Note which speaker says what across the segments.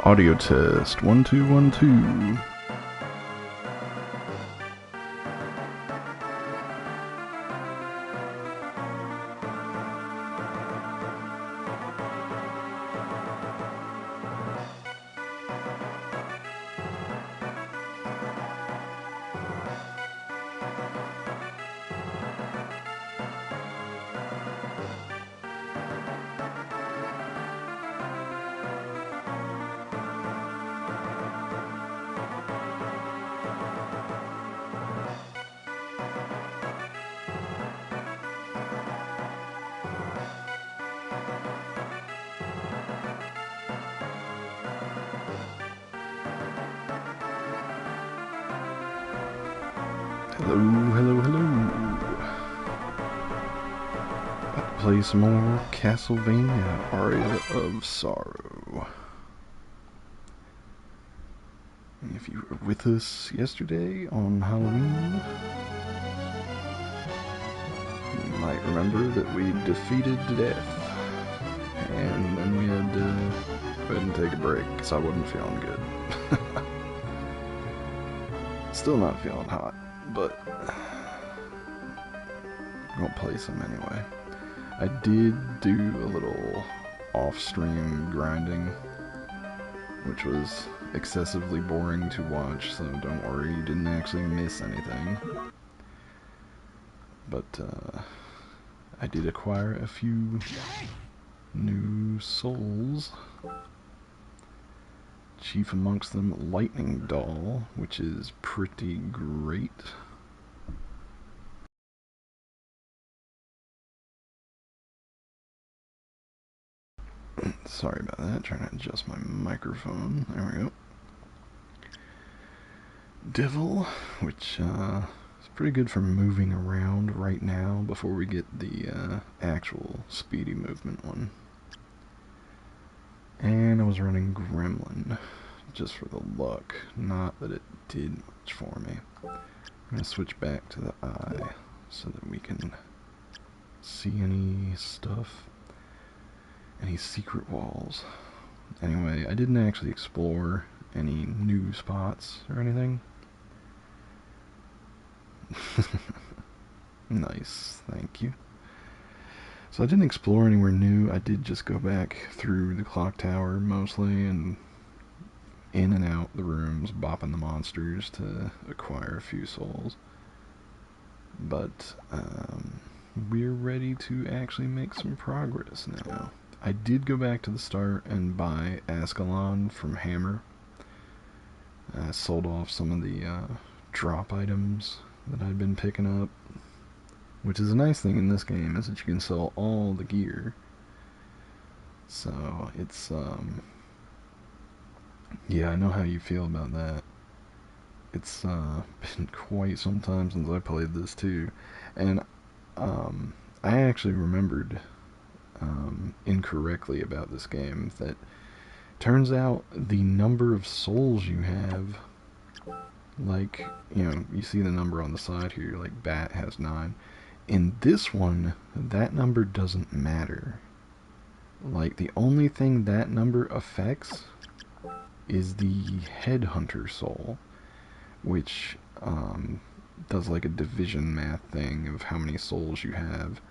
Speaker 1: Audio test 1 2 1 2. Hello, hello, hello. About to play some more Castlevania, Aria of Sorrow. If you were with us yesterday on Halloween, you might remember that we defeated death. And then we had to go ahead and take a break because I wasn't feeling good. Still not feeling hot, but I'm gonna play some anyway. I did do a little off-stream grinding, which was excessively boring to watch, so don't worry, you didn't actually miss anything. But I did acquire a few new souls. Chief amongst them, Lightning Doll, which is pretty great. Sorry about that, trying to adjust my microphone. There we go. Devil, which is pretty good for moving around right now before we get the actual speedy movement one. And I was running Gremlin, just for the luck, not that it did much for me. I'm going to switch back to the eye so that we can see any stuff, any secret walls. Anyway, I didn't actually explore any new spots or anything? Nice, thank you. So I didn't explore anywhere new. I did just go back through the clock tower mostly and in and out the rooms, bopping the monsters to acquire a few souls. But we're ready to actually make some progress now. I did go back to the start and buy Ascalon from Hammer. I sold off some of the drop items that I'd been picking up, which is a nice thing in this game, is that you can sell all the gear. So it's yeah, I know how you feel about that. It's been quite some time since I played this too, and I actually remembered incorrectly about this game that turns out the number of souls you have, like, you know, you see the number on the side here, like Bat has 9. In this one, that number doesn't matter. Like, the only thing that number affects is the Headhunter soul, which does like a division math thing of how many souls you have,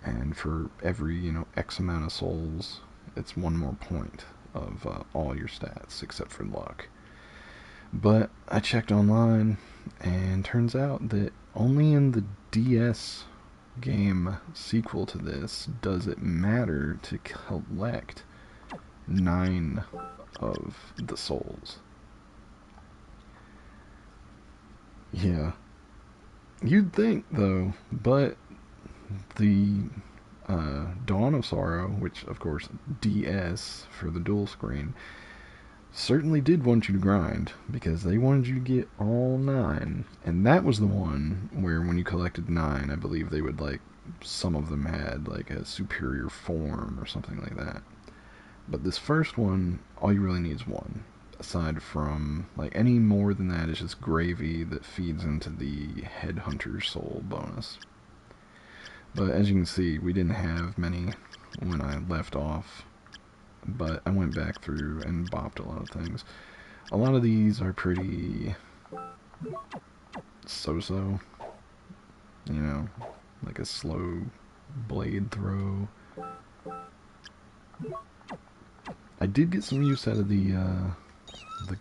Speaker 1: and for every, you know, X amount of souls, it's one more point of all your stats except for luck. But I checked online, and turns out that only in the DS game sequel to this does it matter to collect 9 of the souls. Yeah. You'd think, though, but the Dawn of Sorrow, which, of course, DS for the dual screen, certainly did want you to grind, because they wanted you to get all 9. And that was the one where when you collected 9, I believe they would, like, some of them had, like, a superior form or something like that. But this first one, all you really need is 1. Aside from, like, any more than that is just gravy that feeds into the Headhunter soul bonus. But as you can see, we didn't have many when I left off, but I went back through and bopped a lot of things. A lot of these are pretty so-so, you know, like a slow blade throw. I did get some use out of the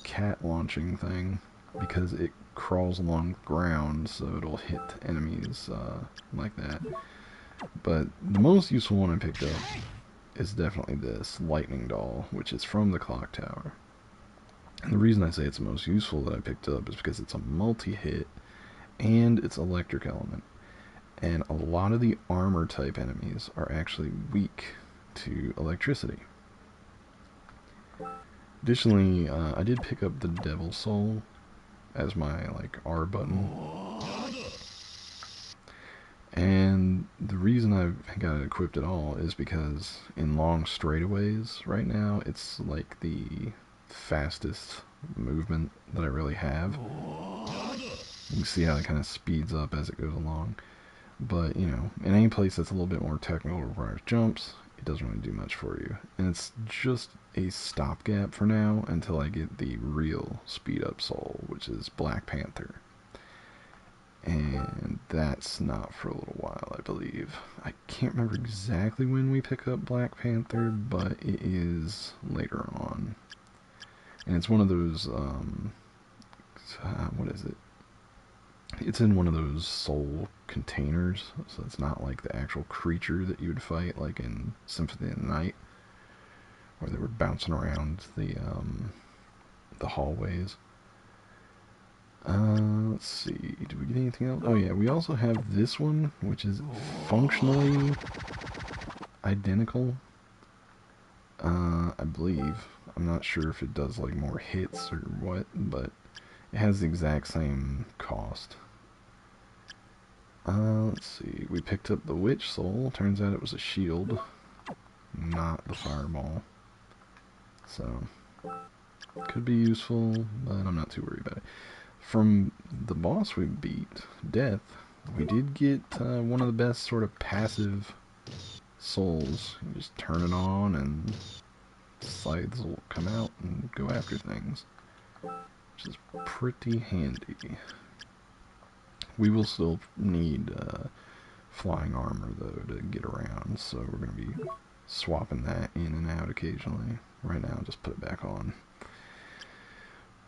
Speaker 1: cat launching thing, because it crawls along the ground, so it'll hit enemies like that. But the most useful one I picked up is definitely this lightning doll, which is from the clock tower. And the reason I say it's the most useful that I picked up is because it's a multi-hit and it's electric element. And a lot of the armor type enemies are actually weak to electricity. Additionally, I did pick up the Devil Soul as my, like, R button. And the reason I've got it equipped at all is because in long straightaways right now, it's like the fastest movement that I really have. You can see how it kind of speeds up as it goes along. But, you know, in any place that's a little bit more technical, requires jumps, it doesn't really do much for you. And it's just a stopgap for now until I get the real speed up soul, which is Black Panther. And that's not for a little while, I believe. I can't remember exactly when we pick up Black Panther, but it is later on. And it's one of those, what is it? It's in one of those soul containers, so it's not like the actual creature that you would fight, like in Symphony of the Night, where they were bouncing around the hallways. Let's see, do we get anything else? Oh yeah, we also have this one, which is functionally identical, I believe. I'm not sure if it does like more hits or what, but it has the exact same cost. Let's see, we picked up the Witch Soul. Turns out it was a shield, not the fireball. So, could be useful, but I'm not too worried about it. From the boss we beat, Death, we did get one of the best sort of passive souls. You just turn it on and scythes will come out and go after things, which is pretty handy. We will still need flying armor, though, to get around, so we're going to be swapping that in and out occasionally. Right now, just put it back on.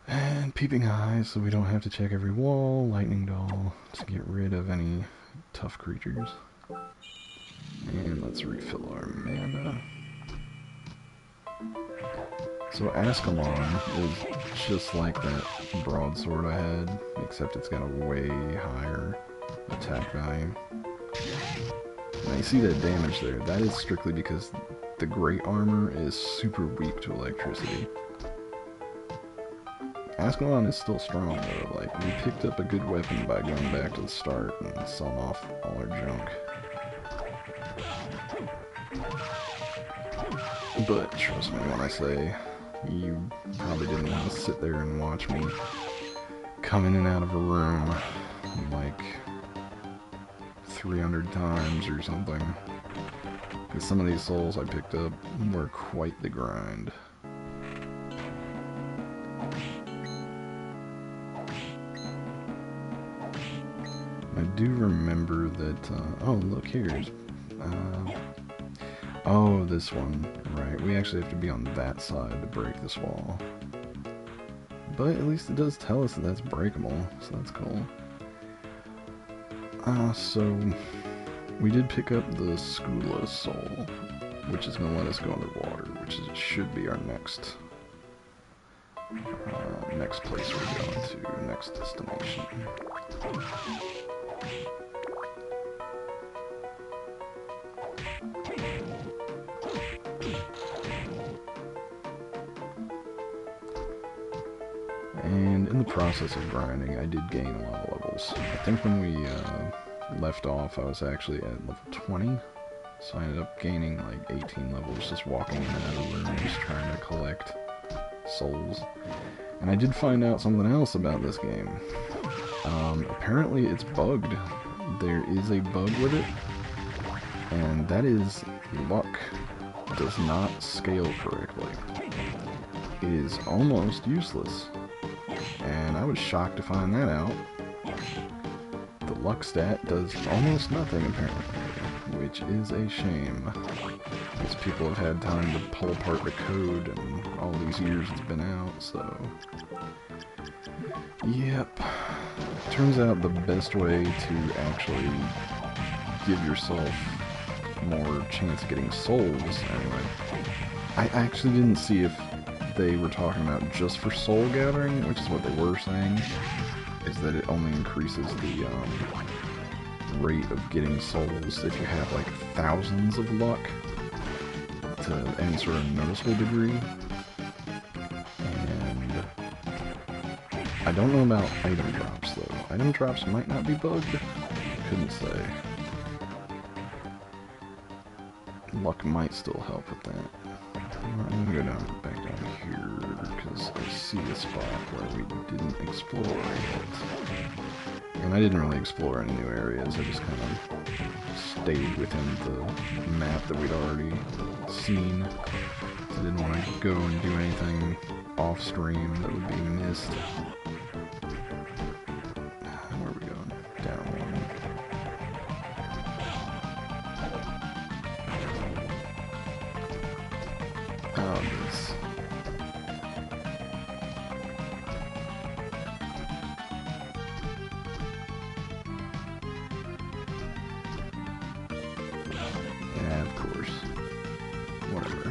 Speaker 1: And peeping eyes, so we don't have to check every wall. Lightning doll, to get rid of any tough creatures. And let's refill our mana. So Ascalon is just like that broadsword I had, except it's got a way higher attack value. Now you see that damage there, that is strictly because the great armor is super weak to electricity. Ascalon is still strong though, like we picked up a good weapon by going back to the start and selling off all our junk. But trust me when I say, you probably didn't want to sit there and watch me come in and out of a room like 300 times or something. Because some of these souls I picked up were quite the grind. I do remember that, oh look, here's, oh, this one, right, we actually have to be on that side to break this wall. But at least it does tell us that that's breakable, so that's cool. So, we did pick up the Skula soul, which is going to let us go underwater, which is, should be our next place we're going to, next destination. And in the process of grinding, I did gain a lot of levels. I think when we left off, I was actually at level 20, so I ended up gaining like 18 levels just walking in and out of rooms trying to collect souls. And I did find out something else about this game. Apparently it's bugged. There is a bug with it, and that is luck does not scale correctly. It is almost useless. And I was shocked to find that out. The luck stat does almost nothing, apparently, which is a shame, because people have had time to pull apart the code and all these years it's been out, so... Yep. Turns out the best way to actually give yourself more chance of getting souls, anyway. I actually didn't see if they were talking about just for soul gathering, which is what they were saying, is that it only increases the rate of getting souls if you have like thousands of luck to any sort of noticeable degree. And I don't know about item drops though. Item drops might not be bugged. Couldn't say. Luck might still help with that. I'm gonna go back down here because I see a spot where we didn't explore yet. And I didn't really explore any new areas, I just kind of stayed within the map that we'd already seen. I didn't want to go and do anything off stream that would be missed. Where are we going? Down one. Oh, this. Yeah, of course. Whatever.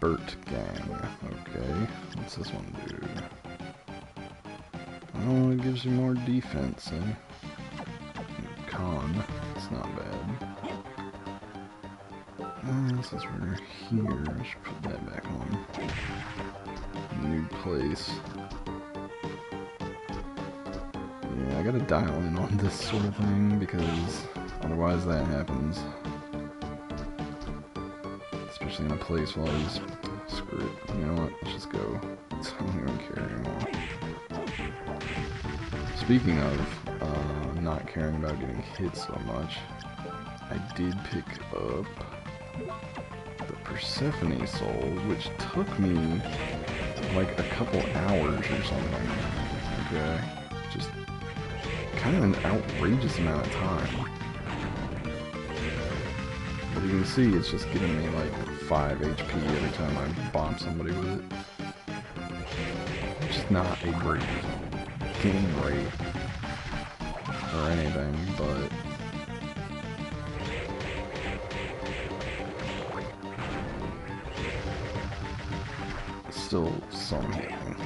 Speaker 1: Burt Gang. Okay. What's this one do? Oh, it gives you more defense, eh? Con. It's not bad. Since we're here, I should put that back on. New place. Yeah, I gotta dial in on this sort of thing, because otherwise that happens. Especially in a place where I just, screw it, you know what, let's just go. I don't even care anymore. Speaking of not caring about getting hit so much, I did pick up the Persephone soul, which took me like a couple hours or something. Okay, just kind of an outrageous amount of time. But you can see it's just giving me like 5 HP every time I bomb somebody with it. Which is not a great game rate or anything, but still some hitting.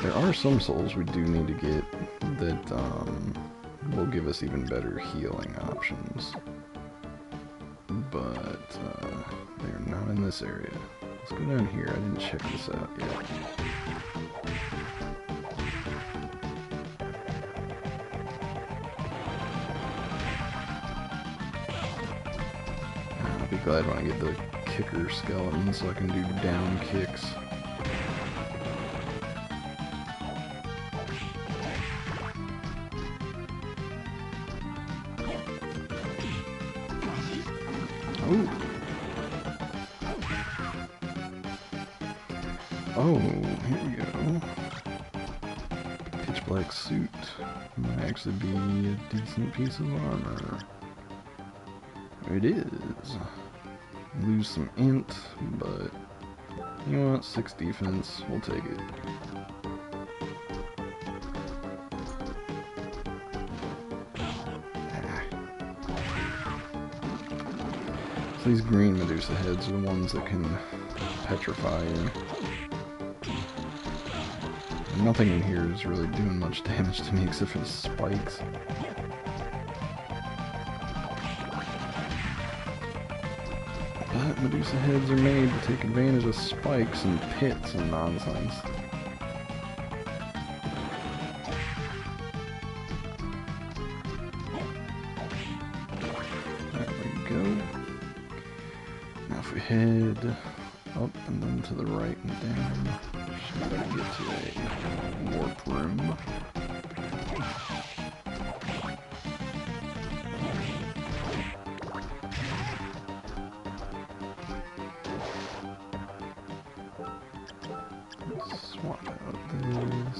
Speaker 1: There are some souls we do need to get that will give us even better healing options, but they're not in this area. Let's go down here. I didn't check this out yet. I'll be glad when I get the kicker skeleton so I can do down kicks. Oh, here we go. Pitch black suit might actually be a decent piece of armor. It is. Lose some int, but you know what? 6 defense, we'll take it. So these green Medusa heads are the ones that can petrify you. Nothing in here is really doing much damage to me except for the spikes. But Medusa heads are made to take advantage of spikes and pits and nonsense. There we go. Now if we head up and then to the right and down, should get to a warp room. Swap out this.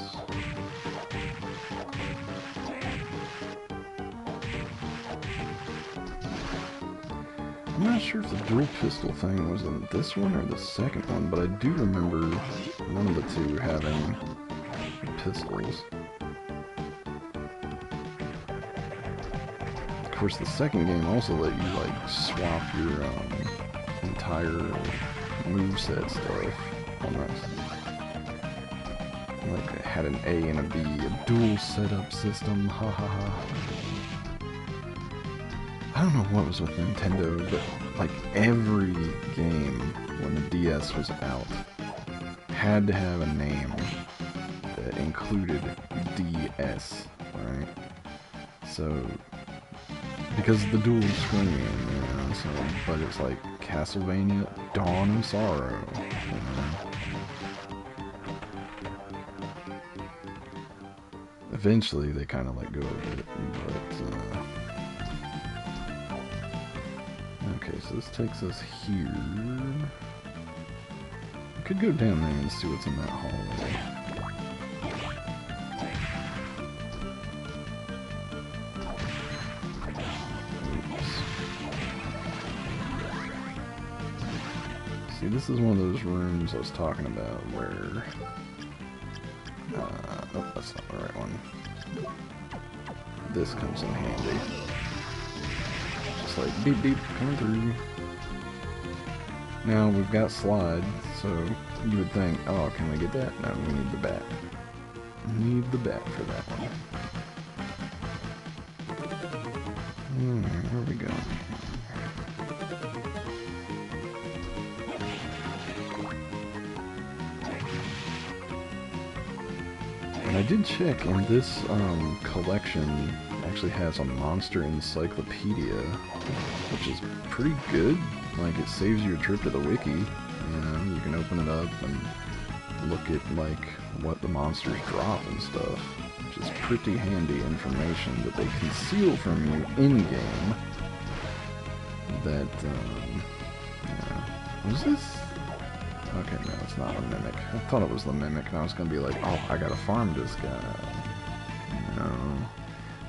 Speaker 1: I'm not sure if the dual pistol thing was in this one or the second one, but I do remember one of the two having pistols. Of course, the second game also let you like swap your entire moveset stuff on that. Like it had an A and a B, a dual setup system. Ha ha ha. I don't know what was with Nintendo, but like every game when the DS was out had to have a name that included DS, right? So, because the dual screen, you know, so, but it's like Castlevania, Dawn of Sorrow, you know? Eventually they kind of let go of it, but, okay, so this takes us here. We could go down there and see what's in that hallway. Oops. See, this is one of those rooms I was talking about where... oh, that's not the right one. This comes in handy. Just like beep beep, coming through. Now we've got slide, so you would think, oh, can we get that? No, we need the bat. We need the bat for that one. Where are we going? And I did check, and this collection actually has a monster encyclopedia, which is pretty good. Like, it saves you a trip to the wiki. You know, you can open it up and look at like what the monsters drop and stuff, which is pretty handy information that they conceal from you in game. that, was this? Okay, no, it's not a mimic. I thought it was the mimic, and I was gonna be like, oh, I gotta farm this guy. No.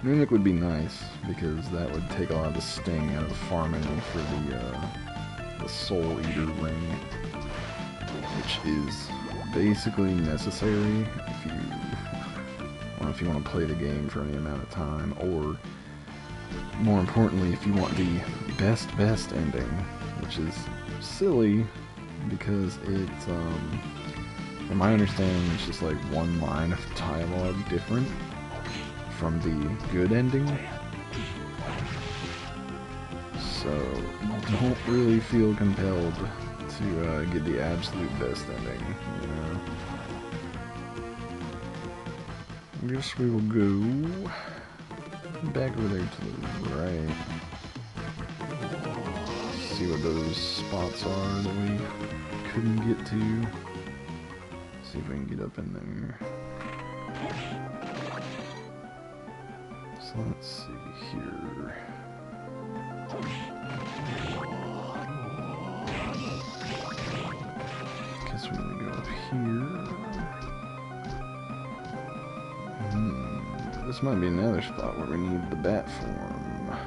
Speaker 1: Mimic would be nice, because that would take a lot of the sting out of farming for the Soul Eater ring, which is basically necessary if you want to play the game for any amount of time, or more importantly, if you want the best ending, which is silly because it's from my understanding it's just like one line of dialogue different from the good ending. So don't really feel compelled to get the absolute best ending, you know. I guess we will go back over there to the right. See what those spots are that we couldn't get to. See if we can get up in there. So let's see here. Guess we're gonna go up here. This might be another spot where we need the bat form.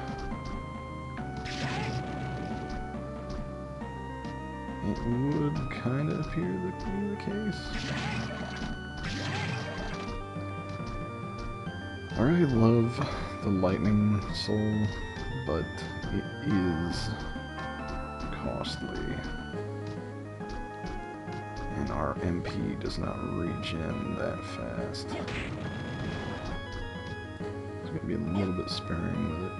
Speaker 1: It would kind of appear to be the case. I really love the lightning soul, but it is costly. And our MP does not regen that fast. It's going to be a little bit sparing with it.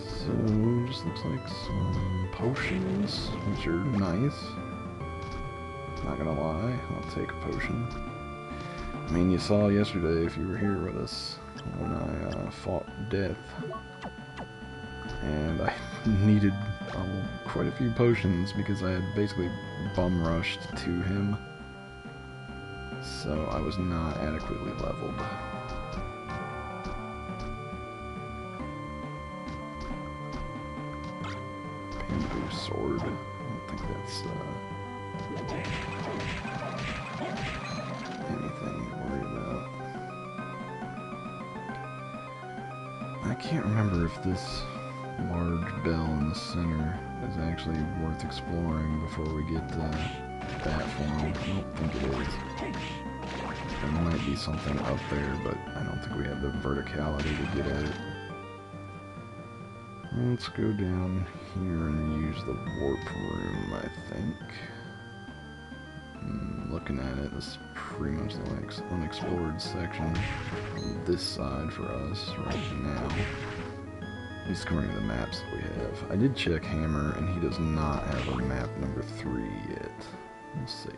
Speaker 1: So, just looks like some potions, which are nice. Not gonna lie, I'll take a potion. I mean, you saw yesterday, if you were here with us, when I fought death. And I needed quite a few potions because I had basically bum rushed to him. So I was not adequately leveled. Bamboo sword. I don't think that's anything to worry about. I can't remember if this large bell in the center is actually worth exploring before we get to that form. I don't think it is. There might be something up there, but I don't think we have the verticality to get at it. Let's go down here and use the warp room, I think. Looking at it, this is pretty much the unexplored section on this side for us right now. At least according to the maps that we have. I did check Hammer, and he does not have a map number 3 yet. Let's save.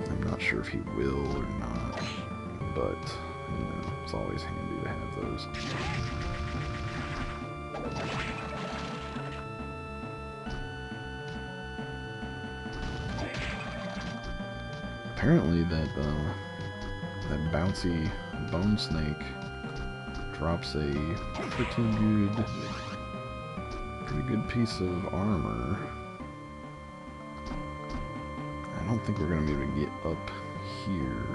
Speaker 1: I'm not sure if he will or not, but, you know, it's always handy to have those. Apparently that bouncy bone snake drops a pretty good piece of armor. I don't think we're going to be able to get up here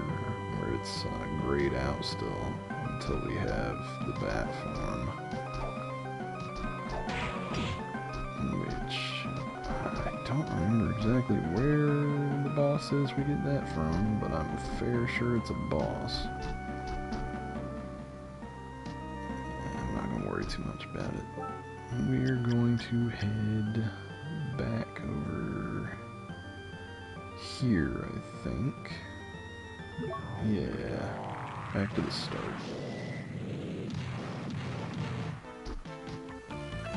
Speaker 1: where it's grayed out still until we have the bat form, which I don't remember exactly where the boss is we get that from, but I'm fair sure it's a boss. I'm not going to worry too much about it. We're going to head back over here, I think. Yeah, back to the start.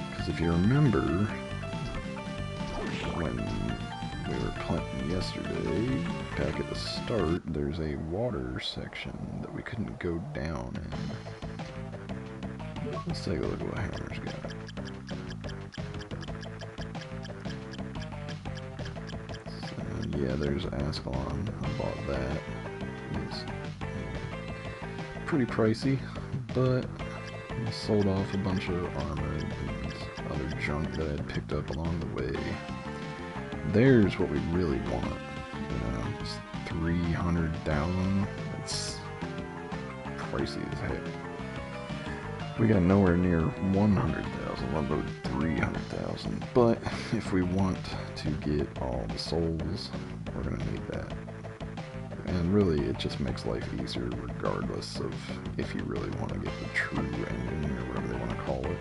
Speaker 1: Because if you remember, when we were playing yesterday, back at the start, there's a water section that we couldn't go down in. Let's take a look at what Hammer's got. yeah, there's Ascalon. I bought that. It's pretty pricey, but I sold off a bunch of armor and other junk that I had picked up along the way. There's what we really want. Just 300,000. That's pricey as heck. We got nowhere near 100,000, let alone 300,000. But if we want to get all the souls, we're gonna need that. And really, it just makes life easier regardless of if you really want to get the true ending or whatever they want to call it.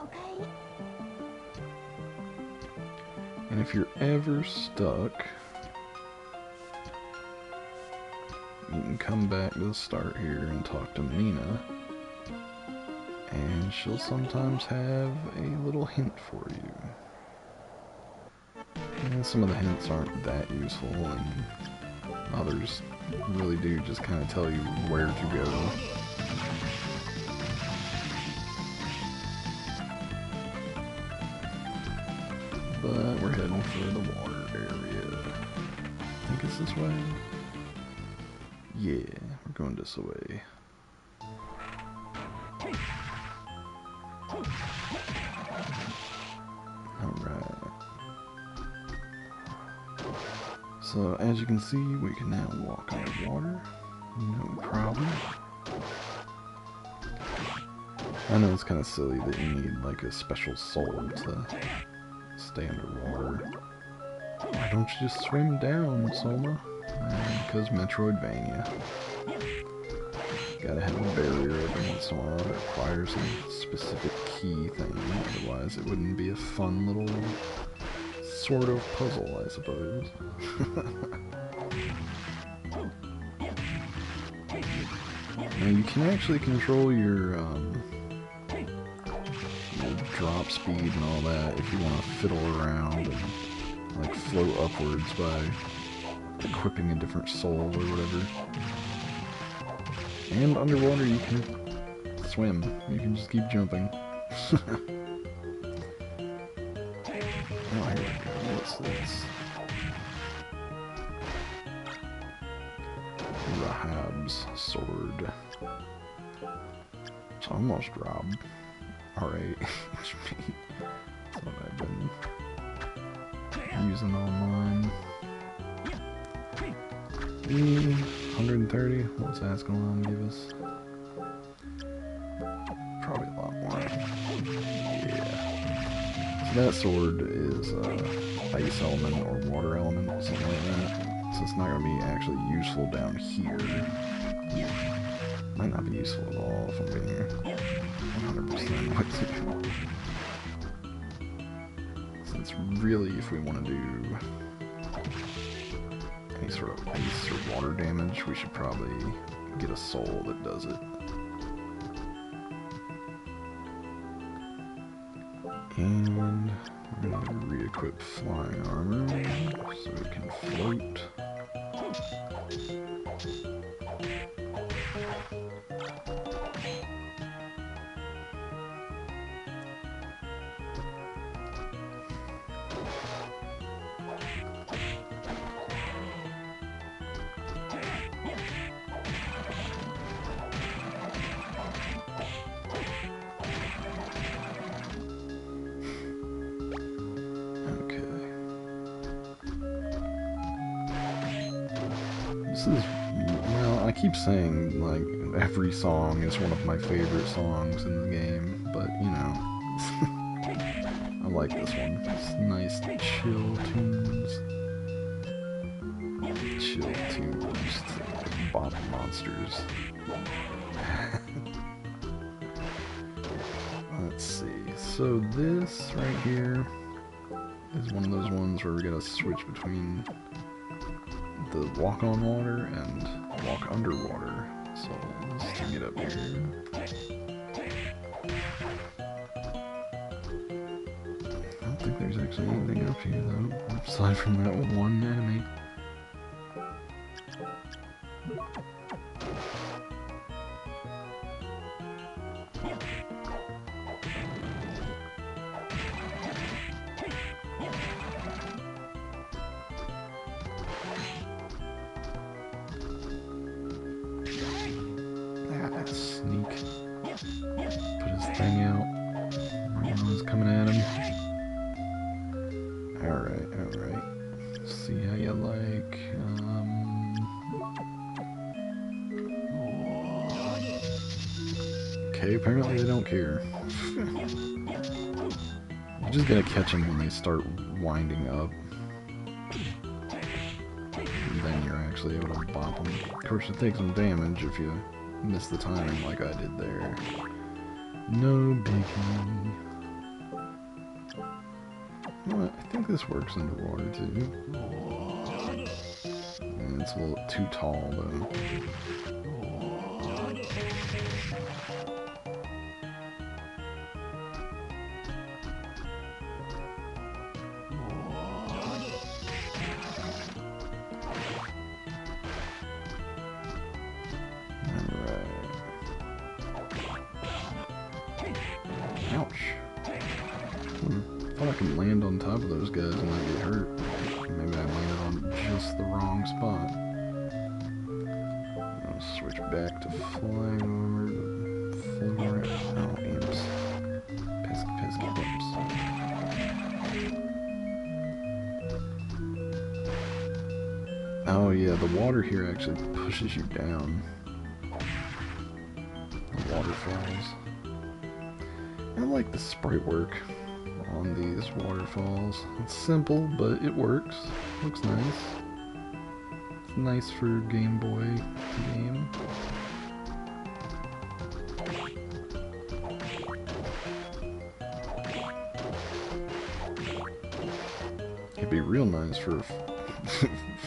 Speaker 2: Okay.
Speaker 1: And if you're ever stuck, you can come back to the start here and talk to Mina, and she'll sometimes have a little hint for you. And some of the hints aren't that useful, and others really do just kind of tell you where to go. But we're heading for the water area. I think it's this way. Yeah, we're going this way. Alright. So, as you can see, we can now walk underwater. No problem. I know it's kind of silly that you need, like, a special soul to stay underwater. Why don't you just swim down, Soma? Because Metroidvania. Gotta have a barrier every once in a while that requires a specific key thing, otherwise it wouldn't be a fun little sort of puzzle, I suppose. Now you can actually control your drop speed and all that if you want to fiddle around and like float upwards by equipping a different soul or whatever. And underwater you can swim. You can just keep jumping. Oh, here we go. What's this? Rahab's sword. It's almost Rob. Alright. That's what I've been using online. 130. What's Ascalon give us? Probably a lot more. Yeah. So that sword is ice element or water element, something like that. So it's not going to be actually useful down here. Might not be useful at all if I'm being 100% with you. Since really, if we want to do any sort of ice or water damage, we should probably get a soul that does it. And we're going to re-equip flying armor so we can float. This is, well, I keep saying, like, every song is one of my favorite songs in the game, but, you know, I like this one. It's nice, chill tunes. Chill tunes to bop monsters. Let's see, so this right here is one of those ones where we gotta switch between the walk on water and walk underwater. So let's get up here. I don't think there's actually anything up here though, aside from that one enemy. hang out. Everyone's coming at him. Alright, alright. See how you like. Okay, apparently they don't care. You're just gonna catch them when they start winding up. And then you're actually able to bop them. Of course, it takes some damage if you miss the timing like I did there. No biggie. You know what? I think this works underwater too. And it's a little too tall though. I can land on top of those guys and not get hurt. Maybe I landed on just the wrong spot. I'll switch back to flying armor. Float around. Oh, imps. Pesky, pesky imps. Oh yeah, the water here actually pushes you down. The waterfalls. I like the sprite work on these waterfalls. It's simple, but it works. Looks nice. It's nice for Game Boy game. It'd be real nice for a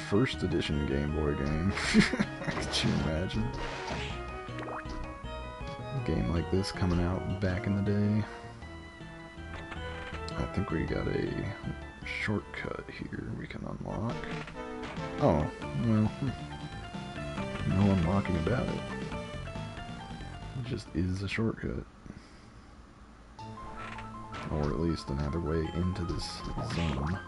Speaker 1: first edition Game Boy game. Could you imagine? A game like this coming out back in the day. I think we got a shortcut here we can unlock. Oh, well, no unlocking about it. It just is a shortcut. Or at least another way into this zone.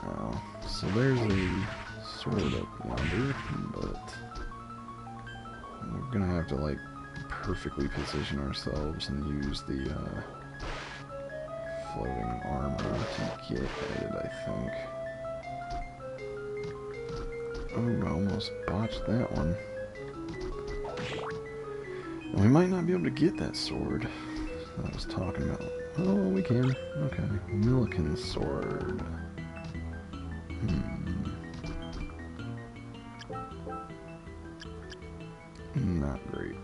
Speaker 1: Oh, so there's a sword up yonder, but we're gonna have to, like, perfectly position ourselves and use the, floating armor to get at it, I think. Oh, I almost botched that one. We might not be able to get that sword that I was talking about. Oh, we can. Okay. Milliken's sword. Not great.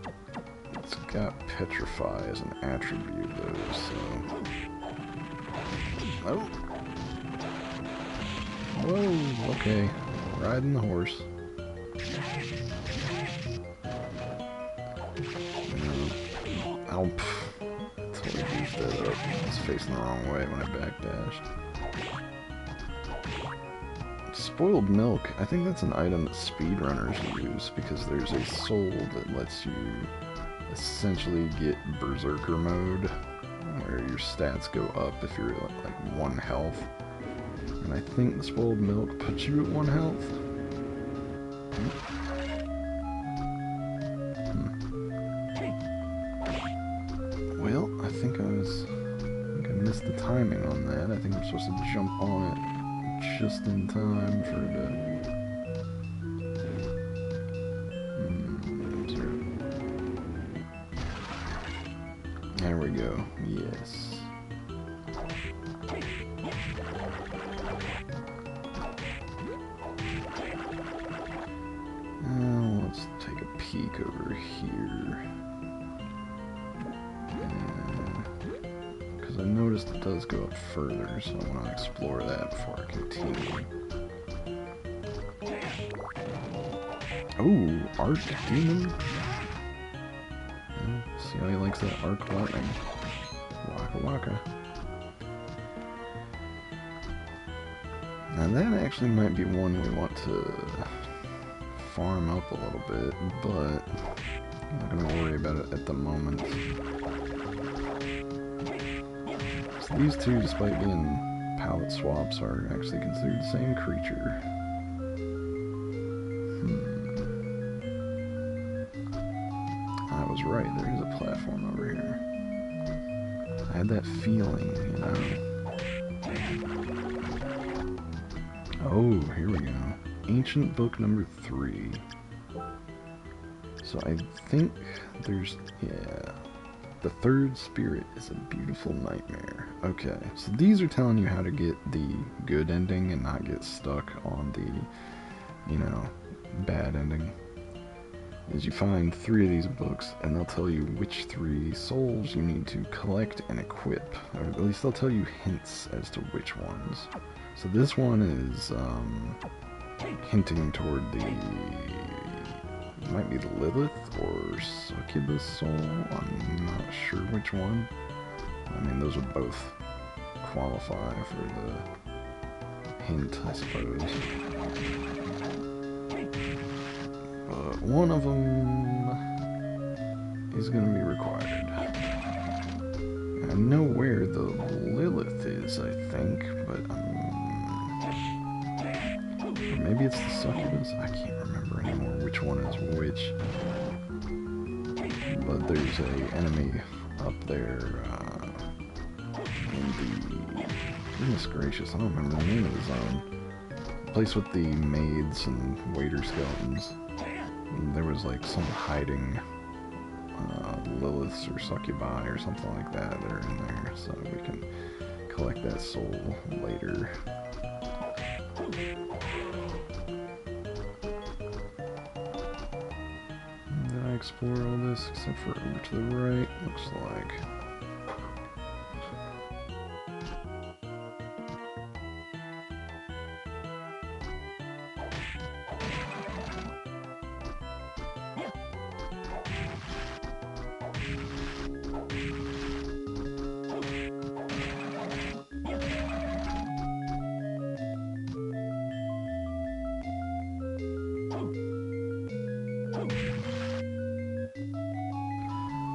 Speaker 1: It's got petrify as an attribute though, so... Oh! Whoa, okay. Riding the horse. Ow, totally beefed that up. I was facing the wrong way when I backdashed. Spoiled milk. I think that's an item that speedrunners use because there's a soul that lets you essentially get berserker mode, where your stats go up if you're at like 1 health. And I think the spoiled milk puts you at 1 health. Well, I think I missed the timing on that. I think I'm supposed to jump on it just in time for it to... There we go. Yes. Let's take a peek over here. Because I noticed it does go up further, so I want to explore that before I continue. Oh, Arc Demon. See how he likes that arc lightning. Waka waka. Now that actually might be one we want to farm up a little bit, but I'm not going to worry about it at the moment. So these two, despite being palette swaps, are actually considered the same creature. was right. There is a platform over here. I had that feeling, you know. Oh, here we go. Ancient book number 3. So I think there's, yeah. The third spirit is a beautiful nightmare. Okay, so these are telling you how to get the good ending and not get stuck on the, you know, bad ending. Is you find 3 of these books, and they'll tell you which 3 souls you need to collect and equip. Or at least they'll tell you hints as to which ones. So this one is hinting toward the, it might be the Lilith or Succubus soul. I'm not sure which one. I mean, those would both qualify for the hint, I suppose. But one of them is going to be required. I know where the Lilith is, I think, but or maybe it's the Succubus? I can't remember anymore which one is which. But there's a enemy up there in the... Goodness gracious, I don't remember the name of the zone. The place with the maids and waiter skeletons. And there was like some hiding Liliths or Succubi or something like that that are in there, so we can collect that soul later. Did I explore all this except for over to the right? Looks like.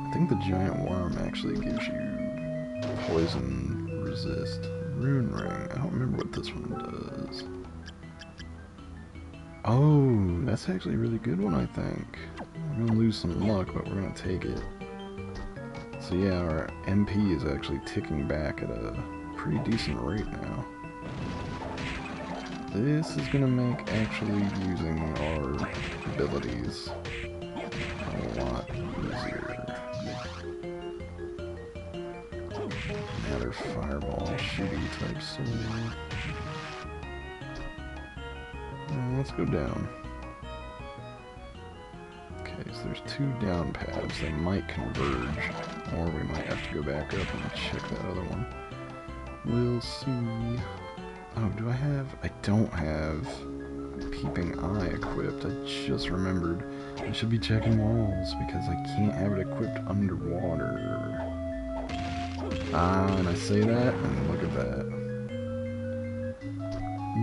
Speaker 1: I think the giant worm actually gives you poison resist. Rune ring. I don't remember what this one does. Oh, that's actually a really good one, I think. We're gonna lose some luck, but we're gonna take it. So yeah, our MP is actually ticking back at a pretty decent rate now. This is gonna make actually using our abilities a lot easier. Another fireball, shooty type sword. Let's go down. Okay, so there's 2 down paths. They might converge, or we might have to go back up and check that other one. We'll see. Oh, do I have... I don't have Peeping Eye equipped. I just remembered. I should be checking walls, because I can't have it equipped underwater. Ah, and I say that, and look at that.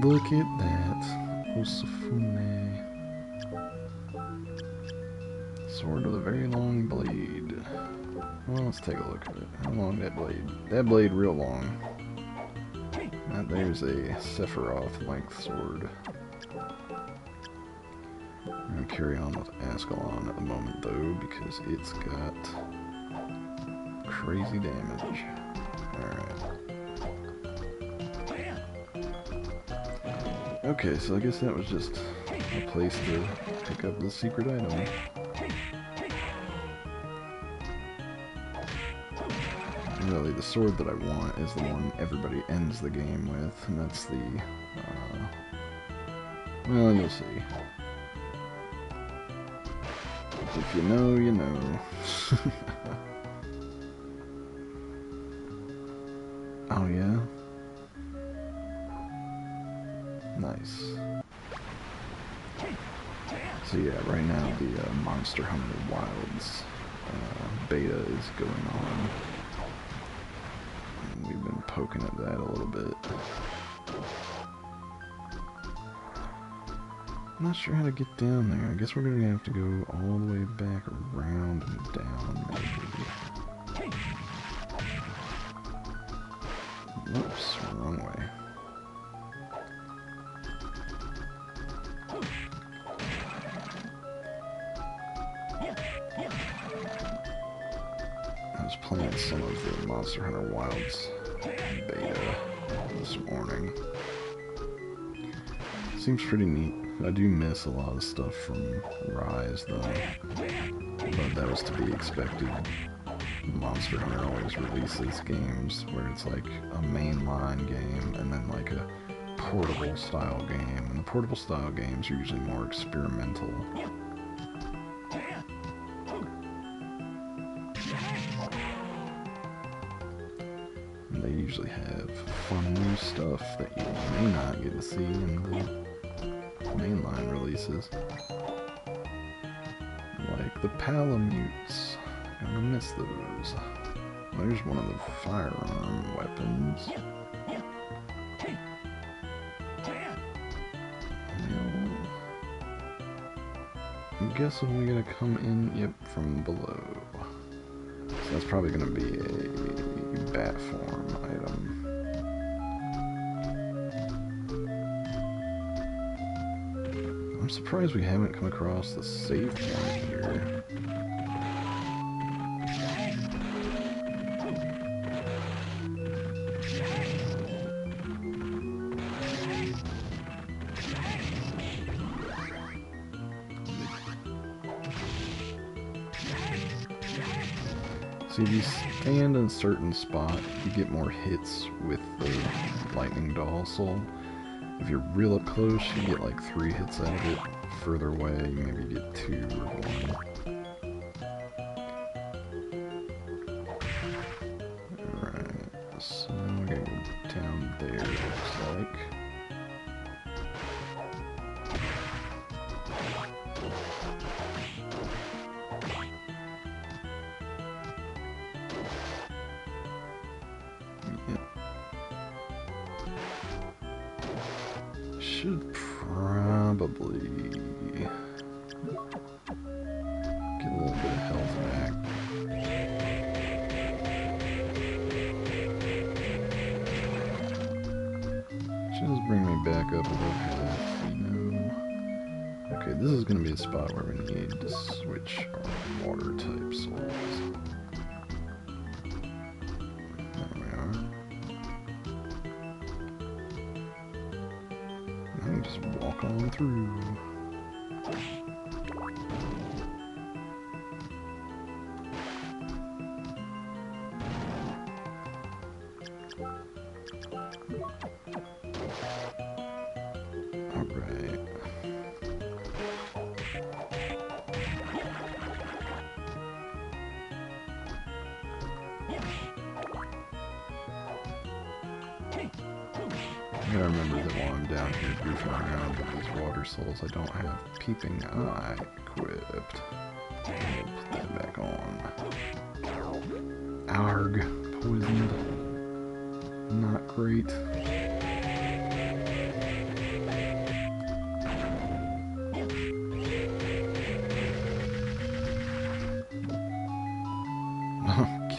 Speaker 1: Look at that. Osafune. Sword with a very long blade. Well, let's take a look at it. How long that blade? That blade real long. Now there's a Sephiroth length sword. I'm gonna carry on with Ascalon at the moment though, because it's got crazy damage. Alright. Okay, so I guess that was just a place to pick up the secret item. Really, the sword that I want is the one everybody ends the game with, and that's the, well, you'll see. If you know, you know. Oh, yeah? Nice. So yeah, right now the Monster Hunter Wilds beta is going on. And we've been poking at that a little bit. I'm not sure how to get down there. I guess we're going to have to go all the way back around and down, maybe. Whoops, wrong way. playing some of the Monster Hunter Wilds beta this morning. Seems pretty neat. I do miss a lot of stuff from Rise, though, but that was to be expected. Monster Hunter always releases games where it's like a mainline game and then like a portable style game, and the portable style games are usually more experimental. And they usually have fun new stuff that you may not get to see in the mainline releases. Like the Palamutes. I'm gonna miss those. There's one of the firearm weapons. I'm guessing we're gonna come in, yep, from below. So that's probably gonna be a bat form item. I'm surprised we haven't come across the save point here. See, if you stand in a certain spot, you get more hits with the lightning doll soul. If you're real up close, you get like 3 hits out of it. Further away, you maybe get 2 or 1. Alright, so we're gonna go down there, looks like. Should probably get a little bit of health back. Just bring me back up above half, you know. Okay, this is going to be a spot where we need to switch our water type souls. Just walk on through. Alright. I gotta remember that while I'm down here goofing around with these water souls, I don't have Peeping Eye equipped. I'll put that back on. Arg. Poisoned. Not great.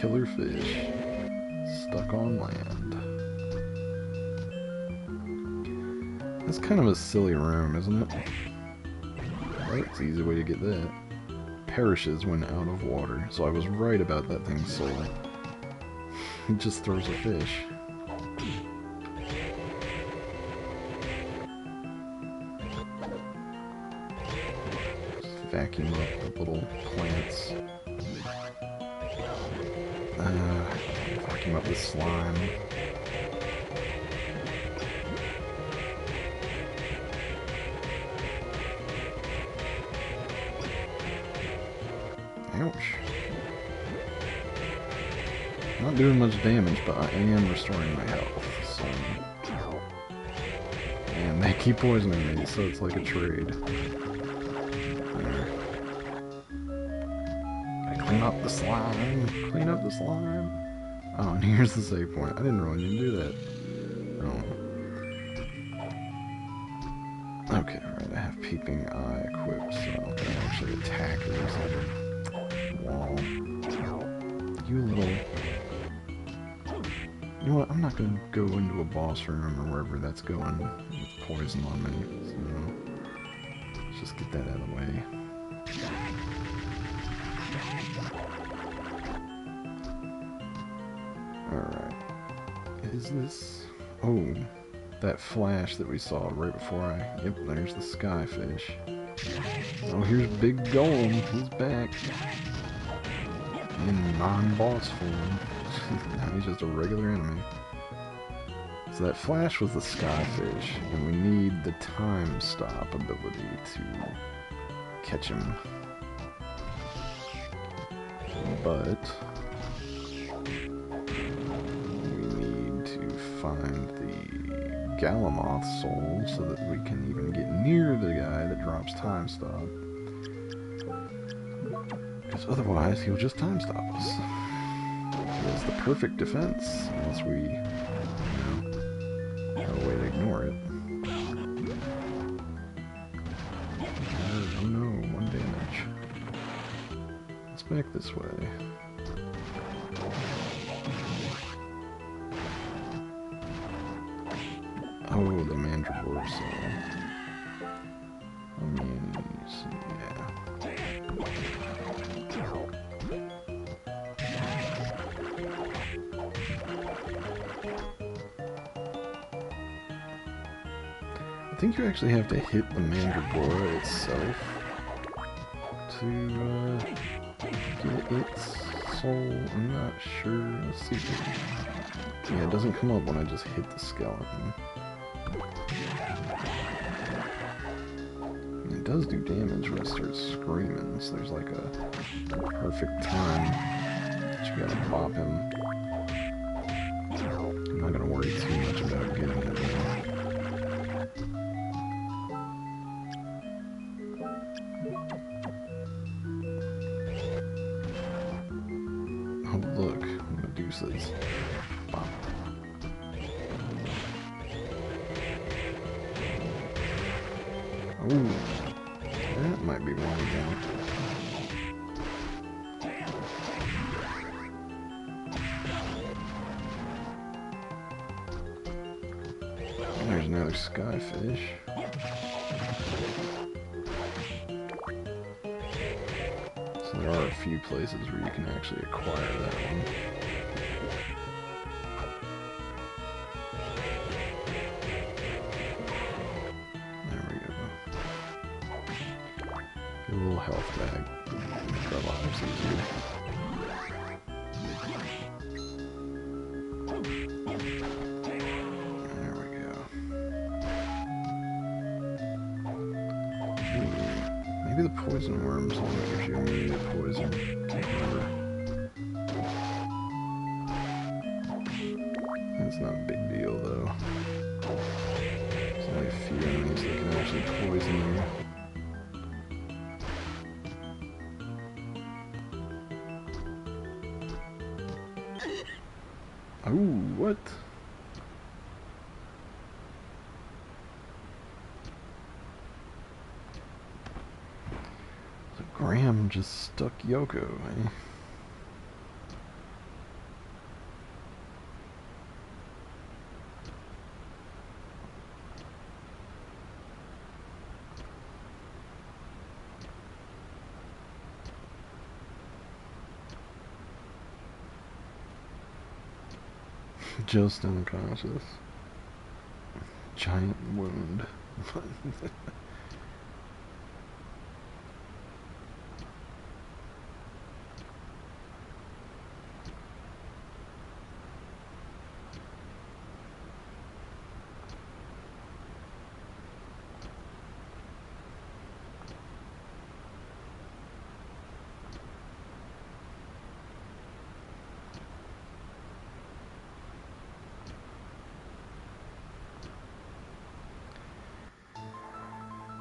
Speaker 1: Killer fish. Stuck on land. That's kind of a silly room, isn't it? That's the easy way to get that. Perishes when out of water. So I was right about that thing's soul. It just throws a fish. Just vacuum up the little plants. Vacuum up the slime. Ouch. Not doing much damage, but I am restoring my health, so... And they keep poisoning me, so it's like a trade. There. Gotta clean up the slime! Clean up the slime! Oh, and here's the save point. I didn't really need to do that. Oh. Okay, alright, I have Peeping Eye equipped, so I can actually attack it or something. Wall. You little... You know what, I'm not gonna go into a boss room or wherever that's going with poison on me, so... Let's just get that out of the way. Alright. Is this... Oh, that flash that we saw right before I... Yep, there's the skyfish. Oh, here's Big Golem. He's back. In non-boss form. Now he's just a regular enemy. So that flash was the skyfish, and we need the time stop ability to catch him. But we need to find the Galamoth soul so that we can even get near the guy that drops time stop. Because otherwise he'll just time stop us. He has the perfect defense unless we, have a way to ignore it. Oh no, 1 damage. Let's back this way. Oh, the Mandragora soul. I mean, yeah. I think you actually have to hit the Mandragora itself to get its soul. I'm not sure. Let's see. Yeah, it doesn't come up when I just hit the skeleton. It does do damage when it starts screaming, so there's like a perfect time that you gotta bop him. I'm not gonna worry too much about getting it though. Oh look, Medusa's. Bop. Oh, that might be one down. There's another skyfish. So there are a few places where you can actually acquire that one. A little health bag. Make our lives easier. There we go. Ooh, maybe the poison worms will give you immunity to poison. Can't remember. That's not a big deal though. There's only a few enemies that can actually poison you. Oh, what? So Graham just stuck Yoko, eh? Just unconscious. Giant wound.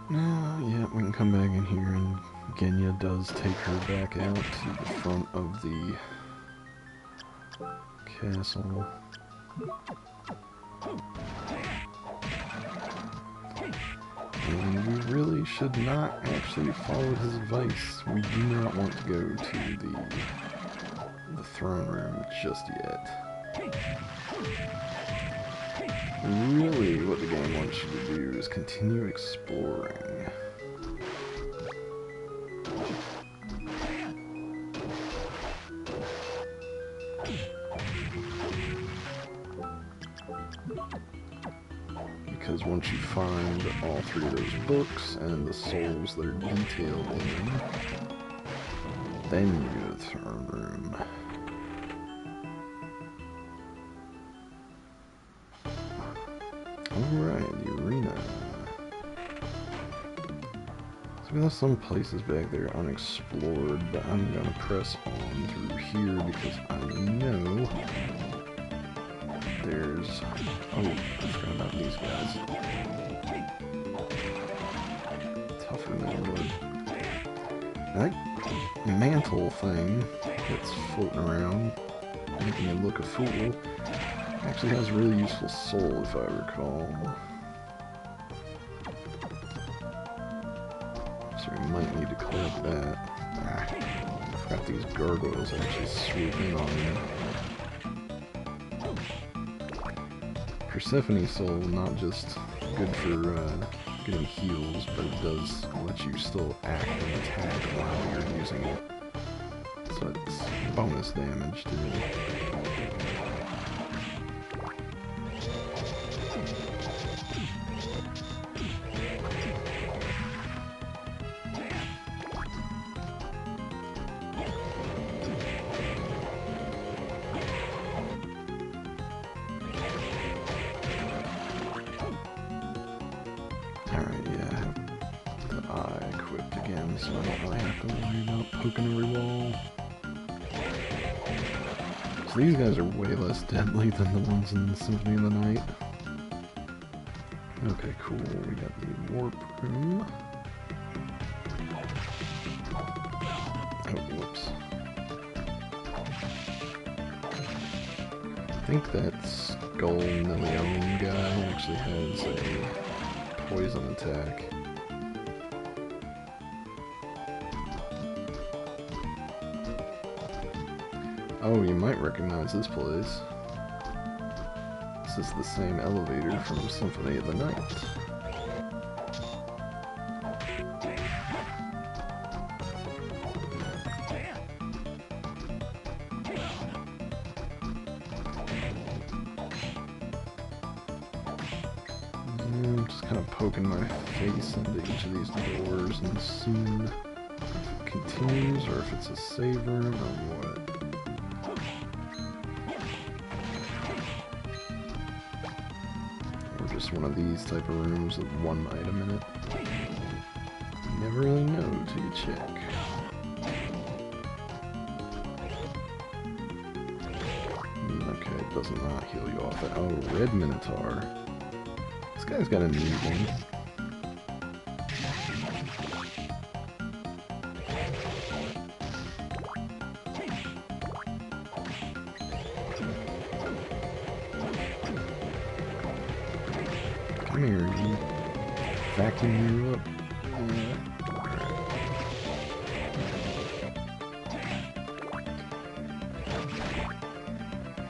Speaker 1: Now, yeah, we can come back in here, and Genya does take her back out to the front of the castle. And we really should not actually follow his advice. We do not want to go to the throne room just yet. Really, what the game wants you to do is continue exploring. Because once you find all 3 of those books and the souls that are detailed in them, then you go to the throne room. Alright, the arena. So we have some places back there unexplored, but I'm gonna press on through here because I know there's... Oh, I forgot about these guys. Tougher than I would. That mantle thing that's floating around, making it look a fool, actually has a really useful soul, if I recall. So we might need to collect that. I forgot these gargoyles actually swoop in on me. Persephone's soul, not just good for getting heals, but it does let you still act and attack while you're using it. So it's bonus damage too. So I don't really have to worry about poking every wall. So these guys are way less deadly than the ones in Symphony of the Night. Okay, cool. We got the warp room. Oh, whoops. I think that Skull Nilion guy actually has a poison attack. Oh, you might recognize this place. This is the same elevator from Symphony of the Night. I'm just kind of poking my face into each of these doors and seeing if it continues or if it's a save room or what. One of these type of rooms with one item in it. You never really know till you check. Okay, it does not heal you off. Oh, Red Minotaur. This guy's got a neat one. Come here, you vacuum you up.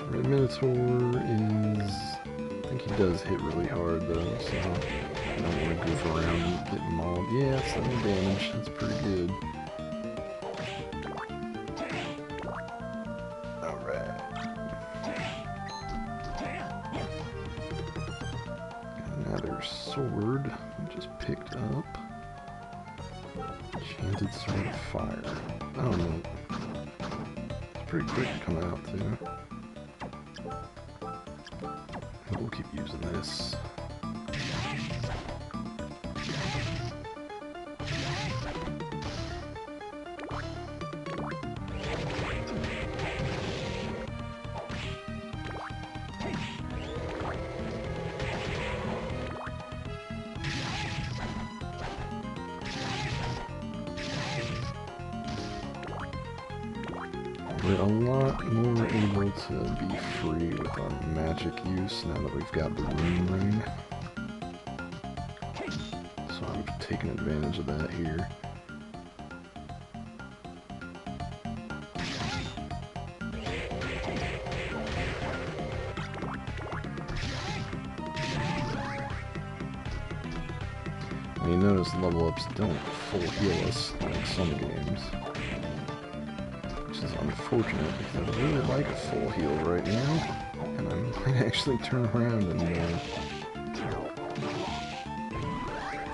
Speaker 1: Red Minotaur is... I think he does hit really hard though, so I don't want to goof around and get mauled. Yeah, 7 damage, that's pretty good. Alright. Another sword I just picked up. Enchanted Sword of Fire. Oh no. It's pretty quick to come out too. We'll keep using this. We're a lot more able to be free with our magic use now that we've got the rune ring. So I'm taking advantage of that here. And you notice level ups don't full heal us like some games. Which is unfortunate because I really like a full heal right now, and I'm might actually turn around and,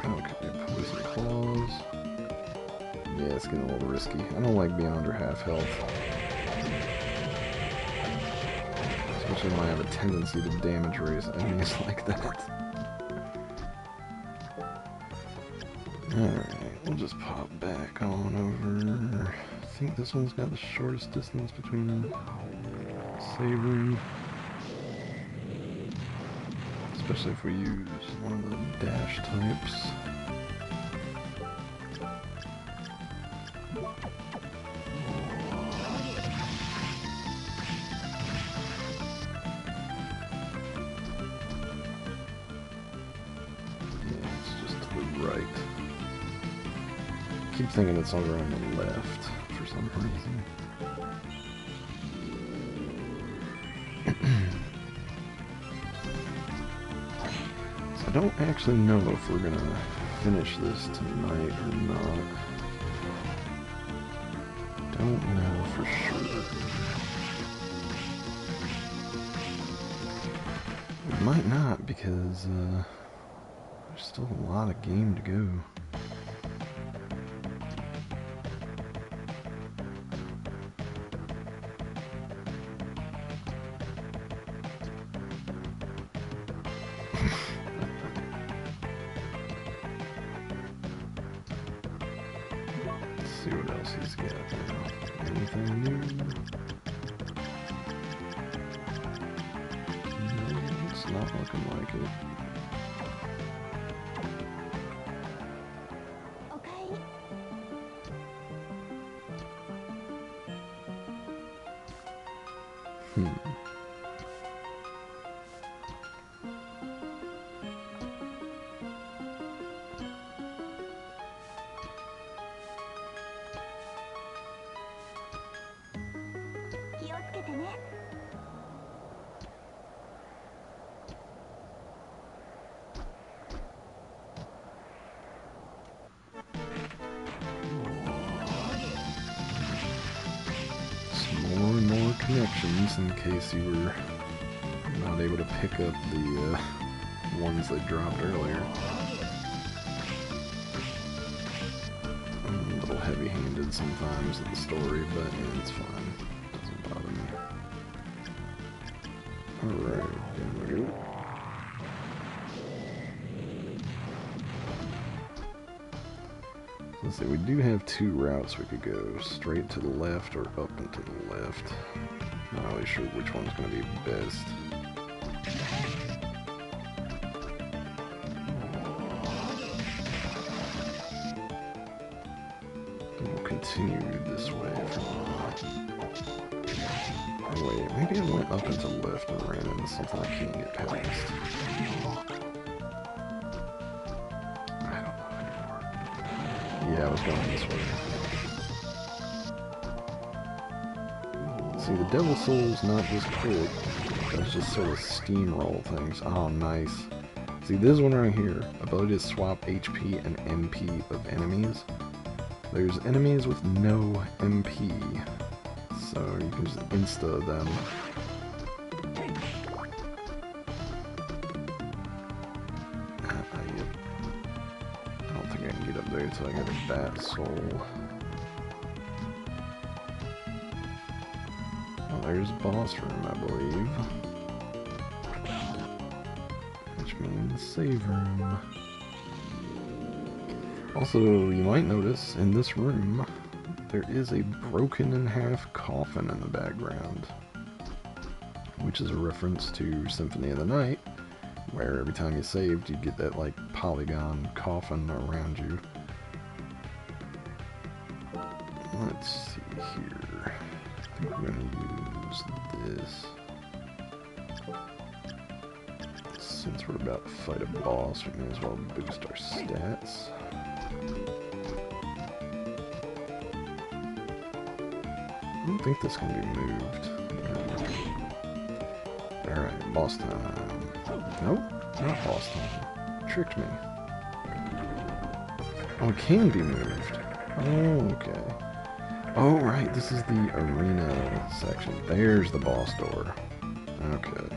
Speaker 1: okay, poison claws. Yeah, it's getting a little risky. I don't like being under half health. Especially when I have a tendency to damage raise enemies like that. Alright, we'll just pop back on over. I think this one's got the shortest distance between save room. Especially if we use one of the dash types. Yeah, it's just to the right. I keep thinking it's over on the left for some reason. So I don't actually know if we're gonna finish this tonight or not. Don't know for sure. We might not because there's still a lot of game to go. Let's see what else he's got now. Anything new? No, it's not looking like it.
Speaker 2: Okay.
Speaker 1: Hmm. More and more connections in case you were not able to pick up the ones they dropped earlier. I'm a little heavy-handed sometimes with the story, but yeah, it's fine. Doesn't bother me. Alright, there we go. Let's see, we do have two routes we could go, straight to the left or up and to the left. Not really sure which one's going to be best. We'll continue this way from... Oh wait, maybe I went up and to the left and ran into something I can't get past. Yeah, I was going this way. See, the Devil Soul's not just quick, it's just sort of steamroll things. Oh, nice. See, this one right here, ability to swap HP and MP of enemies. There's enemies with no MP, so you can just insta them. So I got a Bat Soul. Oh, there's boss room, I believe. Which means save room. Also, you might notice in this room there is a broken in half coffin in the background, which is a reference to Symphony of the Night, where every time you saved you'd get that like polygon coffin around you. Let's see here. I think we're going to use this. Since we're about to fight a boss, we may as well boost our stats. I don't think this can be moved. Alright, boss time. Nope, not boss time. Tricked me. Oh, it can be moved. Oh, okay. Oh, right, this is the arena section. There's the boss door. Okay.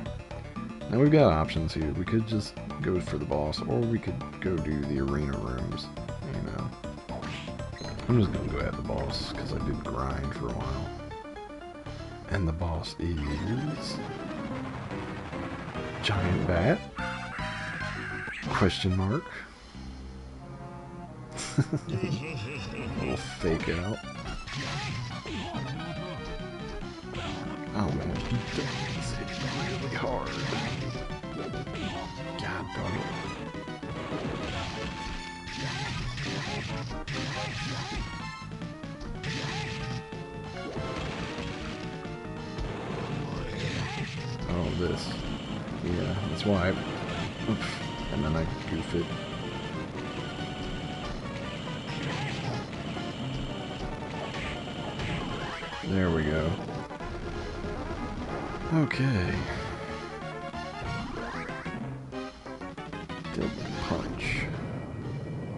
Speaker 1: Now we've got options here. We could just go for the boss, or we could go do the arena rooms, you know. I'm just gonna go at the boss, because I did grind for a while. And the boss is... Giant Bat? Question mark? Little fake out. Oh man, he does hit really hard. God darn it. Oh, this. Yeah, that's why. Oops. And then I goof it. There we go. Okay. Deadly punch.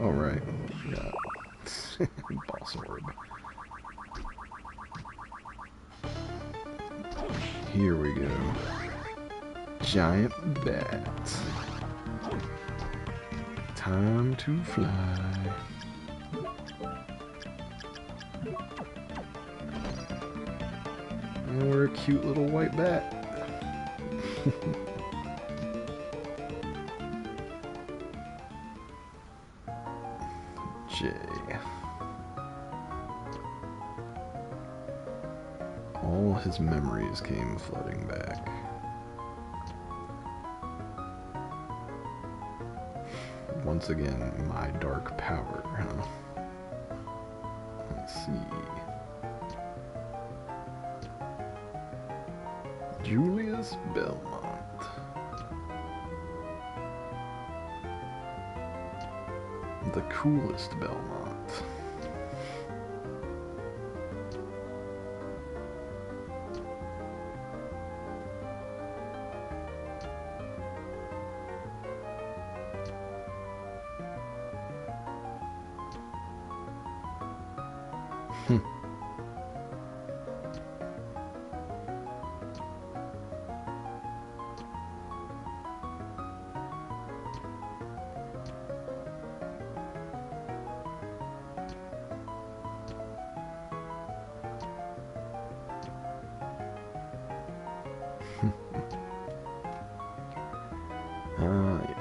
Speaker 1: Alright. Forgot. Boss orb. Here we go. Giant bat. Time to fly. And we're a cute little white bat. J. All his memories came flooding back. Once again, my dark power, huh? Let's see. Julius Belmont. The coolest Belmont.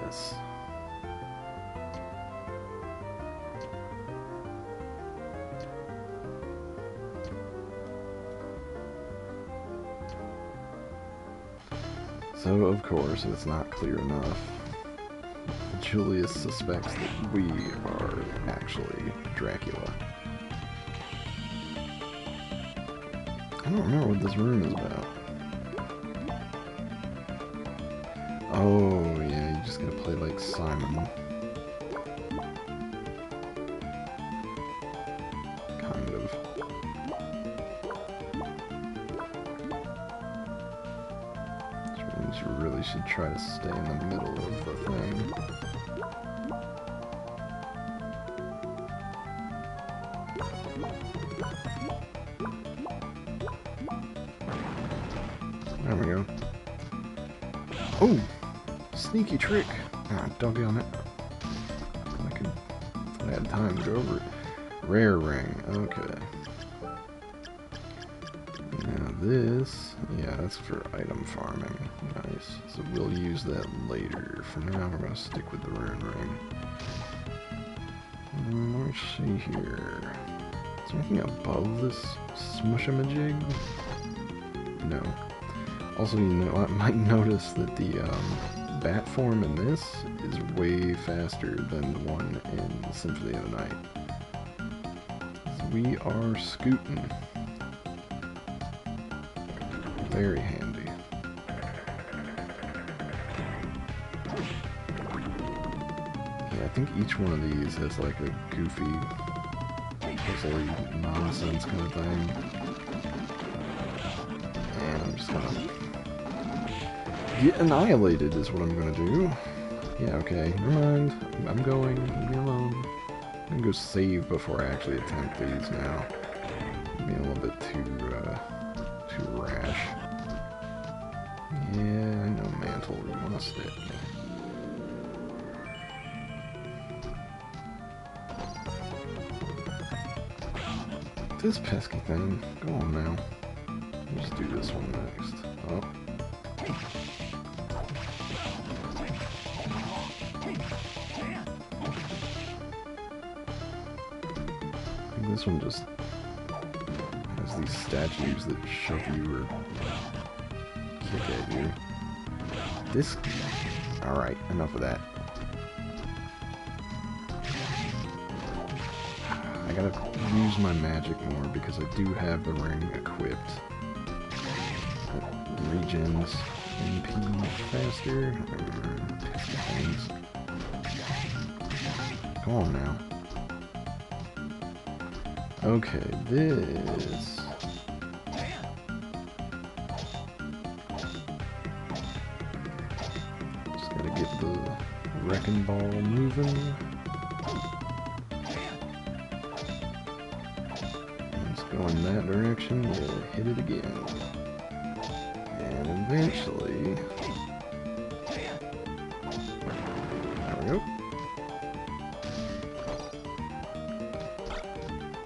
Speaker 1: Yes. So, of course, it's not clear enough. Julius suspects that we are actually Dracula. I don't remember what this room is about. Oh, yeah, you just gotta play like Simon. Kind of. Which means you really should try to stay in the middle of the thing. There we go. Oh! Sneaky trick! Ah, doggone it. I had time to go over it. Rare ring, okay. Now this, yeah, that's for item farming. Nice. So we'll use that later. For now, we're gonna stick with the rune ring. Let's see here. Is there anything above this smushamajig? No. Also, you know, I might notice that the bat form in this is way faster than the one in Symphony of the Night. So we are scooting. Very handy. Yeah, I think each one of these has like a goofy, puzzly nonsense kind of thing. And I'm just gonna get annihilated is what I'm gonna do. Yeah, okay, never mind. I'm going. Leave me alone. I'm gonna go save before I actually attempt these now. I'm being a little bit too rash. Yeah, I know, Mantle. You want to stab me. This pesky thing. Go on now. Let's do this one next. Oh. I think this one just has these statues that shove you or kick at you. This... Alright, enough of that. I gotta use my magic more because I do have the ring equipped. It regens MP faster. Things. Come on now. Okay, this... Just gotta get the wrecking ball moving. Let's go in that direction, yeah, hit it again. And eventually... There we go.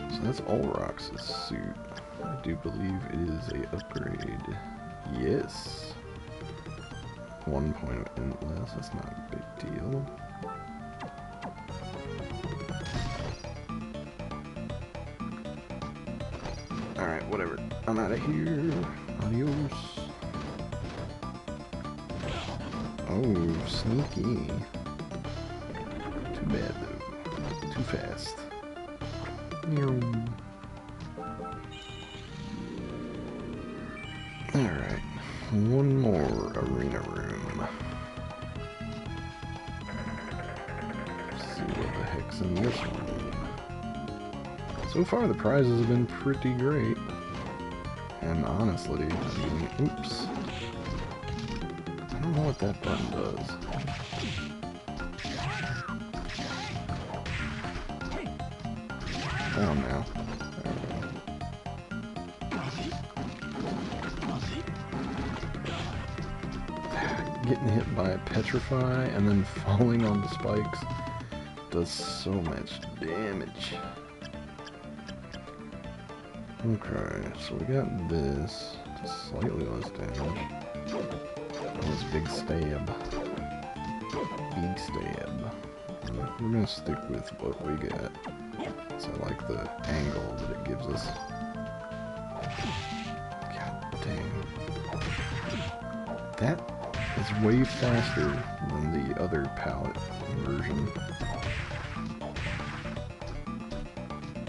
Speaker 1: So that's Olrox's suit. I do believe it is a upgrade. Yes. 1 point less, that's not a big deal. Alright, whatever. I'm out of here. Adios. Oh, sneaky. Too bad though. Too fast. Alright, one more arena room. Let's see what the heck's in this one. So far the prizes have been pretty great. And honestly, I mean, oops. I don't know what that button does. Oh, now. Getting hit by a Petrify and then falling on the spikes does so much damage. Okay, so we got this, just slightly less damage. Oh, this big stab. Big stab. We're gonna stick with what we got. So I like the angle that it gives us. God dang. That is way faster than the other palette version.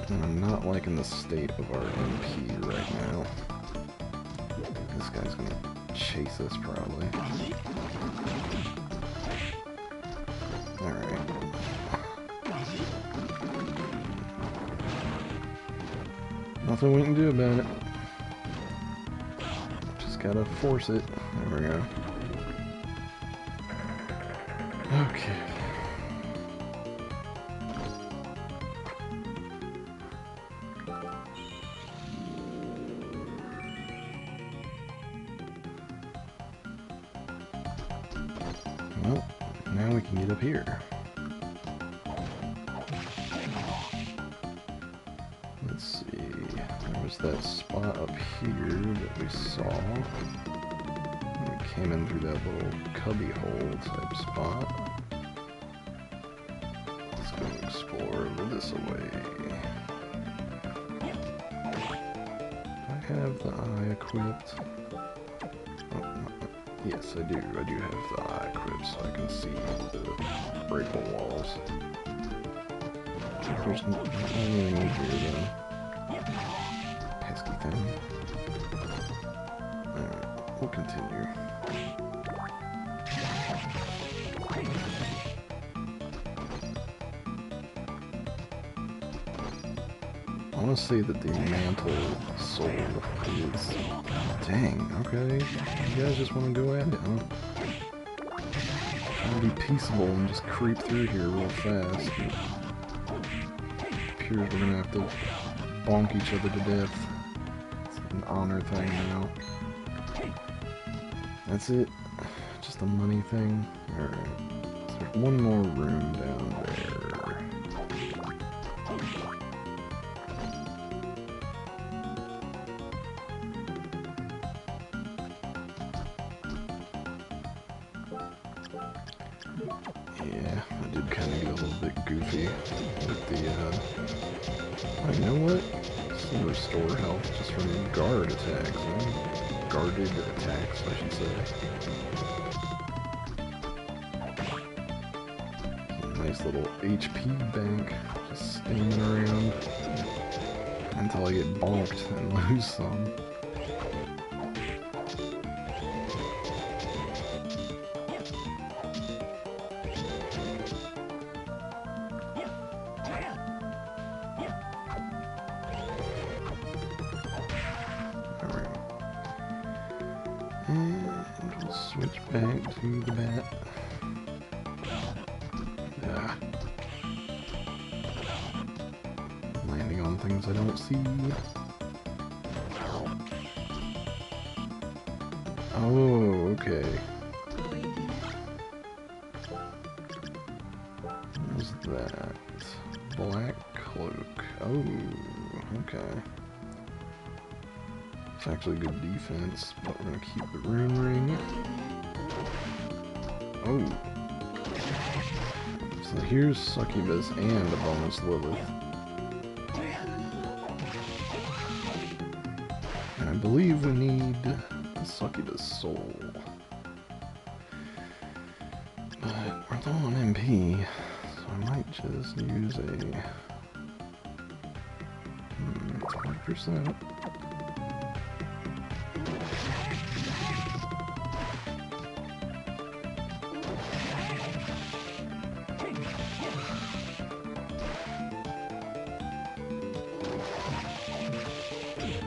Speaker 1: And I'm not liking the state of our MP right now. This guy's gonna chase us probably. Alright. Nothing we can do about it. Just gotta force it. There we go. Okay. Well, now we can get up here. Let's see. There was that spot up here that we saw. We came in through that little cubby hole type spot. Let's go explore over this way. Do I have the eye equipped? Oh, yes, I do. I do have the eye equipped so I can see the breakable walls. There's nothing in here though. Pesky thing. Alright, we'll continue. I want to say that the mantle soul is... Dang, okay. You guys just want to go at it, huh? Trying to be peaceable and just creep through here real fast. It appears we're gonna have to bonk each other to death. It's an honor thing now. That's it? Just a money thing? Alright. So there's one more room down there. Yeah, I did kind of get a little bit goofy with the, oh, you know what? Some restore health just from guard attacks, man. Guarded attacks, I should say. Nice little HP bank, just standing around until I get bonked and lose some. And we'll switch back to the bat. Yeah. Landing on things I don't see. Oh, okay. What was that? Black cloak. Oh, okay. It's actually good defense, but we're gonna keep the rune ring. Oh. So here's Succubus and a bonus Lilith. And I believe we need the Succubus soul. But we're low on MP, so I might just use a 20%.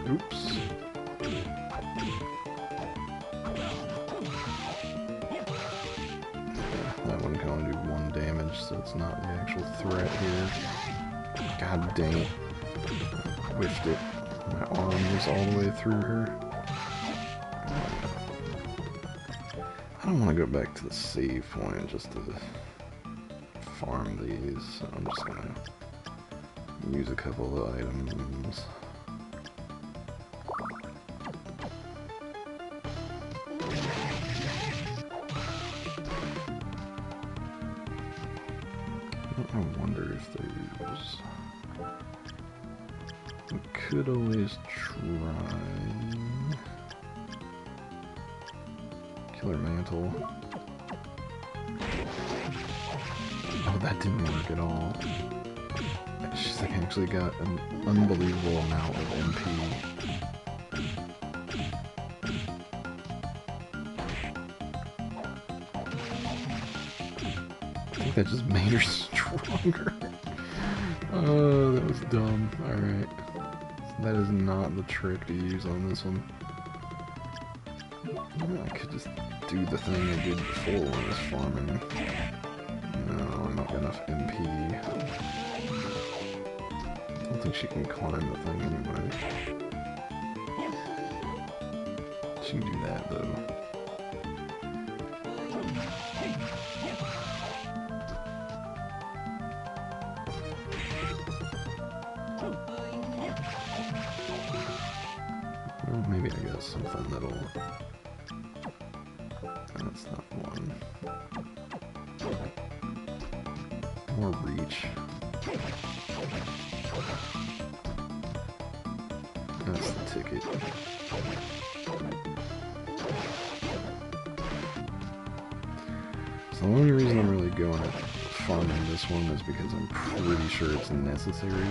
Speaker 1: Oops. That one can only do 1 damage, so it's not the actual threat here. God dang it. I whiffed it. My arm was all the way through her. I don't want to go back to the save point just to farm these, so I'm just gonna use a couple of items. I wonder if there's... We could always try... Killer Mantle. Oh, that didn't work at all. She's actually got an unbelievable amount of MP. I think that just made her stronger. Oh, that was dumb. Alright. That is not the trick to use on this one. I could just do the thing I did before when I was farming. No, I'm not got enough MP. I don't think she can climb the thing anyway. She can do that though. Well, maybe I got something that'll... That's not one. More reach. That's the ticket. So the only reason I'm really going at farming this one is because I'm pretty sure it's necessary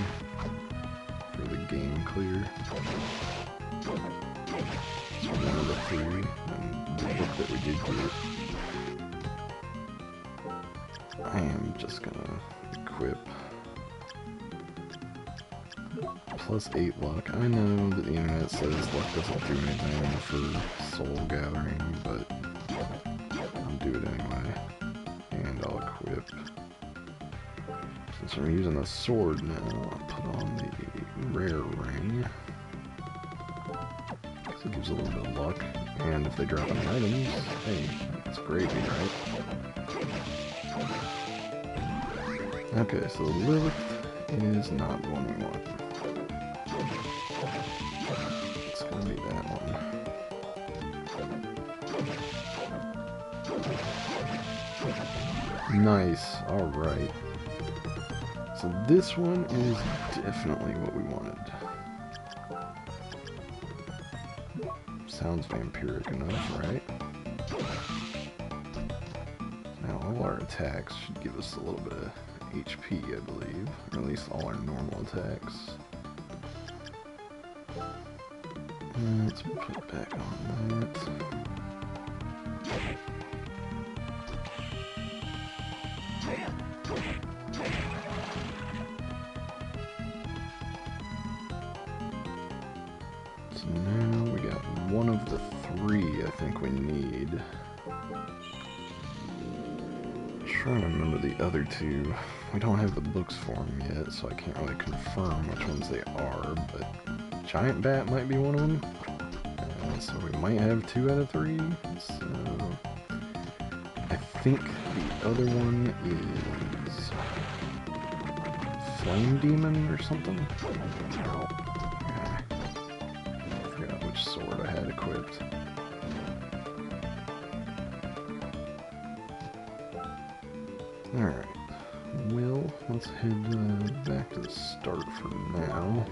Speaker 1: for the game clear. It's one of the 3, and the book that we did get. I am just gonna equip +8 luck. I know that the internet says luck doesn't do anything for soul gathering, but I'll do it anyway. And I'll equip. Since I'm using a sword now, I'll put on the rare ring. So it gives a little bit of luck. And if they drop any items, hey, it's gravy, right? Okay, so Lilith is not the one we want. It's gonna be that one. Nice, alright. So this one is definitely what we wanted. Sounds vampiric enough, right? Now all our attacks should give us a little bit of HP, I believe. Or at least all our normal attacks. Let's put it back on that. So now we got one of the three I think we need. Trying to remember the other two. We don't have the books for them yet, so I can't really confirm which ones they are, but Giant Bat might be one of them. So we might have 2 out of 3. So I think the other one is Flame Demon or something. I forgot which sword I had equipped. Alright, well, let's head back to the start for now.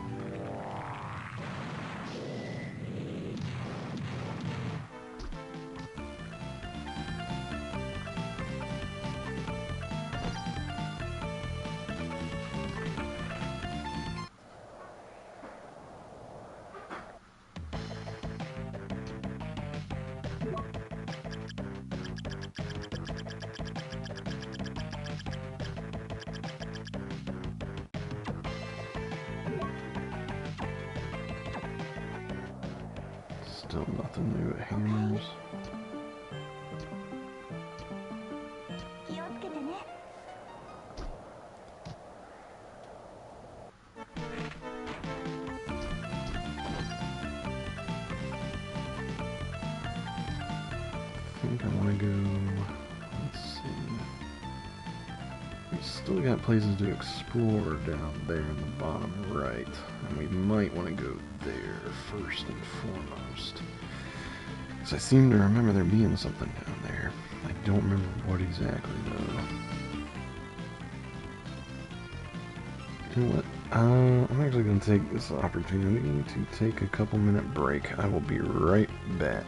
Speaker 1: Still nothing new at Hammers. I think I want to go, let's see, we still got places to explore down there in the bottom right, and we might want to go there first and foremost, because I seem to remember there being something down there. I don't remember what exactly though. You know what, I'm actually going to take this opportunity to take a couple minute break. I will be right back.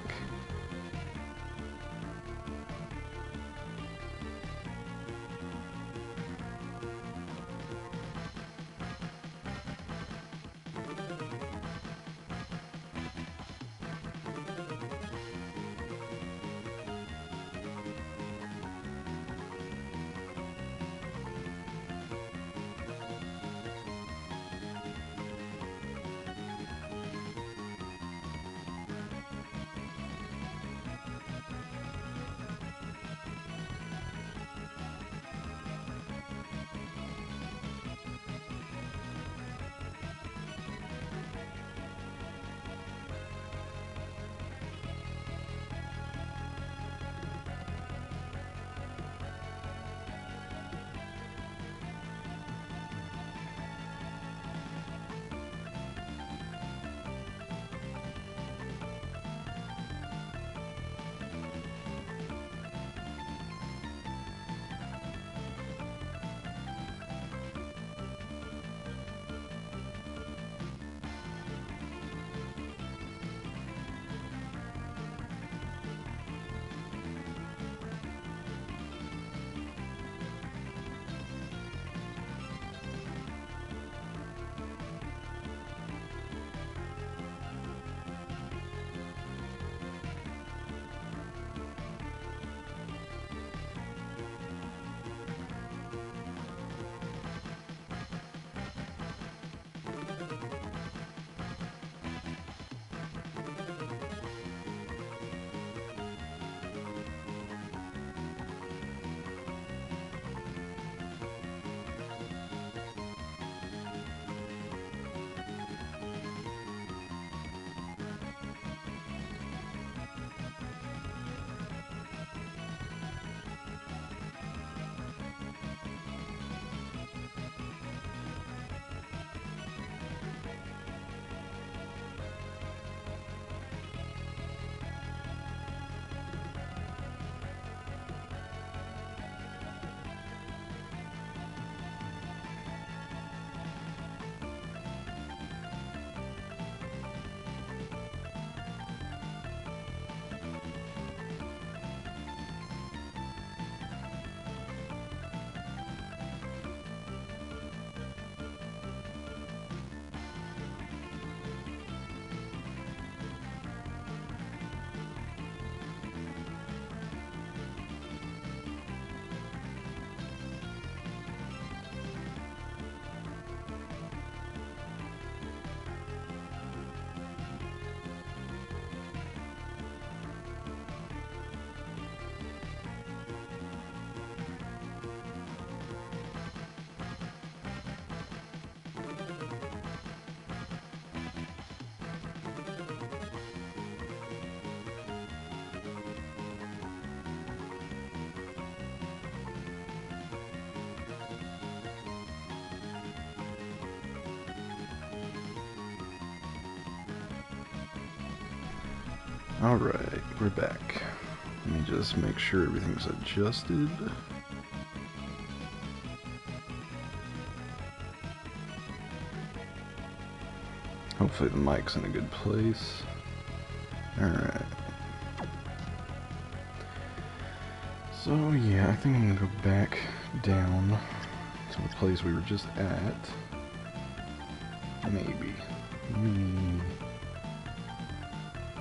Speaker 1: Alright, we're back. Let me just make sure everything's adjusted. Hopefully the mic's in a good place. Alright. So yeah, I think I'm gonna go back down to the place we were just at. Maybe.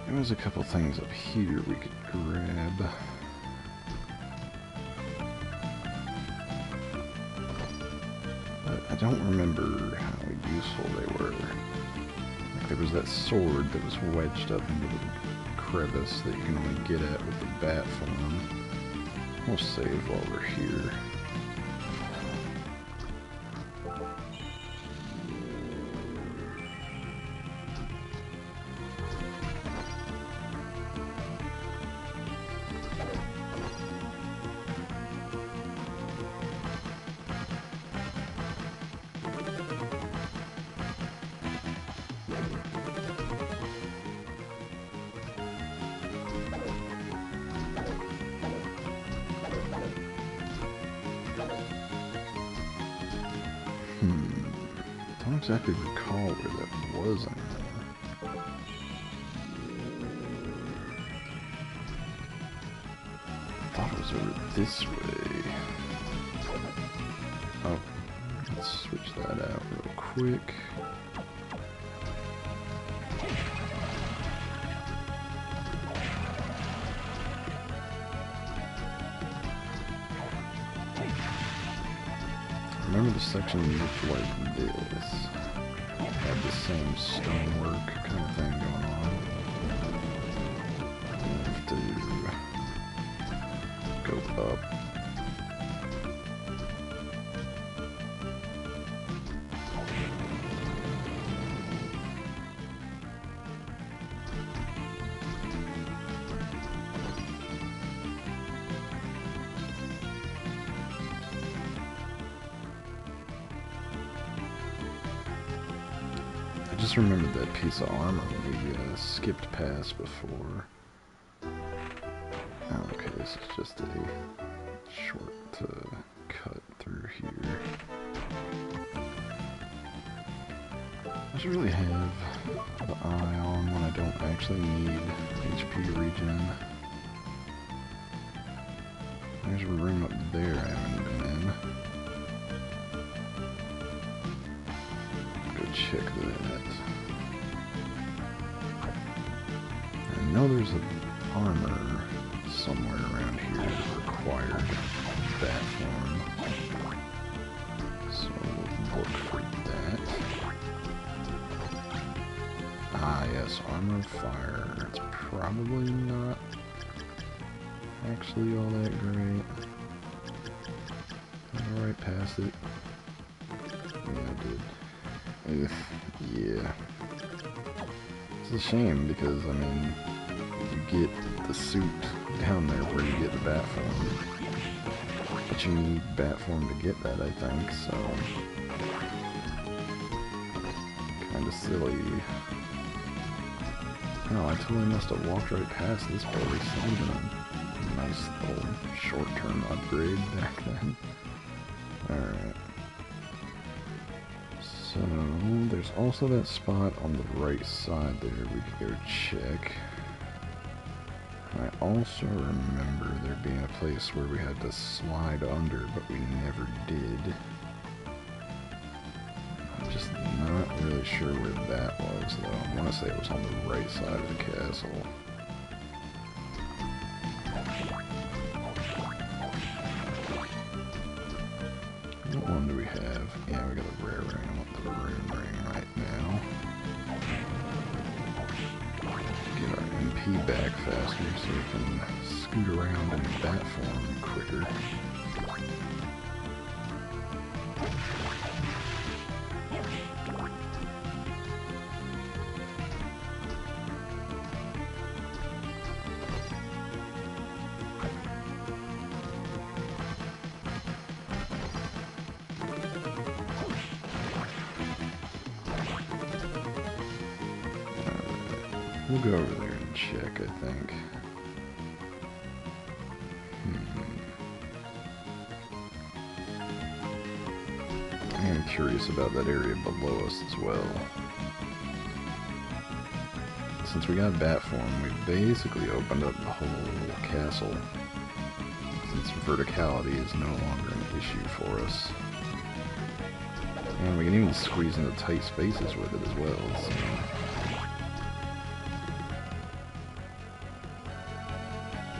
Speaker 1: There was a couple things up here we could grab. But I don't remember how useful they were. Like there was that sword that was wedged up into the crevice that you can only get at with the bat form. We'll save while we're here. Don't exactly recall where that was anymore. I thought it was over this way. Oh, let's switch that out real quick. Remember the section looked like this. Had the same stonework kind of thing going on. I have to go up. I just remembered that piece of armor we skipped past before. Oh, okay, this is just a short cut through here. I should really have the eye on when I don't actually need HP regen. There's a room up there I haven't been in. Go check that. I know there's an armor somewhere around here that required bat form. So we'll look for that. Ah yes, armor of fire. It's probably not actually all that great. Go right past it. Yeah, I did. Ugh, yeah. It's a shame because, I mean, you get the suit down there where you get the bat form. But you need bat form to get that, I think, so... Kinda silly. Oh, I totally must have walked right past this place. That was a nice little short-term upgrade back then. Alright. So, there's also that spot on the right side there we could go check. I also remember there being a place where we had to slide under, but we never did. I'm just not really sure where that was, though. I want to say it was on the right side of the castle. What one do we have? Yeah, we got a rare ring. I want the rune ring right now. Get our MP back faster so we can scoot around in bat form quicker. We'll go over there and check, I think. I am curious about that area below us as well. Since we got bat form, we basically opened up the whole castle. Since verticality is no longer an issue for us. And we can even squeeze into tight spaces with it as well, so.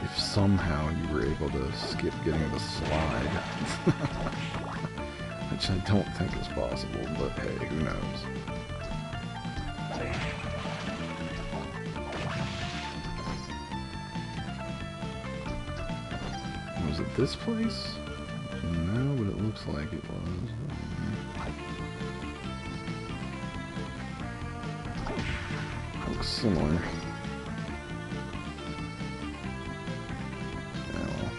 Speaker 1: If somehow you were able to skip getting the slide, which I don't think is possible, but hey, who knows. Was it this place? No, but it looks like it was. Looks similar. Well,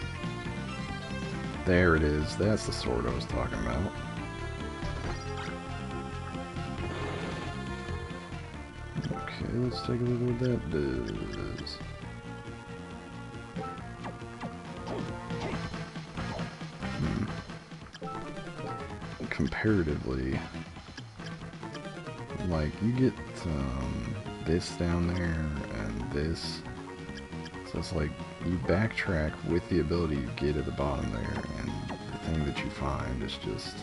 Speaker 1: there it is. That's the sword I was talking about. Okay, let's take a look at what that does. Comparatively, like, you get this down there and this, so it's like you backtrack with the ability you get at the bottom there, and the thing that you find is just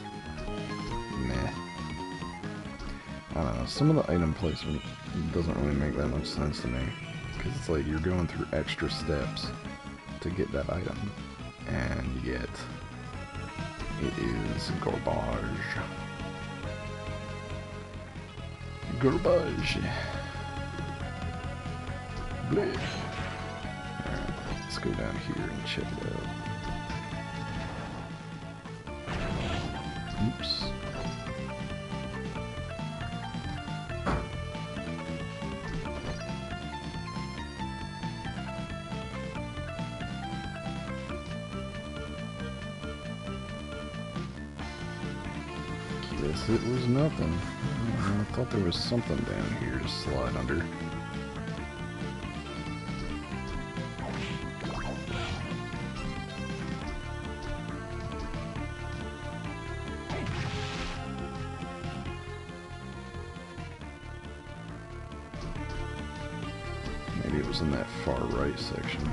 Speaker 1: meh. I don't know, some of the item placement doesn't really make that much sense to me, because it's like you're going through extra steps to get that item, and yet it is garbage. Garbage. Blech. Alright, let's go down here and check it out. Oops. Guess it was nothing. I thought there was something down here to slide under. Maybe it was in that far right section.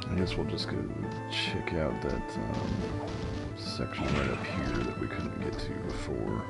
Speaker 1: I guess we'll just go check out that section right up here that we couldn't get to before.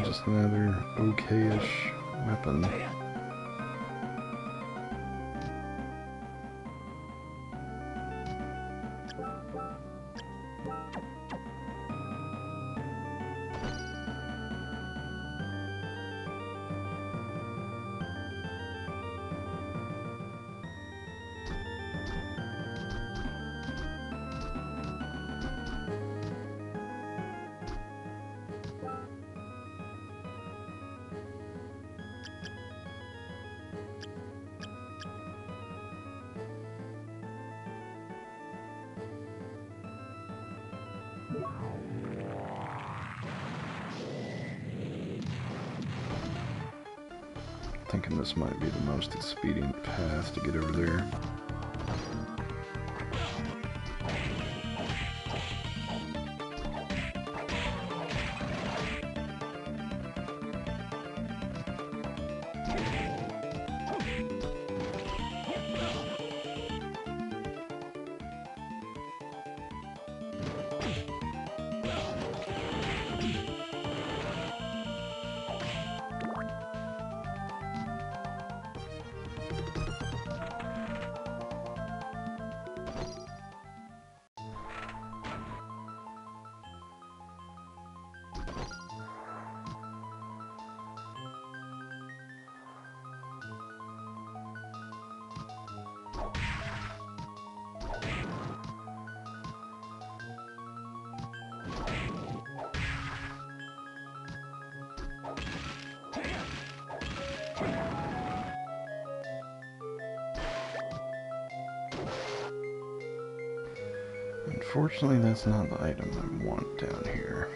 Speaker 1: Just another okay-ish weapon. Thinking this might be the most expedient path to get over there. Unfortunately, that's not the item I want down here.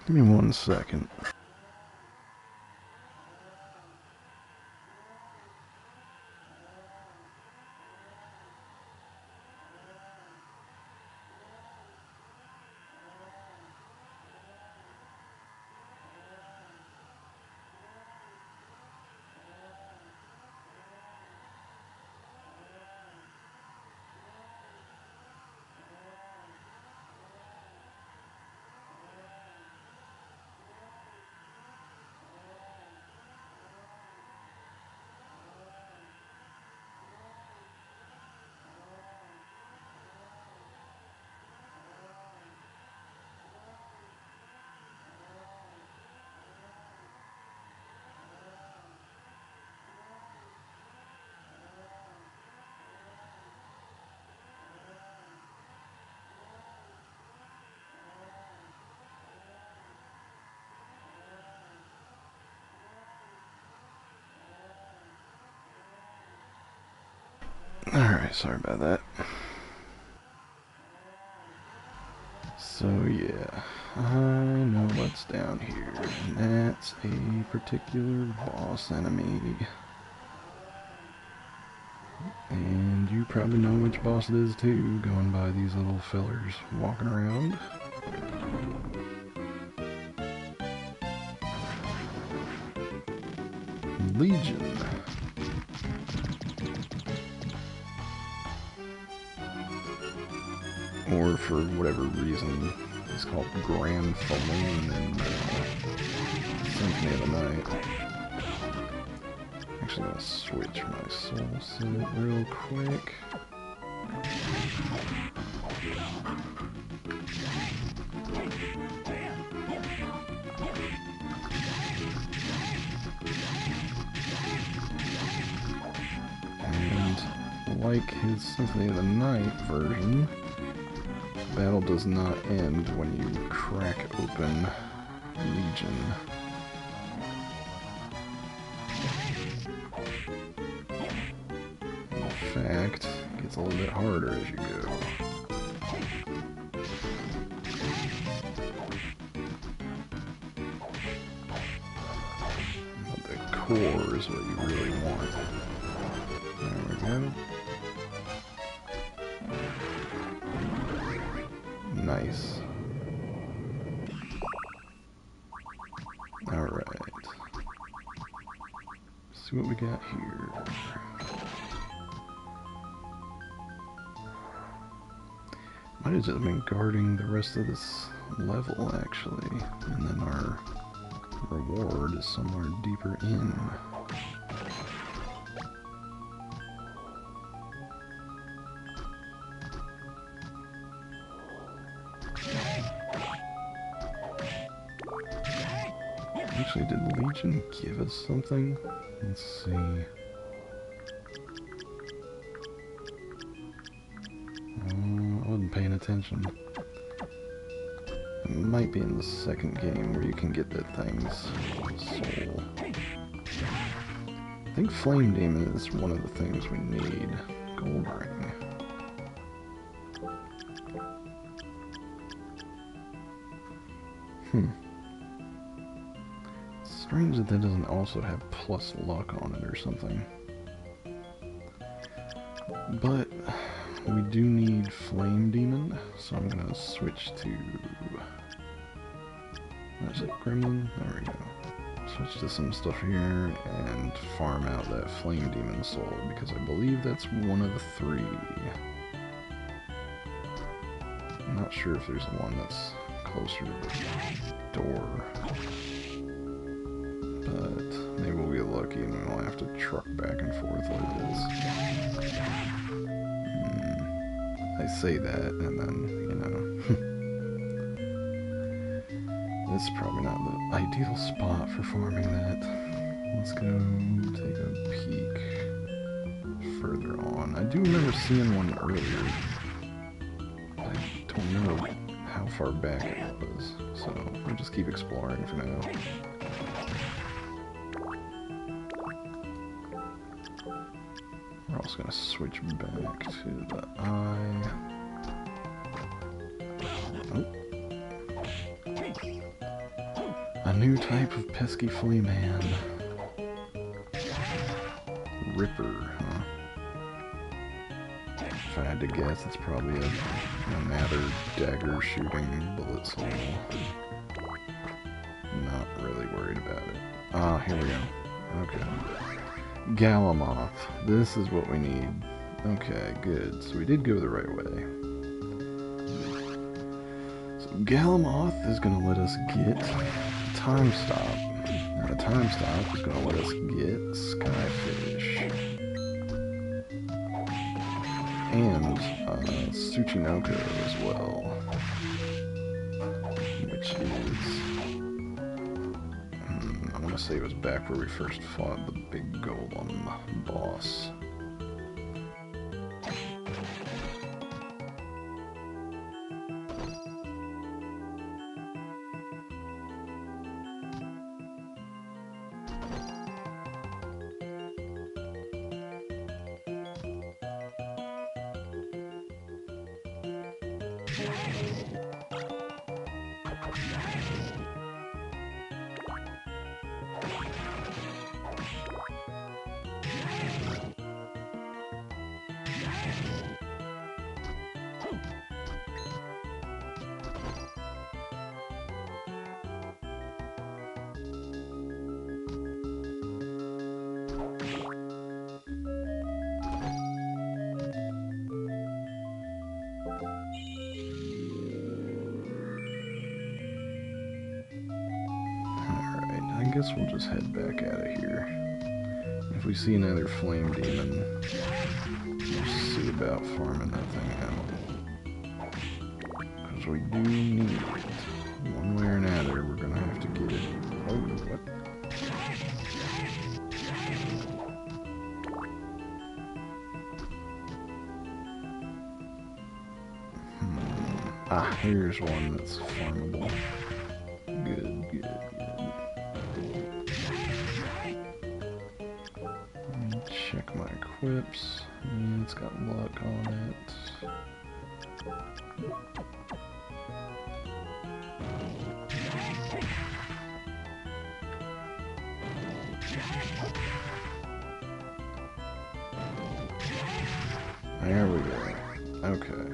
Speaker 1: Give me 1 second. Alright, sorry about that. So yeah, I know what's down here, and that's a particular boss enemy. And you probably know which boss it is too, going by these little fellers walking around. Legion. Or for whatever reason, it's called Grand Falloon in Symphony of the Night. Actually, I'm gonna switch my soul set real quick. And like his Symphony of the Night version, battle does not end when you crack open Legion. In fact, it gets a little bit harder as you go. But the core is what you really want. go. Nice. Alright. See what we got here. Might have just been guarding the rest of this level, actually. And then our reward is somewhere deeper in. Actually, did Legion give us something? Let's see. I wasn't paying attention. It might be in the second game where you can get that thing's soul. I think Flame Demon is one of the things we need. Gold Ring. Strange that that doesn't also have plus luck on it or something. But we do need Flame Demon, so I'm gonna switch to... Is it Gremlin? There we go. Switch to some stuff here and farm out that Flame Demon soul, because I believe that's one of the 3. I'm not sure if there's one that's closer to the door. But maybe we'll get lucky and we won't have to truck back and forth like this. I say that, and then, you know, it's probably not the ideal spot for farming that. Let's go take a peek further on. I do remember seeing one earlier. I don't know how far back it was, so we'll just keep exploring for now. We're also going to switch back to the eye. Oh. A new type of pesky flea man. Ripper, huh? If I had to guess, it's probably a Mather dagger shooting bullet soul. Not really worried about it. Ah, here we go. Okay. Galamoth. This is what we need. Okay, good. So we did go the right way. So Galamoth is going to let us get Time Stop. And the Time Stop is going to let us get Skyfish. And Tsuchinoko as well. Which is... I want to say it was back where we first fought the big golem boss. I guess we'll just head back out of here. If we see another flame demon, we'll see about farming that thing out. Because we do need it. One way or another, we're gonna have to get it. Oh, what? Ah, here's one that's farmable. Good, good, good. Check my equips. Yeah, it's got luck on it. There we go. Okay.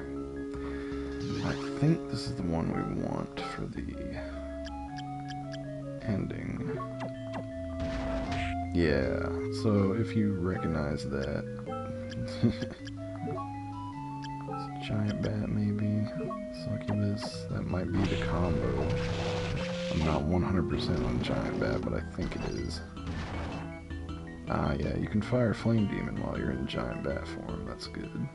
Speaker 1: I think this is the one we want for the ending. Yeah, so if you recognize that, it's a giant bat maybe, succubus, that might be the combo. I'm not 100% on giant bat, but I think it is. Ah, yeah, you can fire flame demon while you're in giant bat form, that's good.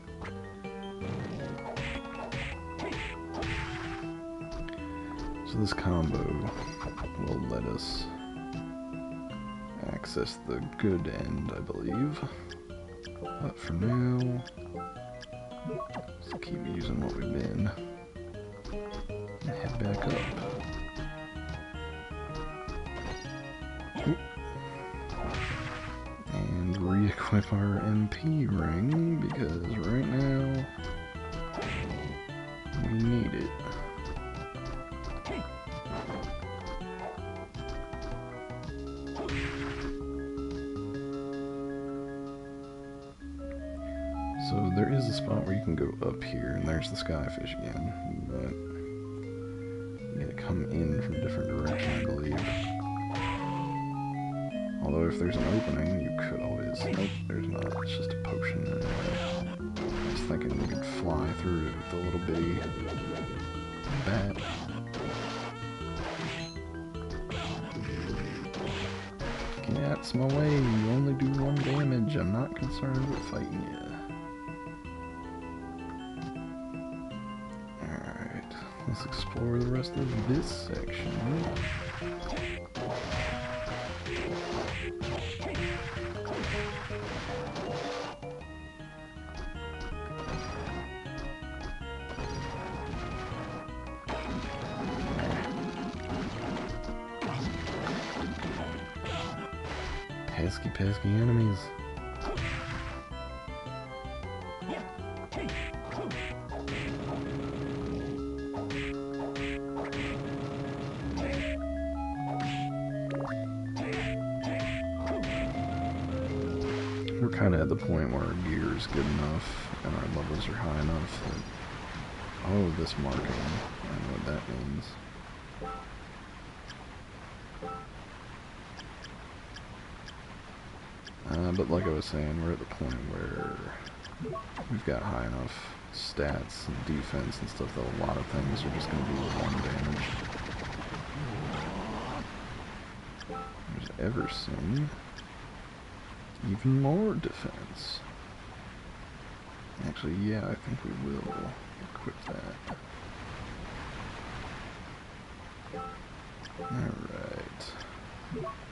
Speaker 1: So this combo will let us access the good end, I believe. But for now, let's keep using what we've been. And head back up. Oop. And re-equip our MP ring, because right now, we need it. So there is a spot where you can go up here, and there's the skyfish again, but you gotta come in from a different direction, I believe. Although if there's an opening, you could always... Nope, there's not. It's just a potion anyway. I was thinking we could fly through it with the little bitty bat. Get out my way, you only do 1 damage. I'm not concerned with fighting you. Alright, let's explore the rest of this section. Pesky enemies. We're kind of at the point where our gear is good enough and our levels are high enough that... Oh, this marking. I know what that means. But like I was saying, we're at the point where we've got high enough stats and defense and stuff that a lot of things are just going to be 1 damage. There's Everson. Even more defense. Actually, yeah, I think we will equip that. Alright.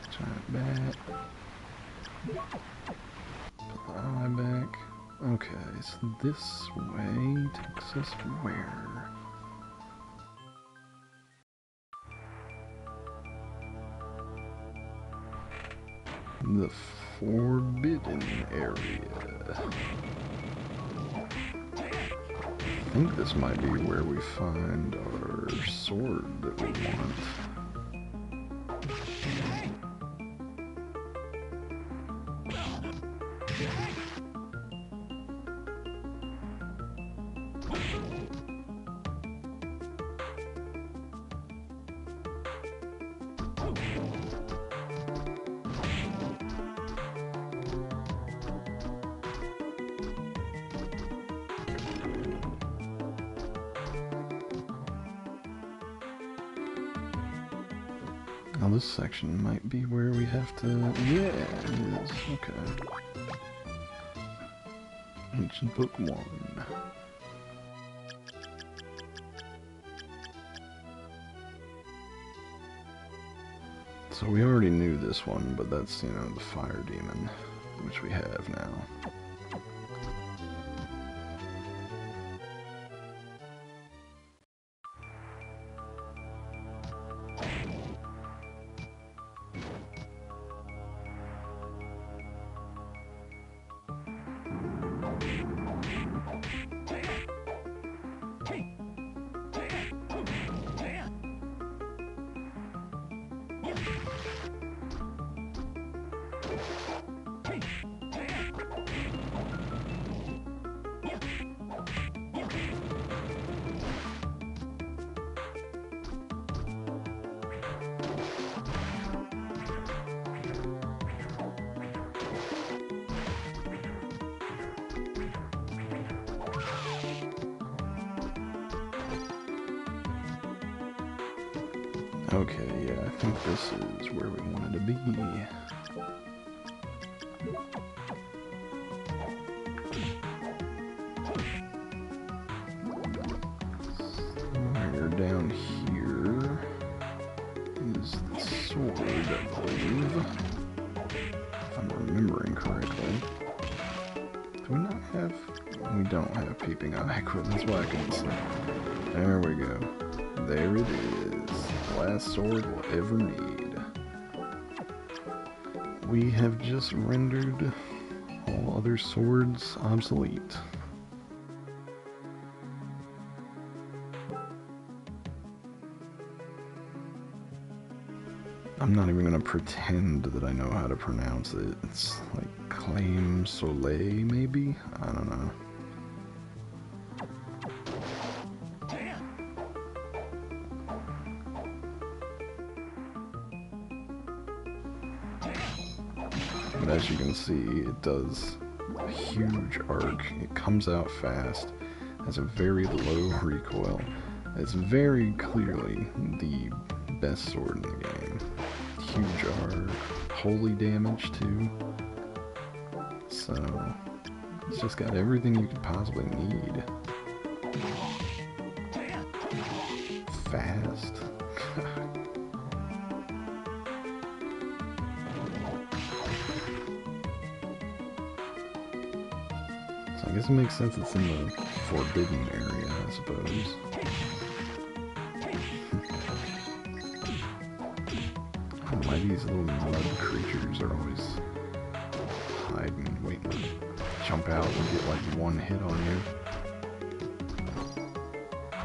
Speaker 1: Giant bat. Put the eye back. Okay, so this way takes us where? The Forbidden Area. I think this might be where we find our sword that we want. Now this section might be where we have to... Yeah, it is. Okay. Ancient Book 1. So we already knew this one, but that's, you know, the fire demon, which we have now. Okay, yeah, I think this is where we wanted to be. Somewhere down here is the sword, I believe. If I'm remembering correctly. Do we not have... We don't have peeping eye equipment, that's why I couldn't see. There we go. There it is. The last sword we'll ever need. We have just rendered all other swords obsolete. I'm not even going to pretend that I know how to pronounce it. It's like Claim Soleil, maybe? I don't know. But as you can see, it does a huge arc. It comes out fast, has a very low recoil. It's very clearly the best sword in the game. Huge arc, holy damage too. So, it's just got everything you could possibly need. Fast. So I guess it makes sense it's in the forbidden area, I suppose. Why these little mud creatures are always hiding, waiting to jump out and get like one hit on you.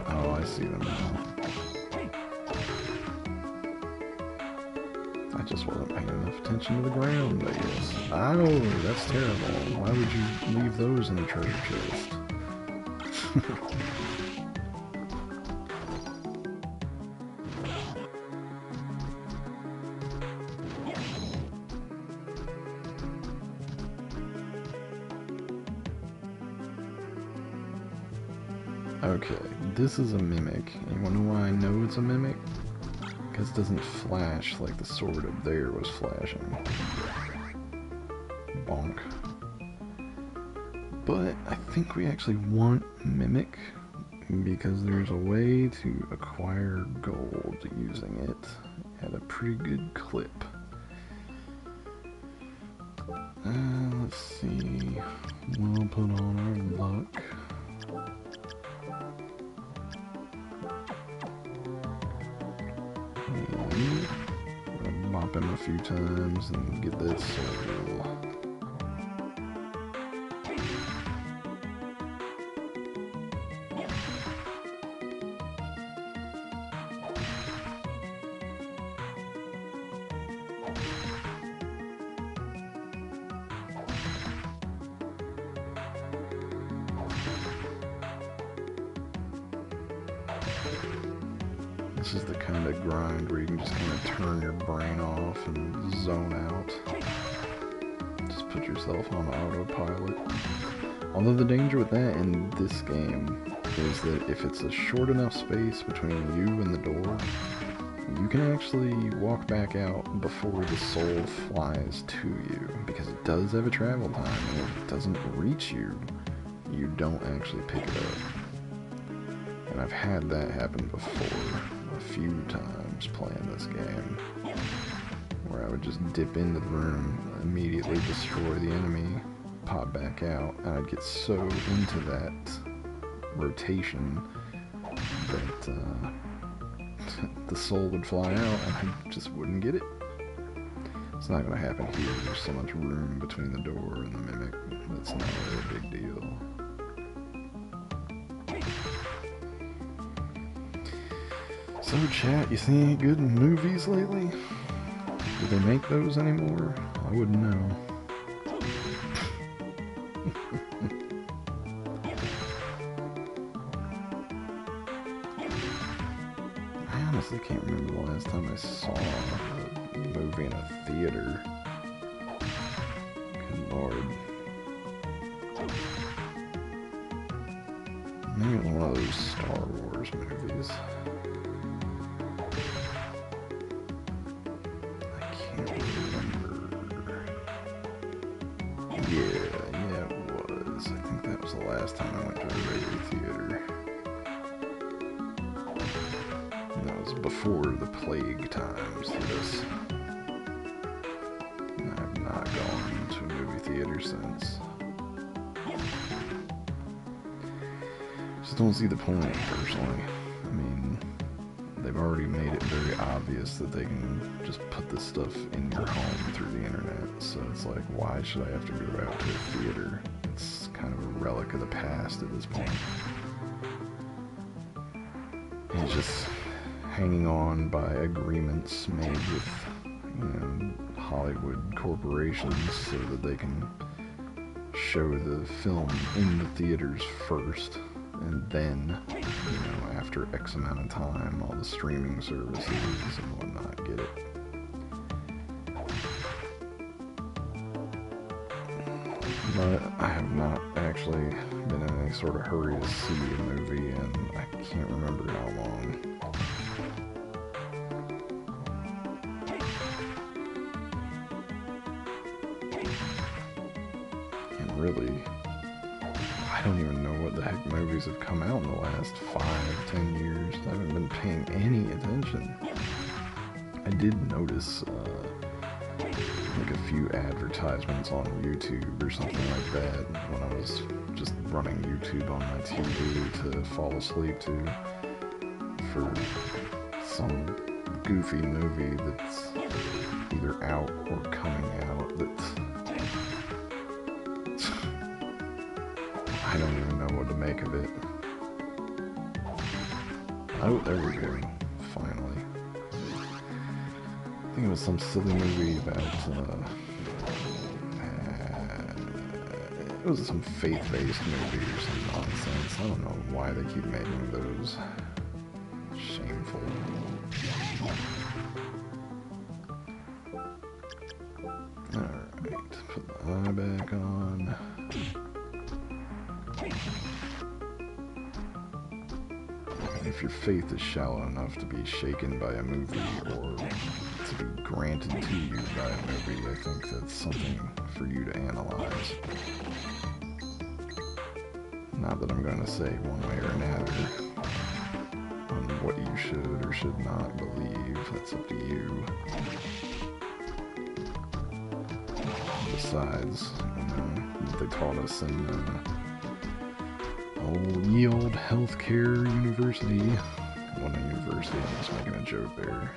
Speaker 1: Oh, I see them now. I just wasn't paying enough attention to the ground, I guess. Oh, that's terrible. Why would you leave those in the treasure chest? Okay, this is a mimic. You wanna know why I know it's a mimic? Because it doesn't flash like the sword up there was flashing. Bonk. But I think we actually want mimic because there's a way to acquire gold using it at a pretty good clip. Let's see. We'll put on our luck. Bop him a few times and get that soul. This is the kind of grind where you can just kind of turn your brain off and zone out. Just put yourself on autopilot. Although the danger with that in this game is that if it's a short enough space between you and the door, you can actually walk back out before the soul flies to you, because it does have a travel time, and if it doesn't reach you, you don't actually pick it up. And I've had that happen before a few times playing this game, where I would just dip into the room, immediately destroy the enemy, pop back out, and I'd get so into that rotation that the soul would fly out and I just wouldn't get it. It's not going to happen here. There's so much room between the door and the mimic. That's not really a big deal. So chat, you seen any good movies lately? Do they make those anymore? I wouldn't know. I honestly can't remember the last time I saw a movie in a theater. Good lord. Maybe one of those Star Wars movies. can't remember. Yeah, it was. I think that was the last time I went to a movie theater. And that was before the plague times. This. I have not gone to a movie theater since. Just don't see the point, personally. I mean, they've already made it very obvious that they can just put this stuff in your home through the internet. So it's like, why should I have to go out to a theater? It's kind of a relic of the past at this point. It's just hanging on by agreements made with, you know, Hollywood corporations so that they can show the film in the theaters first, and then, you know, after X amount of time, all the streaming services and whatnot get it. But I have not actually been in any sort of hurry to see a movie, and I can't remember how long. And really, I don't even know what the heck movies have come out in the last 5-10 years. I haven't been paying any attention. I did notice like a few advertisements on YouTube or something like that when I was just running YouTube on my TV to fall asleep to, for some goofy movie that's either out or coming out that's I don't even know what to make of it. Oh, there we go. Finally. I think it was some silly movie about, it was some faith-based movie or some nonsense. I don't know why they keep making those. Shameful. Alright, put the eye back on. If your faith is shallow enough to be shaken by a movie or to be granted to you by a movie, I think that's something for you to analyze. Not that I'm going to say one way or another on what you should or should not believe. That's up to you. Besides, you know, what they taught us in ye old healthcare university. Well, not university, I'm just making a joke there.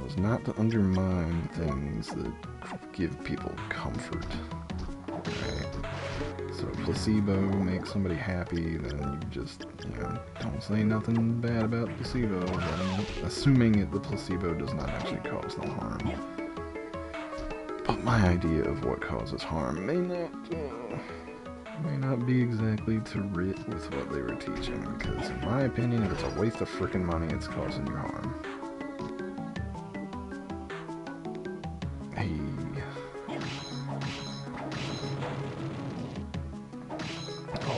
Speaker 1: Was not to undermine things that give people comfort. Right? So placebo makes somebody happy, then you just, you know, don't say nothing bad about placebo, then, assuming the placebo does not actually cause them harm. But my idea of what causes harm may not be exactly to writ with what they were teaching, because in my opinion, if it's a waste of frickin' money, it's causing you harm. Hey.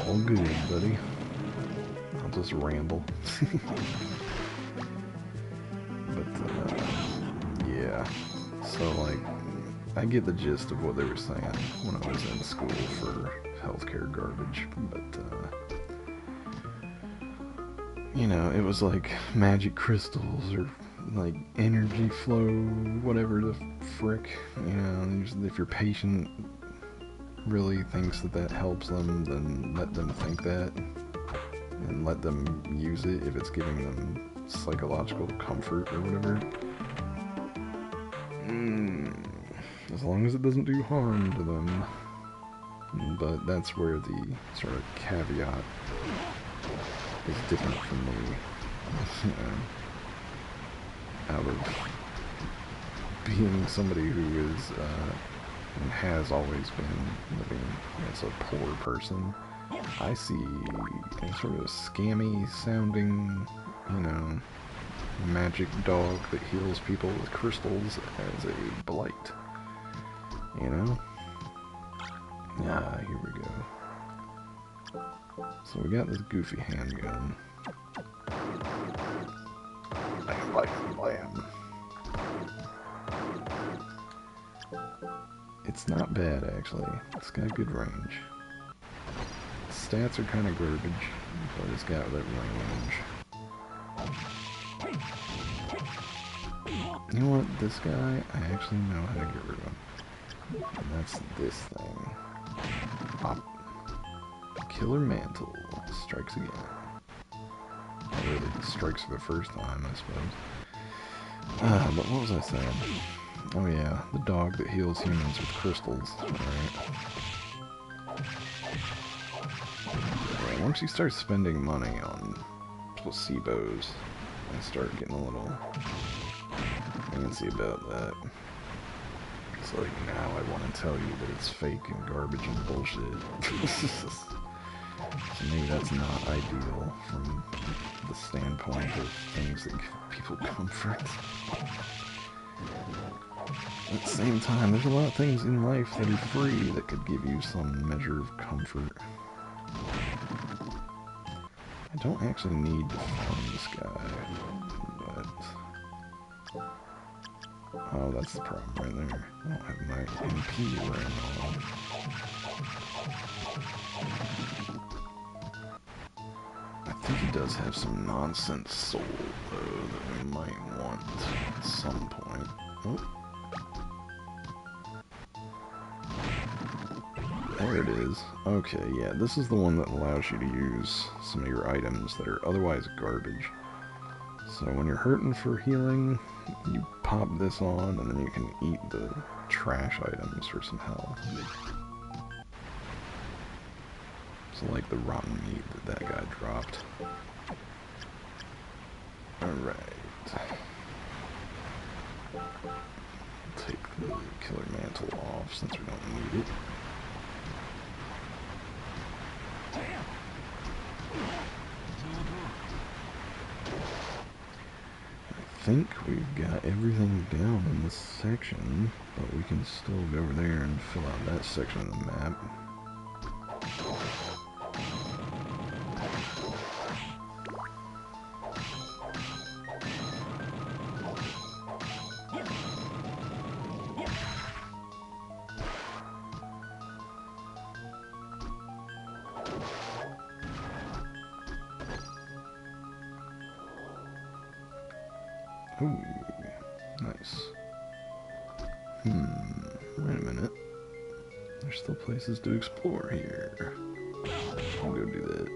Speaker 1: All good, buddy. I'll just ramble. But, yeah. So, like, I get the gist of what they were saying when I was in school for healthcare garbage, but, you know, it was like magic crystals or like energy flow, whatever the frick, you know, if your patient really thinks that that helps them, then let them think that and let them use it if it's giving them psychological comfort or whatever. As long as it doesn't do harm to them. But that's where the sort of caveat is different from me. Out of being somebody who is and has always been living as a poor person, I see a sort of scammy sounding, you know, magic dog that heals people with crystals as a blight. You know? Ah, here we go. So we got this goofy handgun. Blam, blam, blam. It's not bad, actually. It's got good range. Stats are kind of garbage, but it's got that range. You know what? This guy, I actually know how to get rid of him. And that's this thing. Pop. Killer Mantle. Strikes again. Not really strikes for the first time, I suppose. But what was I saying? Oh yeah, the dog that heals humans with crystals. Alright. Yeah, once you start spending money on placebos, I start getting a little antsy about that. It's like, now I want to tell you that it's fake and garbage and bullshit. So maybe that's not ideal from the standpoint of things that give people comfort. At the same time, there's a lot of things in life that are free that could give you some measure of comfort. I don't actually need to farm this guy, but... Oh, that's the problem right there. I don't have my MP right now. I think he does have some nonsense soul, though, that we might want at some point. Oh. There it is. Okay, yeah, this is the one that allows you to use some of your items that are otherwise garbage. So when you're hurting for healing, you pop this on, and then you can eat the trash items for some health. So like the rotten meat that guy dropped. Alright. Take the Killer Mantle off since we don't need it. I think we've got everything down in this section, but we can still go over there and fill out that section of the map. Ooh, nice. Wait a minute. There's still places to explore here. I'll go do that.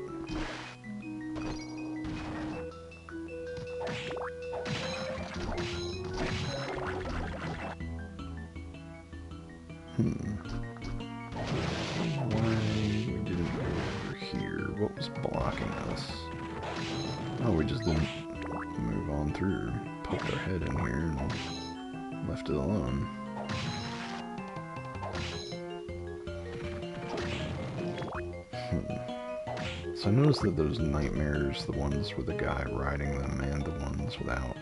Speaker 1: Why we didn't go over here? What was blocking us? Oh, we just didn't move on through. Poked our head in here and left it alone. So I noticed that those nightmares, the ones with the guy riding them and the ones without,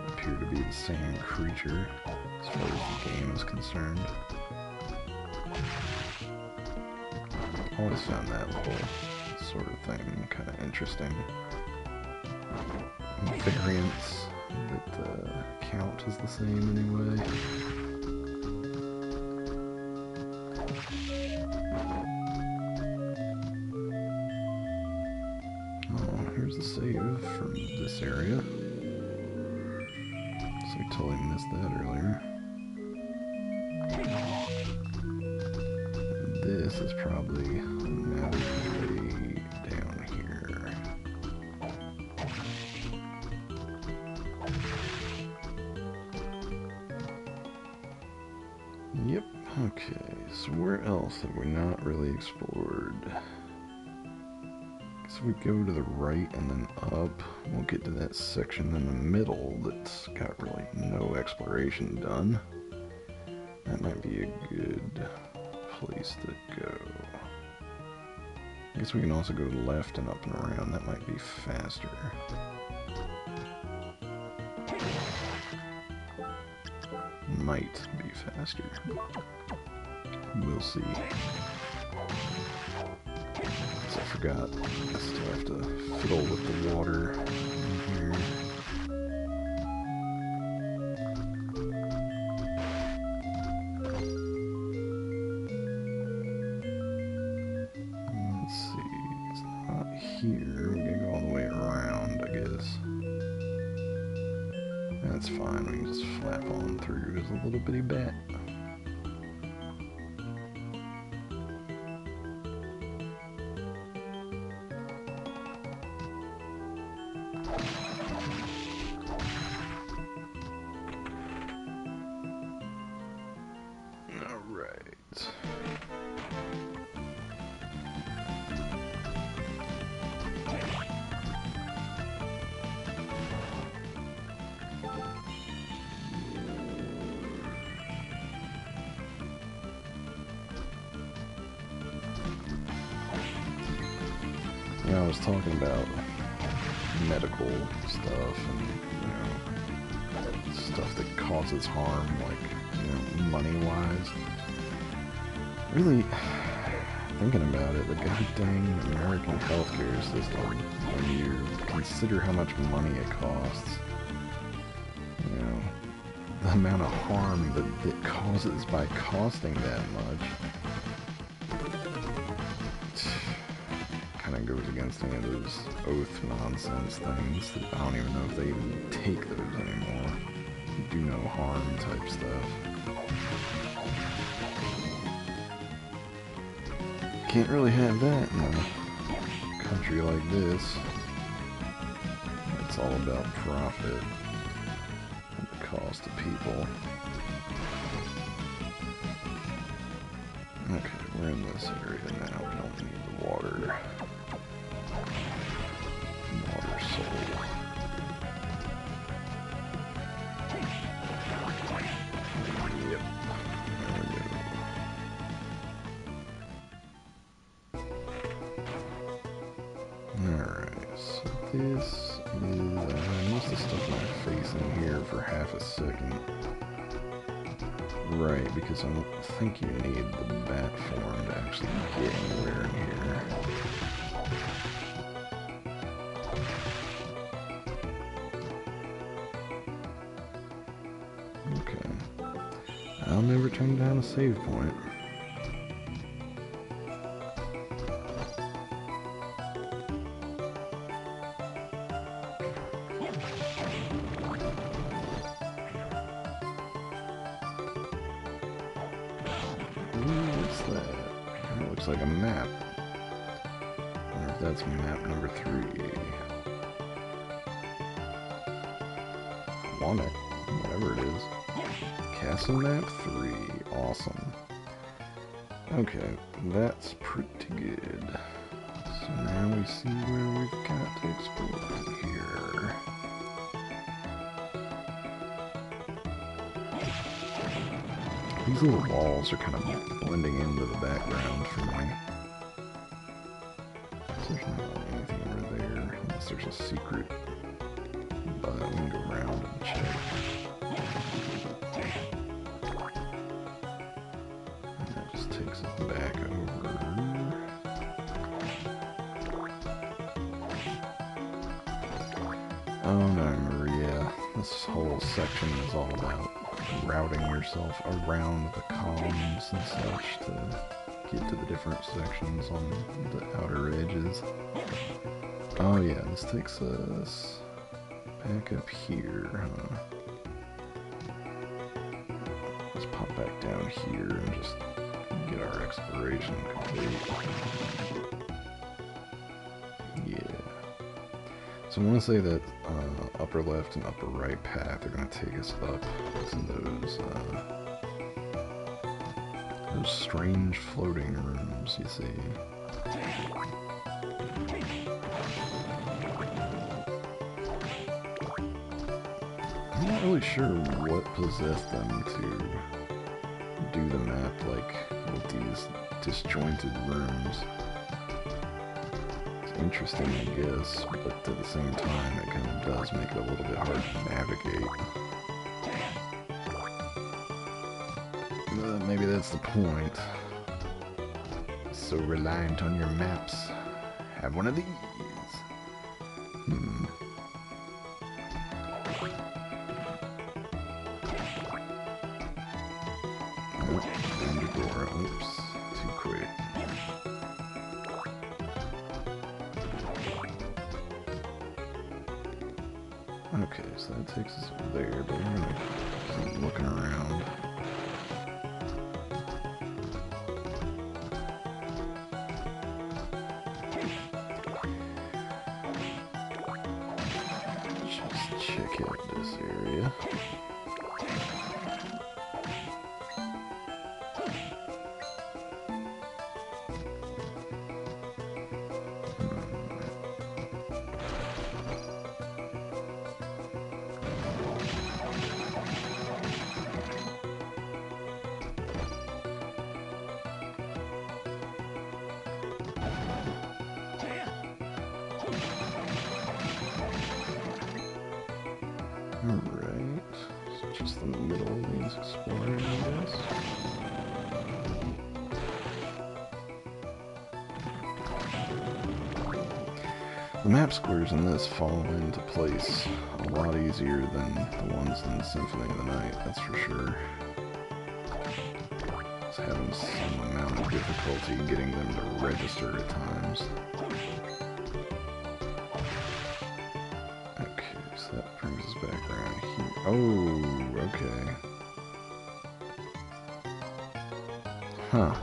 Speaker 1: appear to be the same creature as far as the game is concerned. Always found that whole sort of thing kind of interesting. Variants, but the count is the same anyway. Oh, here's the save from this area. So we totally missed that earlier. This is probably another way down here. Yep, okay, so where else have we not really explored? So we go to the right and then up, we'll get to that section in the middle that's got really no exploration done. That might be a good place to go. I guess we can also go left and up and around, that might be faster. Might be faster. We'll see. So I forgot, I still have to fiddle with the water in here. it's fine. We can just flap on through as a little bitty bat. Alright. Yeah, I was talking about medical stuff and, stuff that causes harm, like, money-wise. Really, thinking about it, the goddamn American healthcare system, when you consider how much money it costs, the amount of harm that it causes by costing that much, kind of goes against any of those oath nonsense things that I don't even know if they even take those anymore. Do no harm type stuff. Can't really have that in a country like this. It's all about profit and the cost of people. Okay, we're in this area now. We don't need the water. Water soul. Yep. There we go. Alright, so this is... I must have stuck my face in here for half a second. Right, because I don't think you need the bat form to actually get anywhere in here. Okay. I'll never turn down a save point. What's that? That looks like a map. I wonder if that's map number 3. On it. Whatever it is. Castle map 3. Awesome. Okay, that's pretty good. So now we see where we've got to explore here. These little walls are kind of blending into the background for me. So there's not anything over there, unless there's a secret. But we can go around and check. And that just takes us back over. Oh no, Maria. This whole section is all about routing yourself around the columns and such to get to the different sections on the outer edges. Oh yeah, this takes us back up here, huh? Let's pop back down here and just get our exploration complete. Yeah. So I want to say that upper left and upper right path are going to take us up to those strange floating rooms, you see. I'm not really sure what possessed them to do the map like with these disjointed rooms. Interesting, I guess, but at the same time, it kind of does make it a little bit hard to navigate. Maybe that's the point. So reliant on your maps. Have one of these. Oh, Androgora. Oops, too quick. Okay, Okay, so that takes us there, but we're gonna keep looking around. Just check out this area. Alright, so just the middle needs exploring, I guess. The map squares in this fall into place a lot easier than the ones in Symphony of the Night, that's for sure. It's having some amount of difficulty getting them to register at times. So that brings us back around here. Oh, okay. Huh.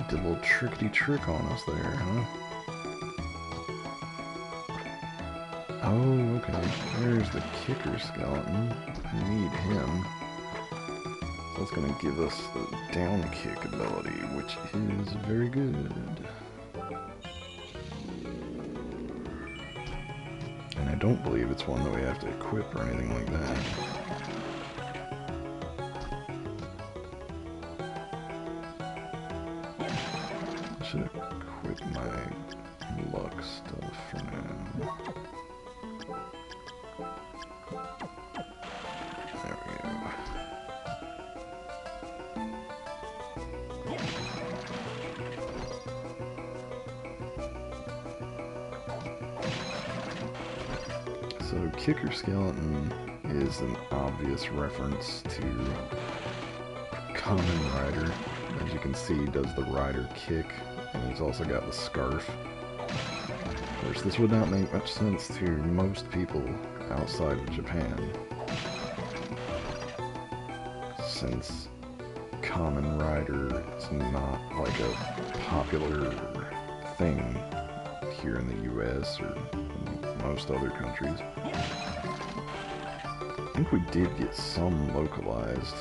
Speaker 1: Did a little trickety-trick on us there, huh? Oh, okay. There's the kicker skeleton. I need him. So that's gonna give us the down kick ability, which is very good. And I don't believe it's one that we have to equip or anything like that. I should equip my luck stuff for now. There we go. So Kicker Skeleton is an obvious reference to Common Rider. As you can see, he does the rider kick, and he's also got the scarf. Of course, this would not make much sense to most people outside of Japan, since Common Rider is not like a popular thing here in the US or most other countries. I think we did get some localized,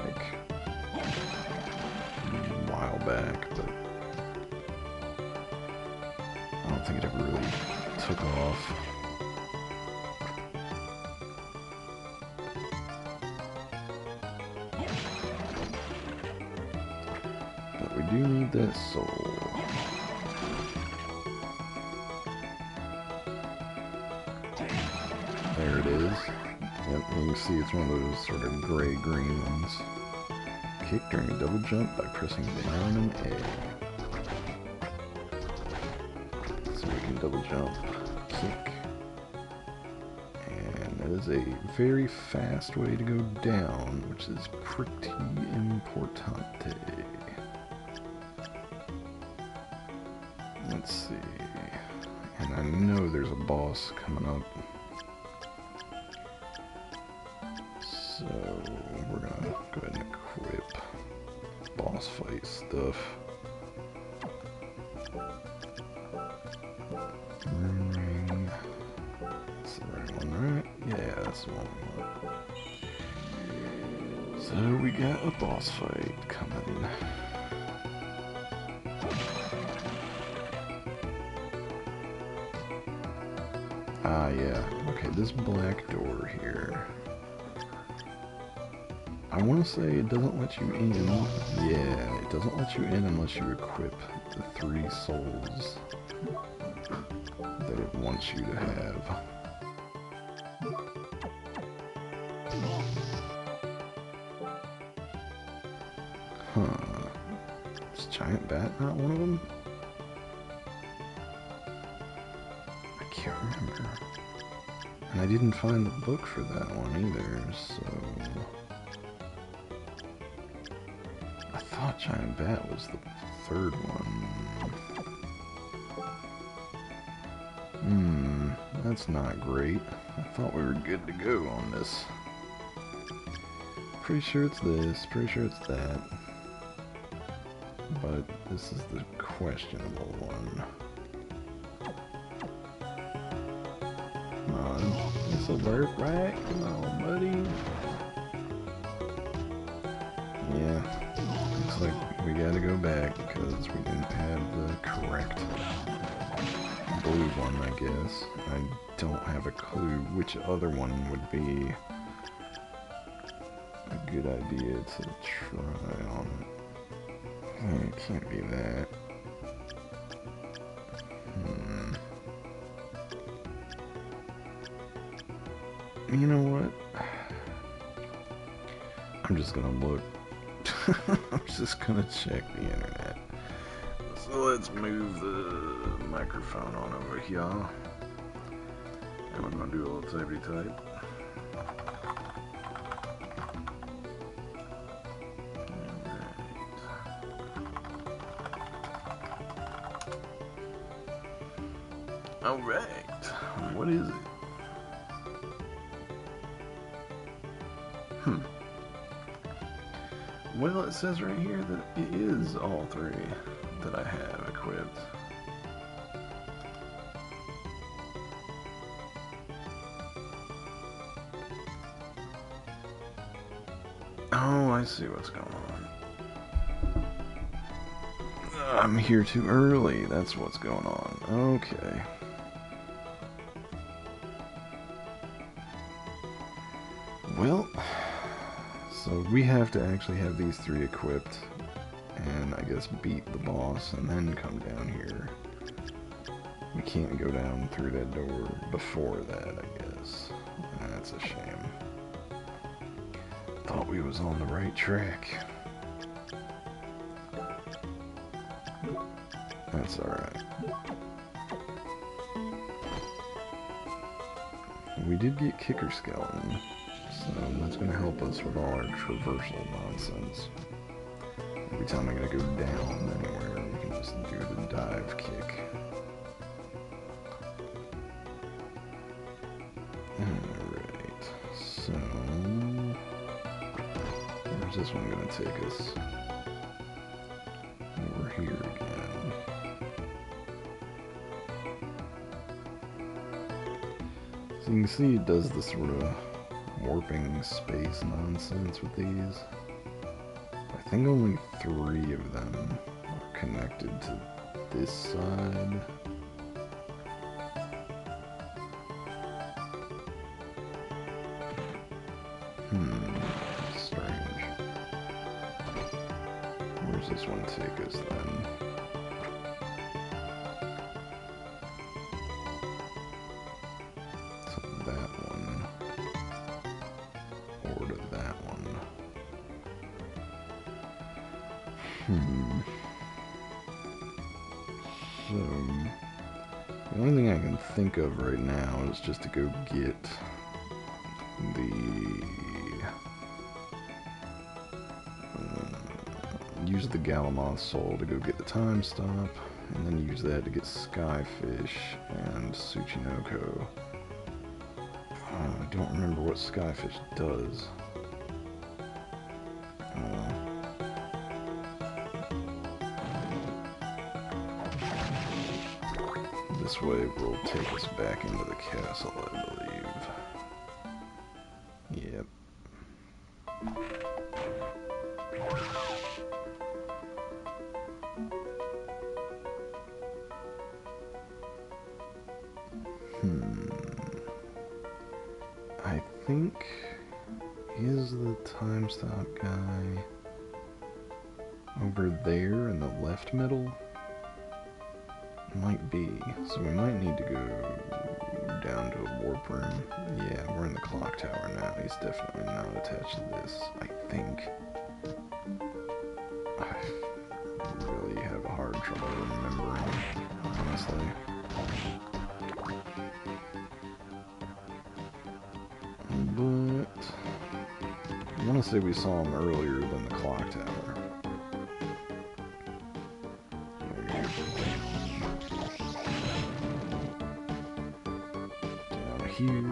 Speaker 1: like, a while back, but I don't think it ever really took off. But we do need that soul. There it is. Yep, you can see it's one of those sort of gray-green ones. Kick during a double jump by pressing down and A. So we can double jump, kick. And that is a very fast way to go down, which is pretty importante. Let's see. And I know there's a boss coming up. So we're gonna go ahead and equip boss fight stuff. Rune ring. That's the right one, right? Yeah, that's the one we want. So we got a boss fight coming. Ah, yeah. Okay, this black door here. I want to say it doesn't let you in. Yeah, it doesn't let you in unless you equip the 3 souls that it wants you to have. Huh. Is Giant Bat not one of them? I can't remember. And I didn't find the book for that one either, so... I thought Giant Bat was the 3rd one. That's not great. I thought we were good to go on this. Pretty sure it's this, pretty sure it's that. But this is the questionable one. Come on, this'll work, right? Come on, buddy. Yeah, looks like we gotta go back because we didn't have the correct blue one, I guess. I don't have a clue which other one would be a good idea to try on it. It can't be that. You know what? I'm just gonna look. I'm just gonna check the internet. So let's move the microphone on over here. And we're gonna do a little tippity type. Alright. What is it? Well, it says right here that it is all three that I have equipped. Oh, I see what's going on. I'm here too early. That's what's going on. Okay. Well, so we have to actually have these three equipped and I guess beat the boss and then come down here. We can't go down through that door before that, I guess. That's a shame. Thought we was on the right track. That's alright. We did get Kicker Skeleton, so that's going to help us with all our traversal nonsense. Every time I'm going to go down anywhere, we can just do the dive kick. Alright, so where's this one going to take us? Over here again. So you can see it does the sort of warping space nonsense with these. I think only 3 of them are connected to this side. Strange. Where's this one take us then? To that one. Or to that one. So, the only thing I can think of right now is just to go get use the Galamoth soul to go get the time stop, and then use that to get Skyfish and Tsuchinoko. I don't remember what Skyfish does. This way will take us back into the castle, I believe. Yep. I think, is the time stop guy over there in the left middle? Might be, so we might need to go down to a warp room. Yeah, we're in the clock tower now. He's definitely not attached to this, I think. I really have a hard trouble remembering, honestly. But I want to say we saw him earlier than the clock tower. here.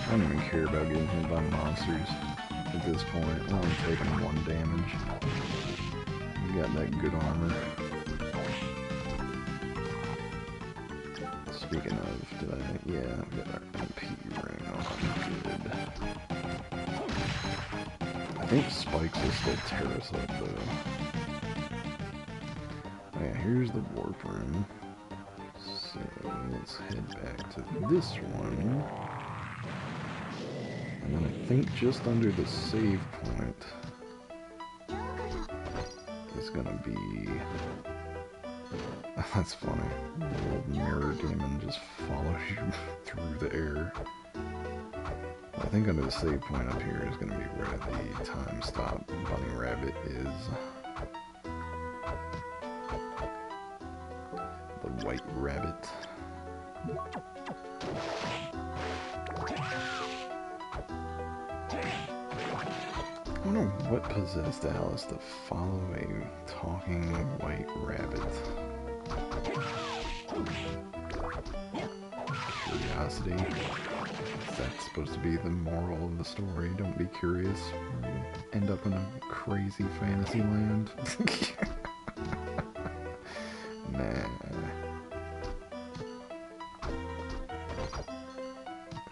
Speaker 1: I don't even care about getting hit by monsters at this point. I'm only taking 1 damage. You got that good armor. Speaking of, did I? Yeah, I've got our MP ring on. Good. I think spikes will still tear us up though. Oh yeah, here's the warp room. So let's head back to this one. And then I think just under the save point is gonna be... That's funny. The little mirror demon just follows you through the air. I think under the save point up here is gonna be where the time stop bunny rabbit is. The white rabbit. I wonder what possessed Alice to follow a talking white rabbit. Curiosity. Is that supposed to be the moral of the story? Don't be curious. End up in a crazy fantasy land. Nah.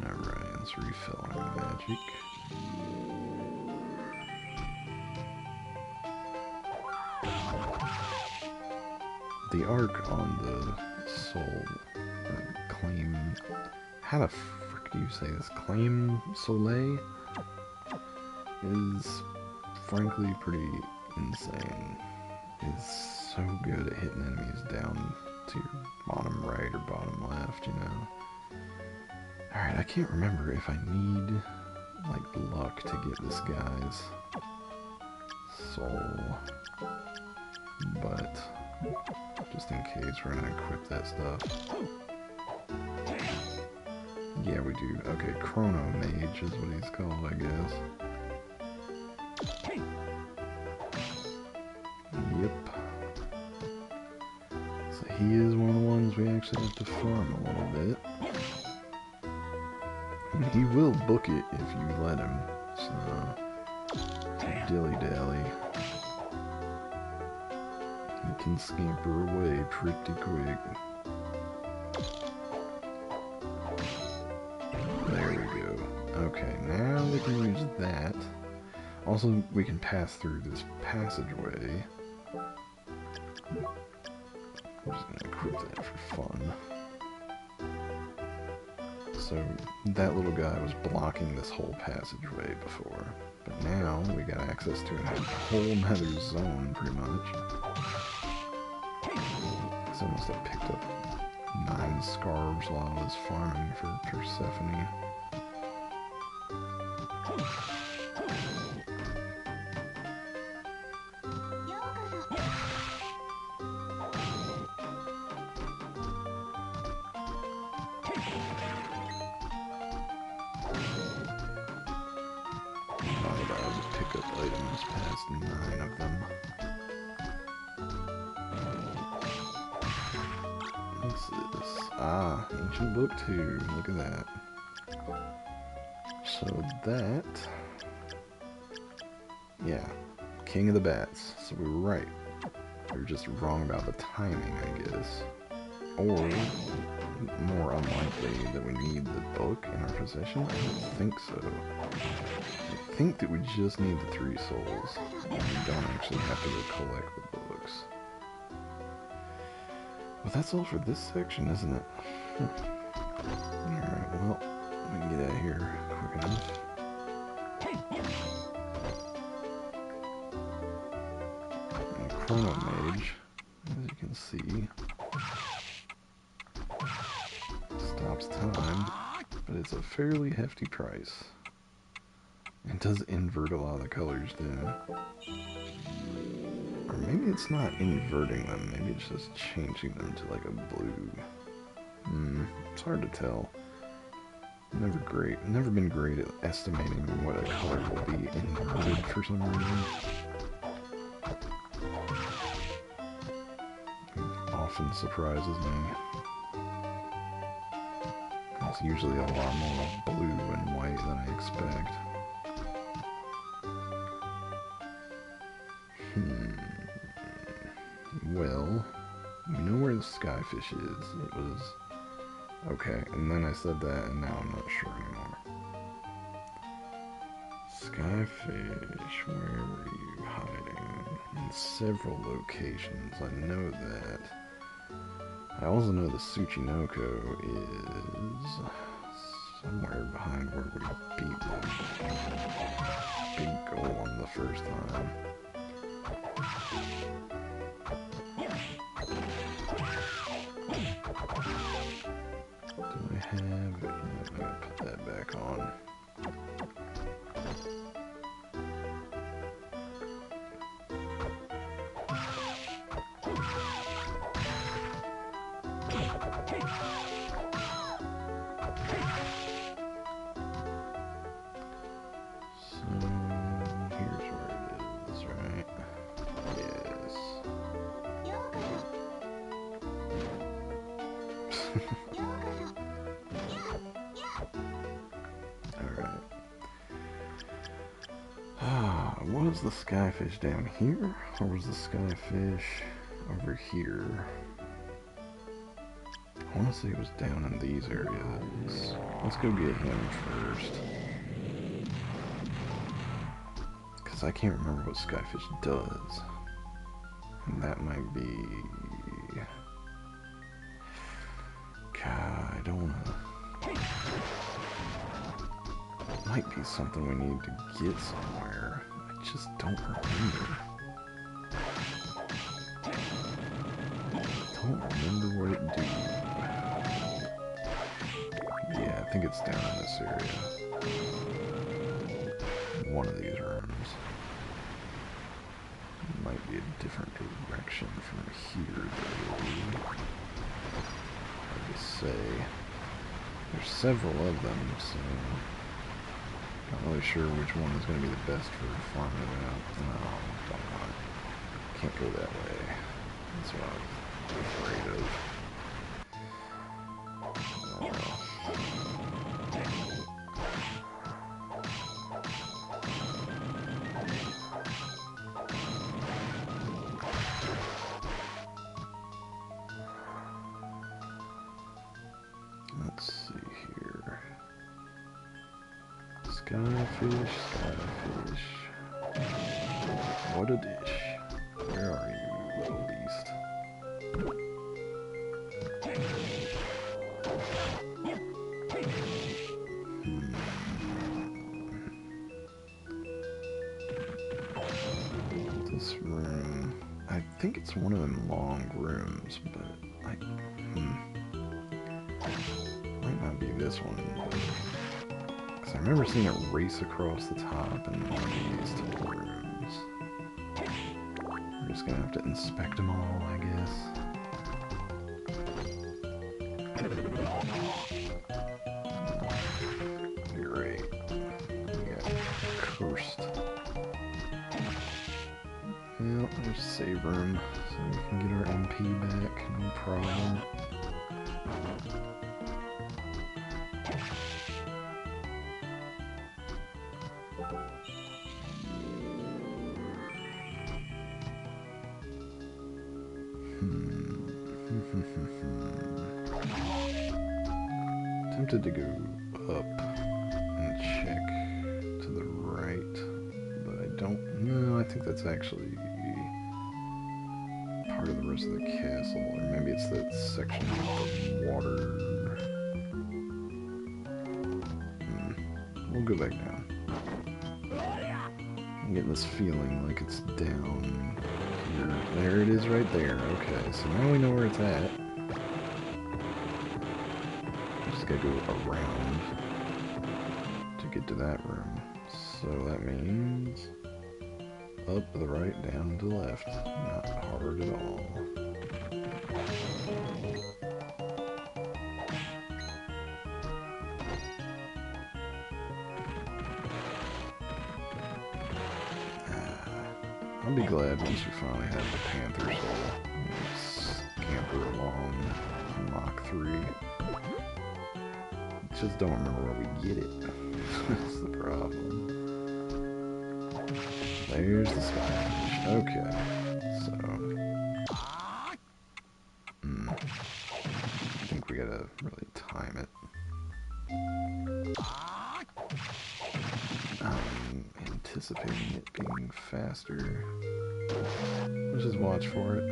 Speaker 1: Alright, let's refill our magic. The arc on the soul claim... How the frick do you say this? Claim Soleil is frankly pretty insane. It's so good at hitting enemies down to your bottom right or bottom left, you know. Alright, I can't remember if I need, like, luck to get this guy's soul. But, just in case, we're gonna equip that stuff. Yeah, we do. Okay, Chrono Mage is what he's called, I guess. Yep. So he is one of the ones we actually have to farm a little bit. And he will book it if you let him. So, dilly-dally. He can scamper away pretty quick. There we go. Okay, now we can use that. Also, we can pass through this passageway. I'm just gonna equip that for fun. So, that little guy was blocking this whole passageway before. But now, we got access to a whole nother zone, pretty much. So I must have picked up 9 scarves while I was farming for Persephone. Not allowed to pick up items past 9 of them. What's this? Ah, Ancient Book 2. Look at that. So that... Yeah. King of the Bats. So we were right. We were just wrong about the timing, I guess. Or, more unlikely, that we need the book in our possession? I don't think so. I think that we just need the 3 souls. And we don't actually have to go collect the books. Well, that's all for this section, isn't it? Alright, well, we can get out of here quick enough. And Chrono Mage, as you can see, stops time, but it's a fairly hefty price. It does invert a lot of the colors, too. Or maybe it's not inverting them, maybe it's just changing them to like a blue. It's hard to tell. Never been great at estimating what a color will be inverted for some reason. It often surprises me. It's usually a lot more blue and white than I expect. Well, we know where the skyfish is. It was... Okay, and then I said that, and now I'm not sure anymore. Skyfish, where were you hiding? In several locations, I know that. I also know the Tsuchinoko is somewhere behind where we beat the big goal on the first time. Do I have it? I'm gonna put that back on. Was the skyfish down here, or was the skyfish over here? I want to say it was down in these areas. Let's go get him first. Because I can't remember what skyfish does. And that might be... God, I don't want to... It might be something we need to get somewhere. I just don't remember. Don't remember what it do. Yeah, I think it's down in this area. One of these rooms. It might be a different direction from here, though. Hard to say. There's several of them, so... Not really sure which one is going to be the best for farming it out. No, don't want it. Can't go that way. That's what I'm afraid of. Let's see here. Skyfish, skyfish. What a dish. Where are you, little beast? This room. I think it's one of them long rooms, but I... Might not be this one. I remember seeing it race across the top in one of these two rooms. We're just gonna have to inspect them all, I guess. Great. We got cursed. Well, there's a save room, so we can get our MP back, no problem. Tempted to go up and check to the right, but I don't know. I think that's actually part of the rest of the castle, or maybe it's that section of the water. We'll go back down. I'm getting this feeling like it's down here. There it is right there. Okay, so now we know where it's at. Gotta go around to get to that room. So that means up to the right, down to the left. Not hard at all. I'll be glad once we finally have the Panther Soul. We'll scamper along Mach 3. Just don't remember where we get it. That's the problem. There's the Skyfish. Okay. So. I think we gotta really time it. Anticipating it being faster. Let's just watch for it.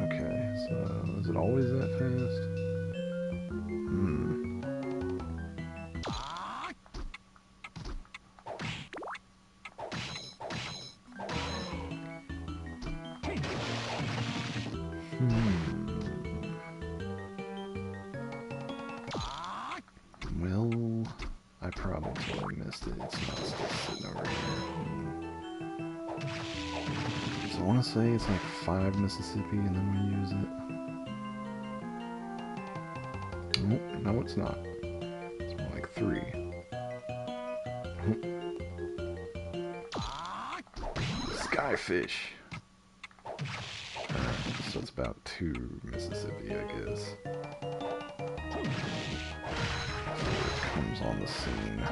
Speaker 1: Okay, so is it always that fast? Well, I probably totally missed it. It's not still sitting over here. So I want to say it's like 5 Mississippi and then we use it. Nope, no it's not. It's more like 3. Skyfish! Alright, so it's about 2 Mississippi, I guess. Comes on the scene.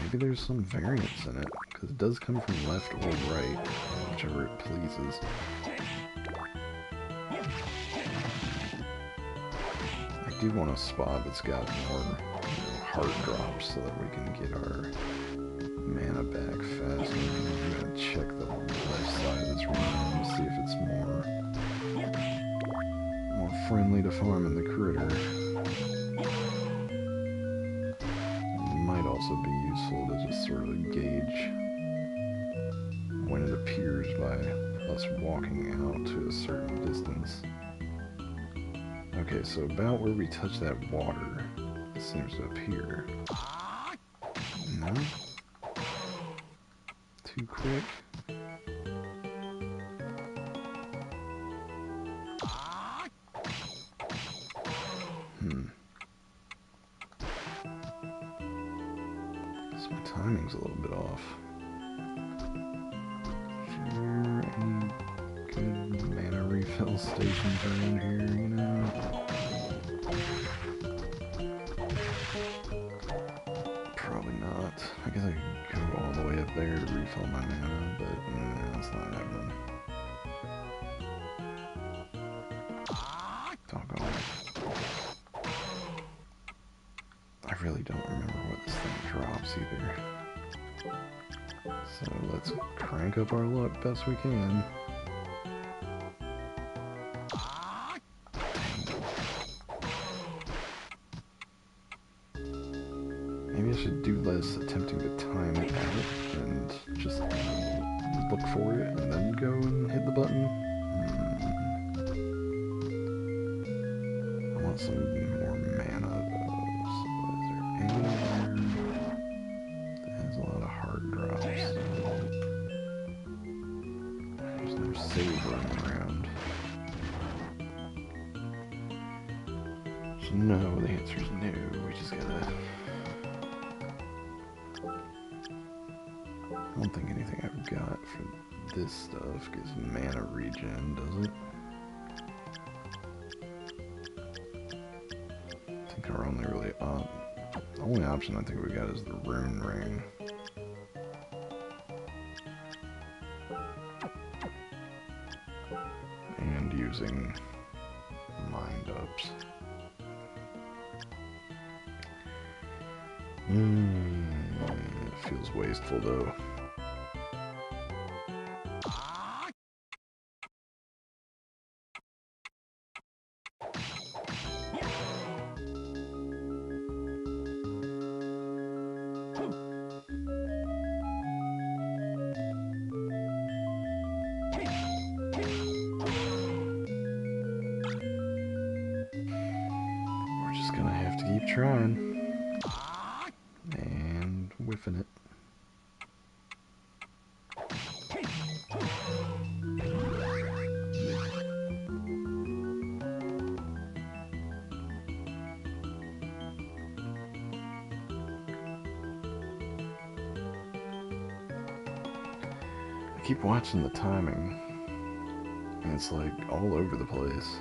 Speaker 1: Maybe there's some variance in it, because it does come from left or right, whichever it pleases. I do want a spot that's got more heart drops so that we can get our mana back faster. I'm gonna check the left side of this room to see if it's more friendly to farming the critter. It might also be useful to just sort of gauge when it appears by us walking out to a certain distance. Okay, so about where we touch that water, it seems to appear. No? Too quick? So my timing's a little bit off. Is there any good mana refill stations around here, you know? Probably not. I guess I could go all the way up there to refill my mana, but no, it's not happening. Doggone it. I really don't remember what this thing drops either. So let's crank up our luck best we can. Maybe I should do less attempting to time it out and just look for it and then go and hit the button. I want some more mana though. So is there anywhere that has a lot of hard drops? There's no save running around. So no, the answer is no. We just gotta... I don't think anything I've got for this stuff gives mana regen, does it? I think our only really the only option I think we got is the rune ring. And using mind ups. It feels wasteful though. We're just gonna have to keep trying. And whiffing it. I keep watching the timing, and it's like all over the place.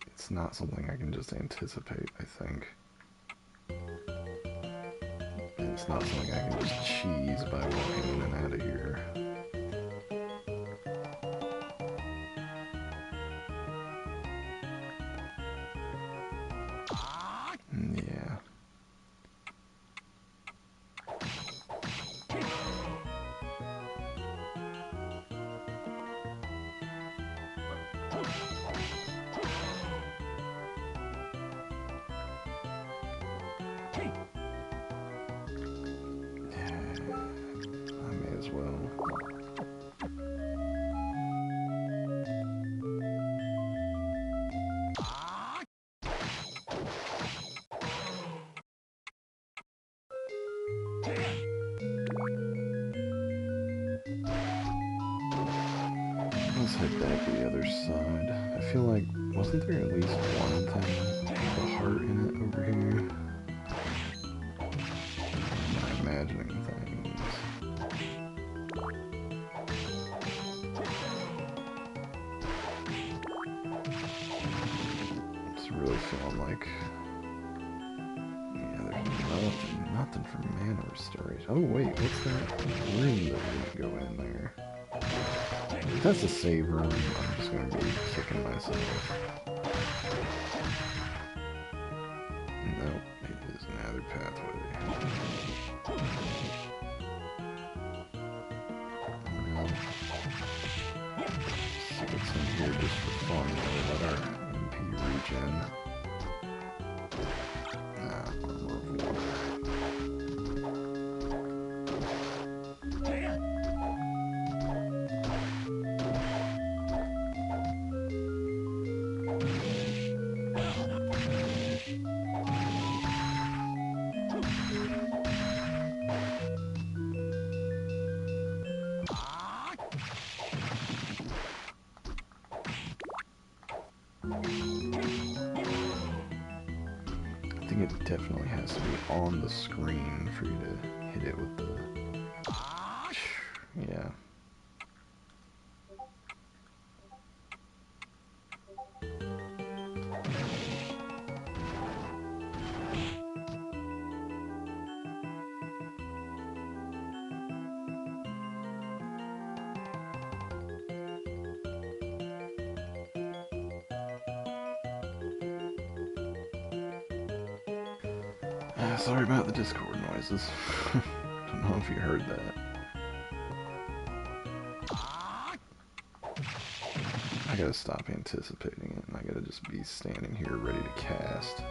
Speaker 1: It's not something I can just anticipate, I think. And it's not something I can just cheese by walking in and out of here. Yeah. I may as well. Let's head back to the other side. I feel like, wasn't there at least one thing with a heart in it over here? Am I imagining things? It's really feeling like, yeah, there's nothing for mana restoration. Oh wait, what's that room that we go in there? If that's a save room, I'm just gonna be kicking myself. Nope, it is another pathway. Well, see what's in here just for fun. We'll let our MP regen. Armor of Water. I think it definitely has to be on the screen for you to hit it with the... Yeah. Sorry about the Discord noises. Don't know if you heard that. I gotta stop anticipating it, and I gotta just be standing here ready to cast.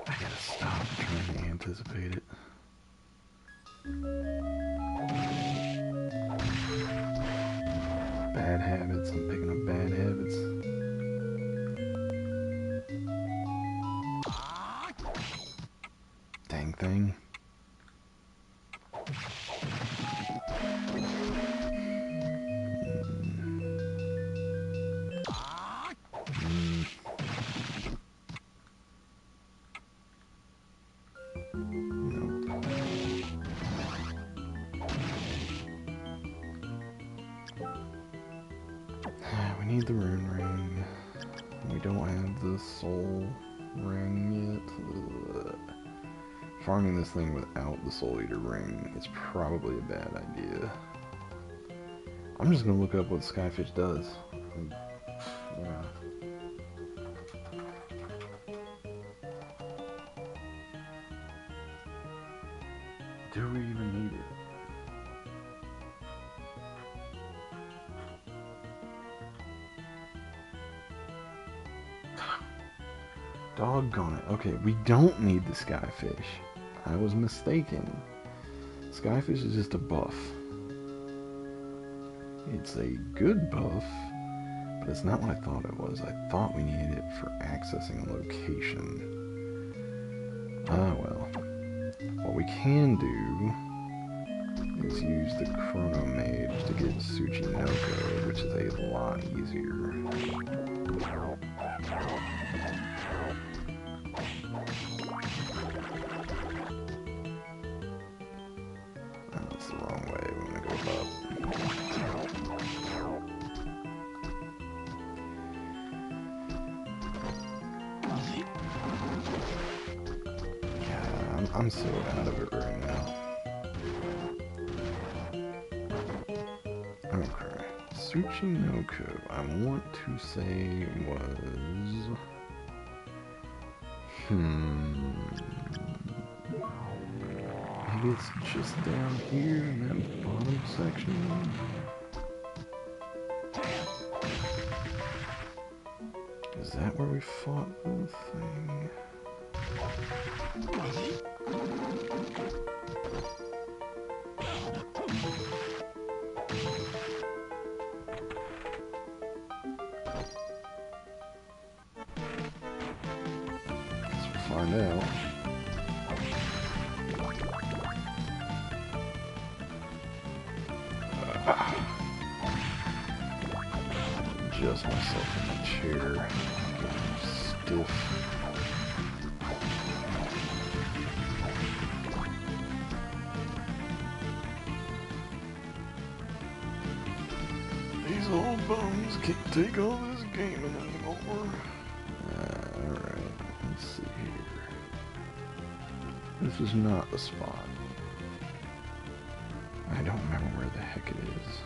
Speaker 1: I gotta stop trying to anticipate it. Bad habits, I'm picking up bad habits. Dang thing. We need the rune ring. We don't have the soul ring yet. Ugh. Farming this thing without the soul eater ring is probably a bad idea. I'm just gonna look up what Skyfish does. Yeah. Do we even need it? Doggone it. Okay, we don't need the Skyfish. I was mistaken. Skyfish is just a buff. It's a good buff, That's not what I thought it was. I thought we needed it for accessing a location. Ah, well. What we can do is use the Chrono Mage to get Tsuchinoko, which is a lot easier. Oh, that's the wrong way. We want to go up. Yeah, I'm so out of it right now. Okay. Tsuchinoko, I want to say was... Maybe it's just down here in that bottom section. Is that where we fought the thing? Guess we'll find out. Adjust myself in the chair. Getting stiff. These old bones can't take all this gaming anymore. Alright, let's see here. This is not the spot. I don't remember where the heck it is.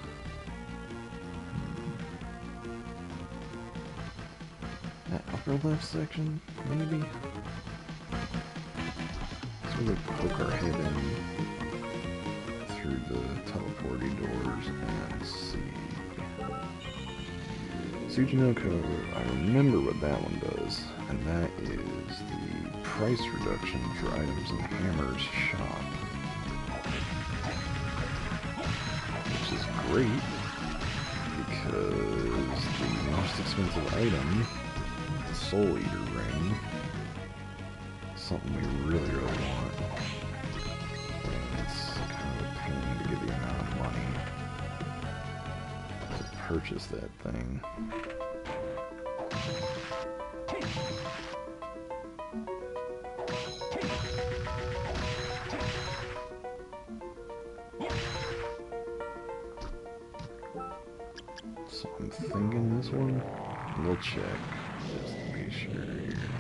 Speaker 1: That upper left section, maybe? So we poke our head in through the teleporty doors and see. Tsuchinoko, I remember what that one does, and that is the price reduction for items in Hammer's shop. Which is great, because the most expensive item, the Soul Eater Ring, is something we really, really want. And it's kind of a pain to get the amount of money to purchase that thing. So I'm thinking this one, we'll check, just to be sure here.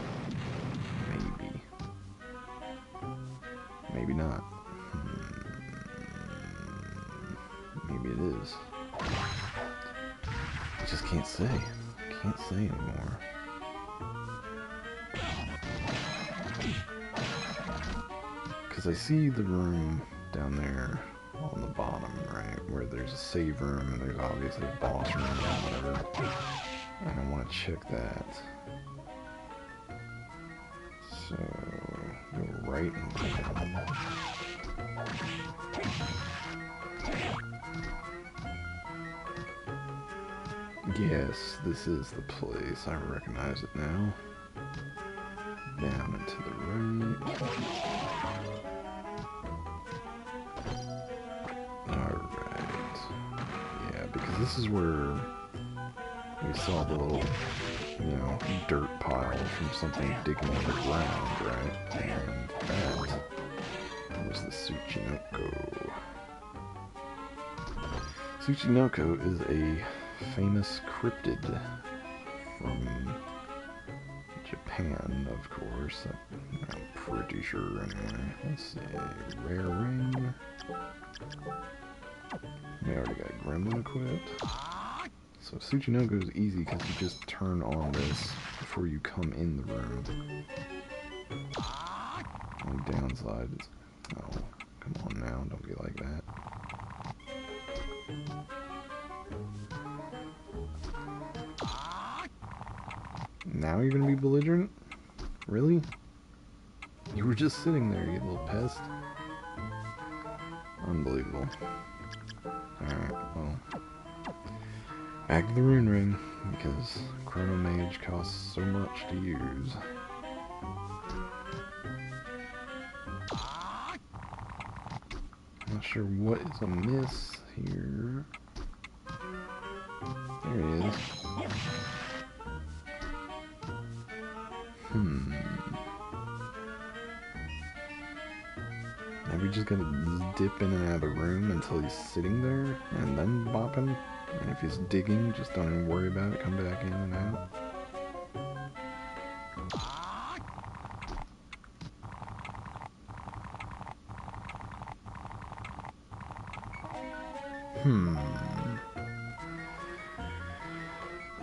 Speaker 1: Maybe. Maybe not. Maybe it is. I just can't say. Can't say anymore. Because I see the room down there on the bottom, right, where there's a save room and there's obviously a boss room or whatever, and I want to check that. So, go right into that. Yes, this is the place. I recognize it now. Down and to the right. Alright. Yeah, because this is where we saw the little, you know, dirt pile from something digging in the ground, right? And that was the Tsuchinoko. Tsuchinoko is a famous cryptid from Japan, of course. I'm pretty sure anyway. Let's see. Rare ring. We already got Gremlin equipped. So Tsuchinoko is easy because you just turn on this before you come in the room. Only downside is... Oh, come on now, don't be like that. Now you're gonna be belligerent? Really? You were just sitting there, you little pest. Unbelievable. Alright, well. Back to the rune ring, because Chrono Mage costs so much to use. Not sure what is amiss here. There he is. Are we just gonna dip in and out of the room until he's sitting there and then bop him? And if he's digging, just don't even worry about it, come back in and out.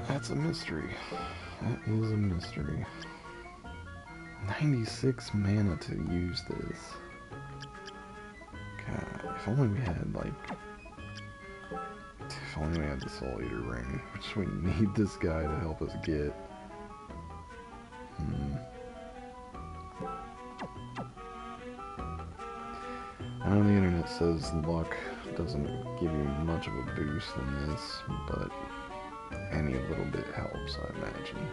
Speaker 1: That's a mystery. That is a mystery. 96 mana to use this. God, if only we had, like... If only we had the Soul Eater ring, which we need this guy to help us get. I know the internet says luck doesn't give you much of a boost in this, but any little bit helps, I imagine.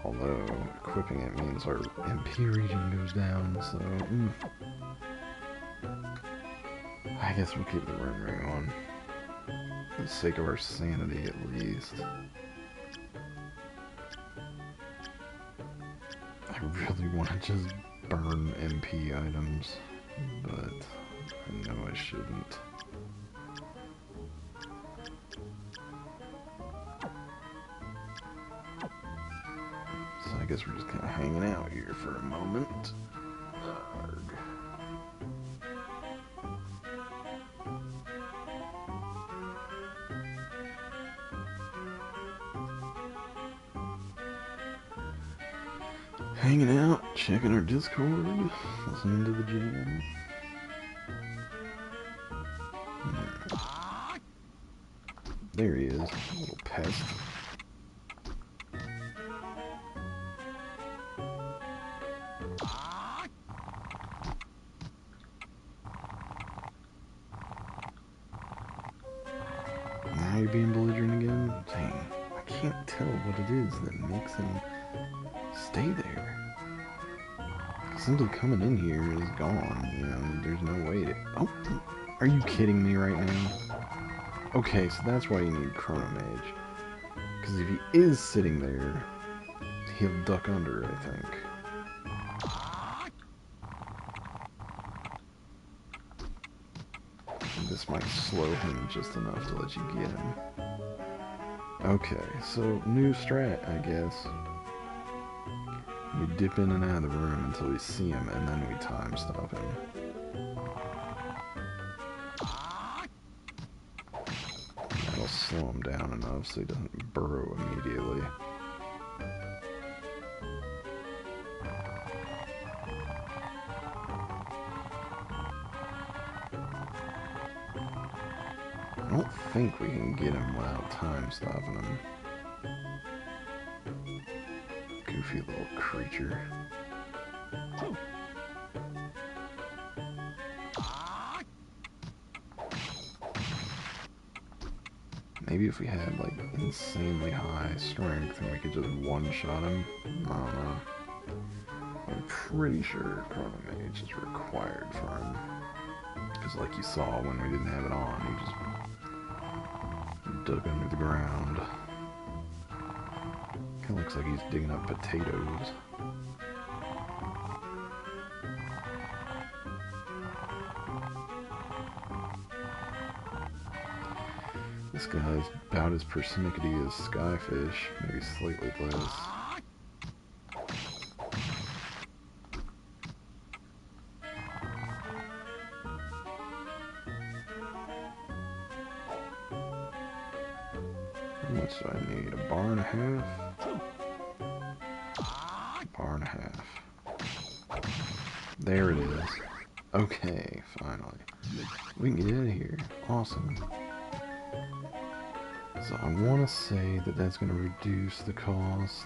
Speaker 1: Although, equipping it means our MP region goes down, so... I guess we'll keep the rune ring on. For the sake of our sanity, at least. I really want to just burn MP items, but I know I shouldn't. So I guess we're just kind of hanging out here for a moment. Hanging out, checking our Discord, listening to the jam. There he is, little pest. Now you're being belligerent again? Dang, I can't tell what it is that makes him stay there. Simply coming in here is gone, you know, there's no way to... Oh, are you kidding me right now? Okay, so that's why you need Chrono Mage. Because if he is sitting there, he'll duck under, I think. And this might slow him just enough to let you get him. Okay, so new strat, I guess. We dip in and out of the room until we see him, and then we time stop him. That'll slow him down enough so he doesn't burrow immediately. I don't think we can get him without time stopping him. Goofy little creature. Maybe if we had like insanely high strength and we could just one-shot him. I don't know. I'm pretty sure Chrono Mage is required for him. Because like you saw when we didn't have it on, he just dug under the ground. Kinda looks like he's digging up potatoes. This guy's about as persnickety as Skyfish, maybe slightly less. How much do I need? A bar and a half? Bar and a half. There it is. Okay, finally. We can get out of here. Awesome. So I want to say that that's going to reduce the cost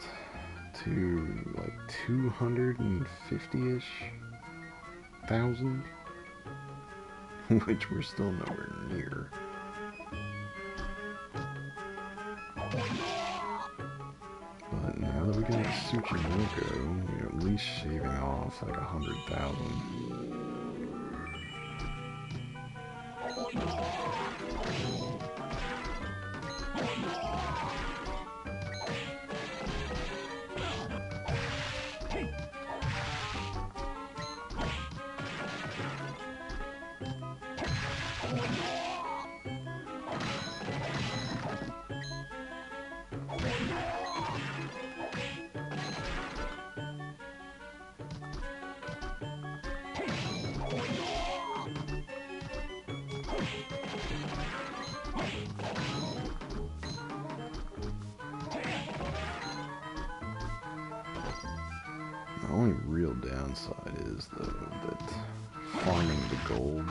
Speaker 1: to like 250-ish thousand, which we're still nowhere near. got Tsuchimoko, we're at least shaving off like 100,000. The only real downside is, though, that farming the gold,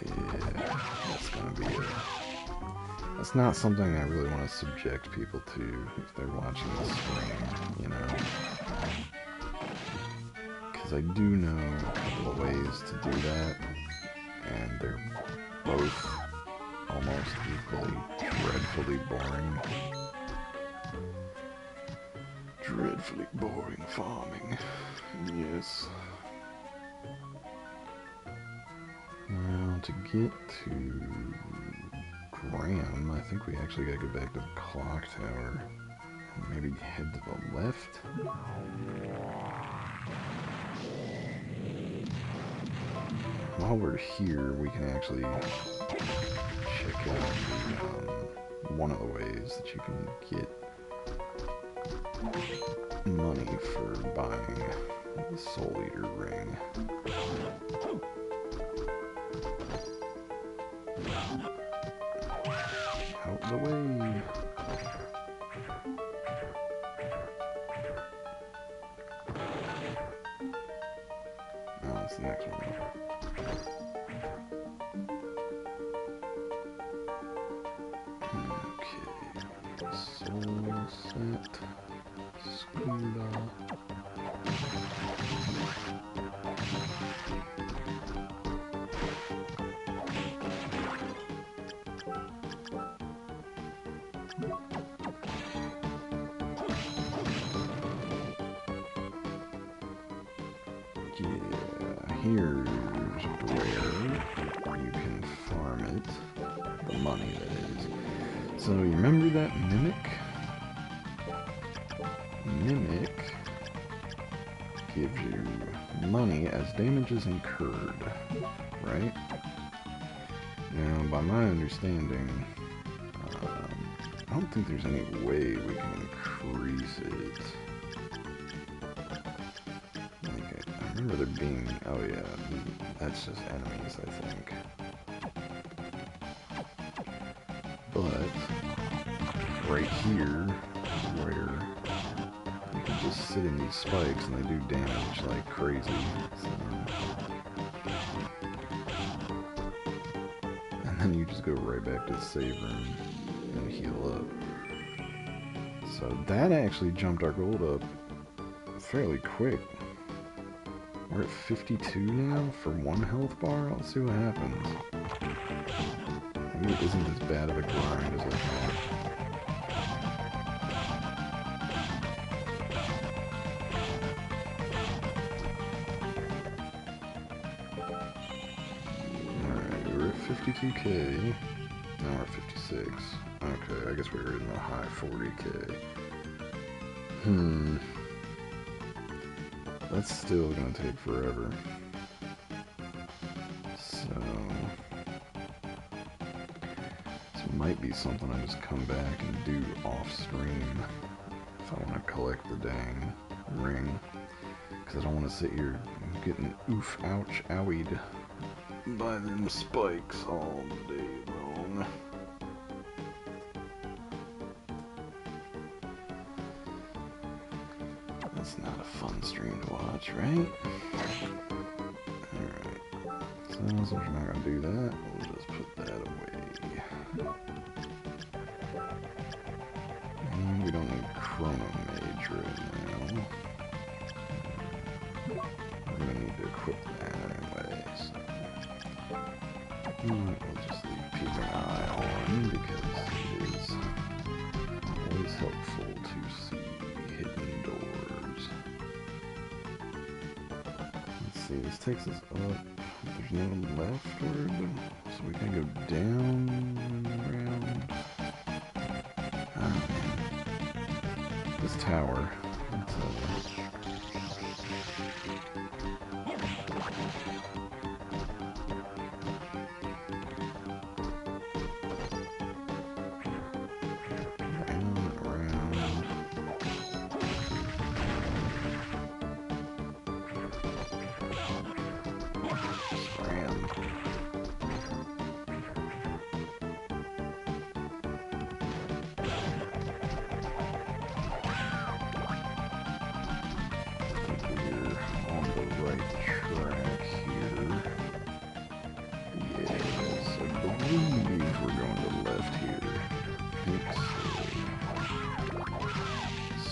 Speaker 1: yeah, that's gonna be that's not something I really want to subject people to if they're watching the stream, you know? Because I do know a couple of ways to do that, and they're both almost equally dreadfully boring. Dreadfully boring farming. Yes. Now, to get to Graham, I think we actually gotta go back to the clock tower and maybe head to the left. While we're here, we can actually check out one of the ways that you can get money for buying the Soul Eater ring. Out the way! Oh, that's the next one. Okay, soul set. Skula. Yeah, here's where you can farm it. The money, that is. So, you remember that mimic? Mimic gives you money as damages incurred, right? Now, by my understanding, I don't think there's any way we can increase it. Like, I remember there being, oh yeah, that's just enemies, I think. But, right here is where you can just sit in these spikes and they do damage like crazy. So. And then you just go right back to the save room and heal up. So that actually jumped our gold up fairly quick. We're at 52 now for one health bar. Let's see what happens. Maybe it isn't as bad of a grind as I thought. Alright, we were at 52k. Now we're at 56. Okay, I guess we were in the high 40k. That's still gonna take forever. So this might be something I just come back and do off stream if I want to collect the dang ring. Because I don't want to sit here getting oof, ouch, owied by them spikes all day long. That's not a fun stream to watch, right? Alright. So since we're not gonna do that, we'll just put that away. And we don't need Chrono Mage right now. We're gonna need to equip that anyway, so we'll just keep an eye on because it is always helpful to see. this takes us up. There's no leftward, so we can go down and around. Oh man. This tower. It's,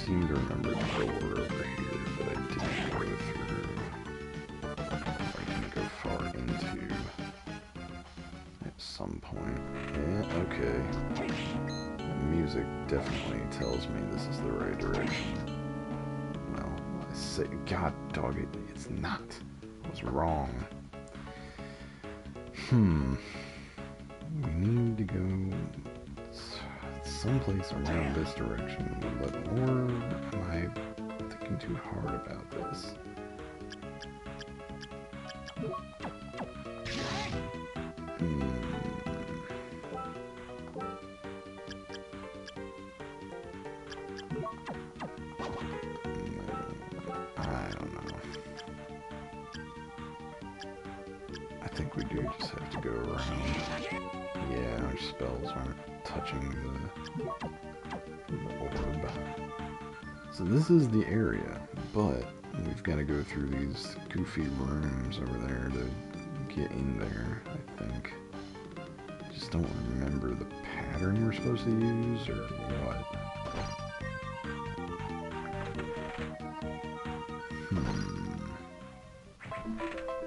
Speaker 1: seem to remember the door over here that I didn't go through. I can go far into at some point. Yeah, okay. The music definitely tells me this is the right direction. Well, I say, God dog it, it's not. I was wrong. We need to go someplace around this direction, but or am I thinking too hard about this? I don't know. I think we do just have to go around. Yeah, our spells aren't touching the orb. So this is the area, but we've got to go through these goofy rooms over there to get in there, I think. Just don't remember the pattern we're supposed to use, or what.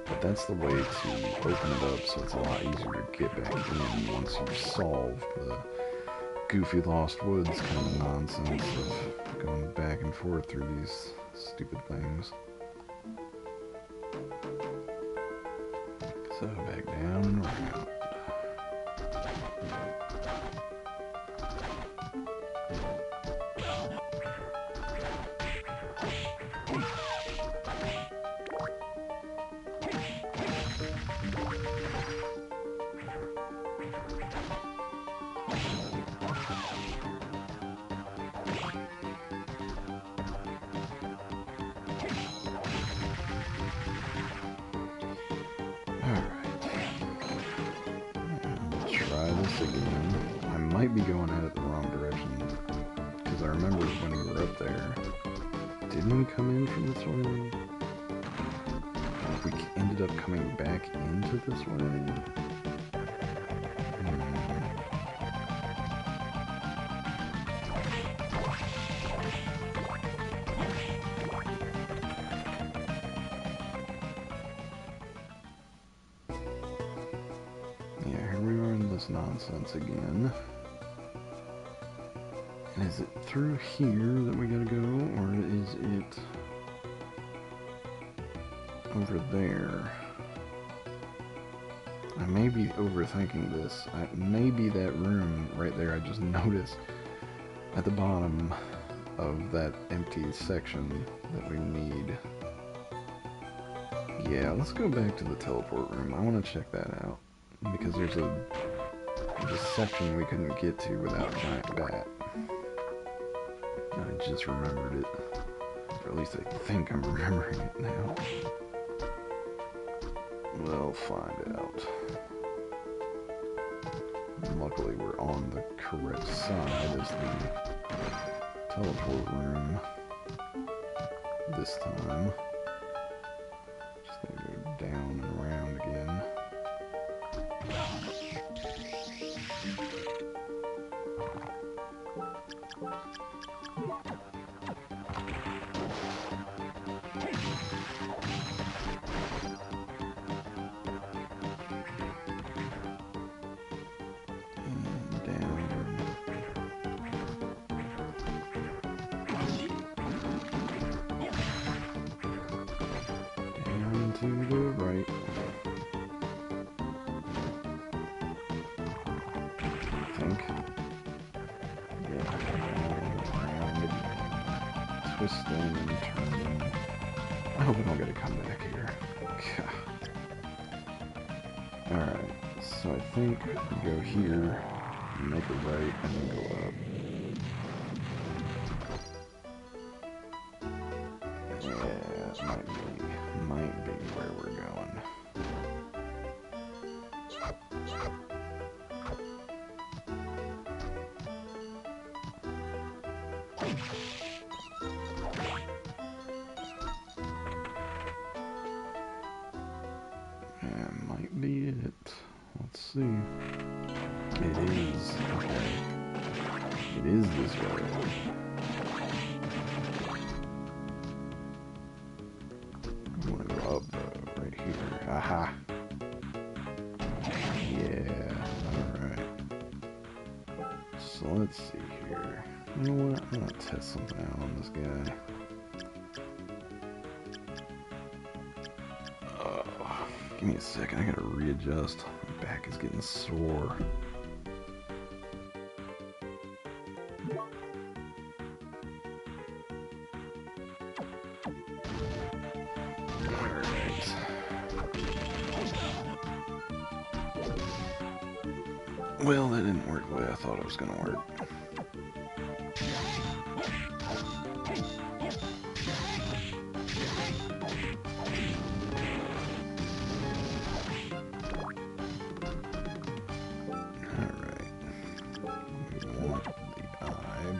Speaker 1: But that's the way to open it up, so it's a lot easier to get back in once you've solved the goofy Lost Woods kind of nonsense of going back and forth through these stupid things. So back down and around. Again. I might be going at it the wrong direction, because I remember when we were up there, didn't we come in from this way? We ended up coming back into this way? Nonsense again. Is it through here that we gotta go, or is it over there? I may be overthinking this. Maybe that room right there I just noticed at the bottom of that empty section that we need. Yeah, let's go back to the teleport room. I want to check that out, because there's a section we couldn't get to without a giant bat. I just remembered it. Or at least I think I'm remembering it now. We'll find out. Luckily we're on the correct side as the teleport room this time. Just gotta go down and around again. To the twisting and turning. I hope I don't gotta come back here. Alright, so I think we go here, make a right, and then go up. Yeah, it might be where we're going. That might be it. Let's see. It is. Okay. It is this way. I want to go up though, right here. Aha! Yeah, alright. So let's see here. You know what? I'm gonna test something out on this guy. Give me a second, I gotta readjust. My back is getting sore. Alright. Well, that didn't work the way I thought it was gonna work.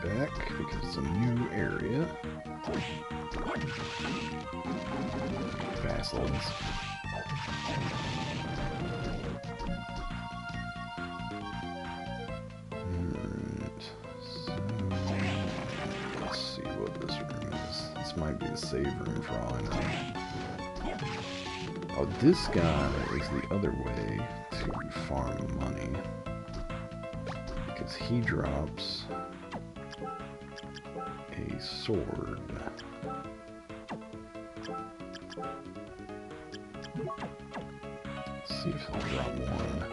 Speaker 1: Back because it's a new area. Fast loads. So let's see what this room is. This might be the save room for all I know. Oh, this guy is the other way to farm money because he drops a sword. Let's see if he'll drop one.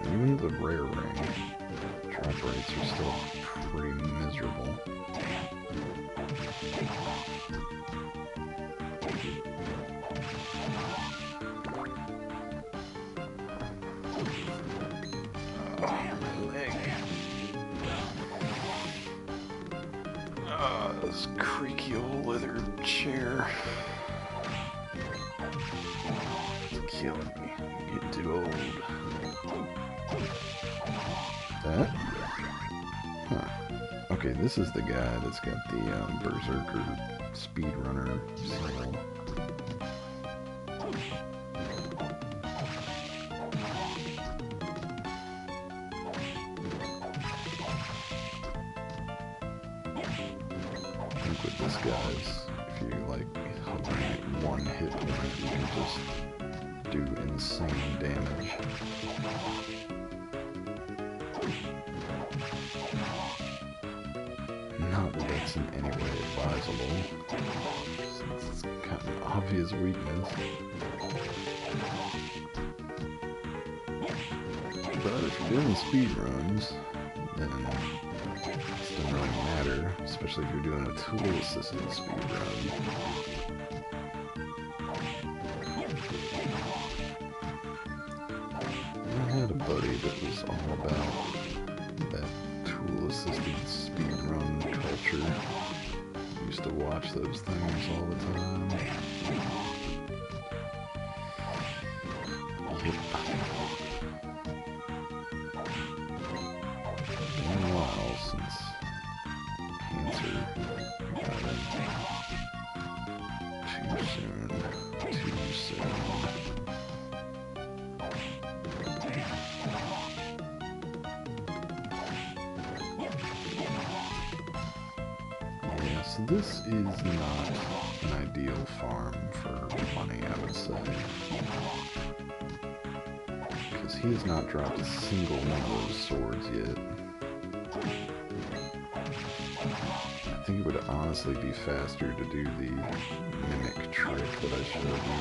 Speaker 1: And even the rare ring drop rates are still pretty miserable. This creaky old leather chair. It's killing me. I'm getting too old. That? Huh. Okay, this is the guy that's got the Berserker speedrunner symbol. With this guy's, if you like hovering at one hit point, you can just do insane damage. Not that that's in any way advisable, since it's kind of an obvious weakness. But if you're doing speedruns, then it doesn't really matter, especially if you're doing a tool-assisted speedrun. I had a buddy that was all about that tool-assisted speedrun culture. Used to watch those things all the time. Yep. Been a while since Cancer got it. Too soon. Too soon. Yeah, so this is not an ideal farm for money, I would say. Because he has not dropped a single one of those swords yet. I think it would honestly be faster to do the mimic trick that I showed you.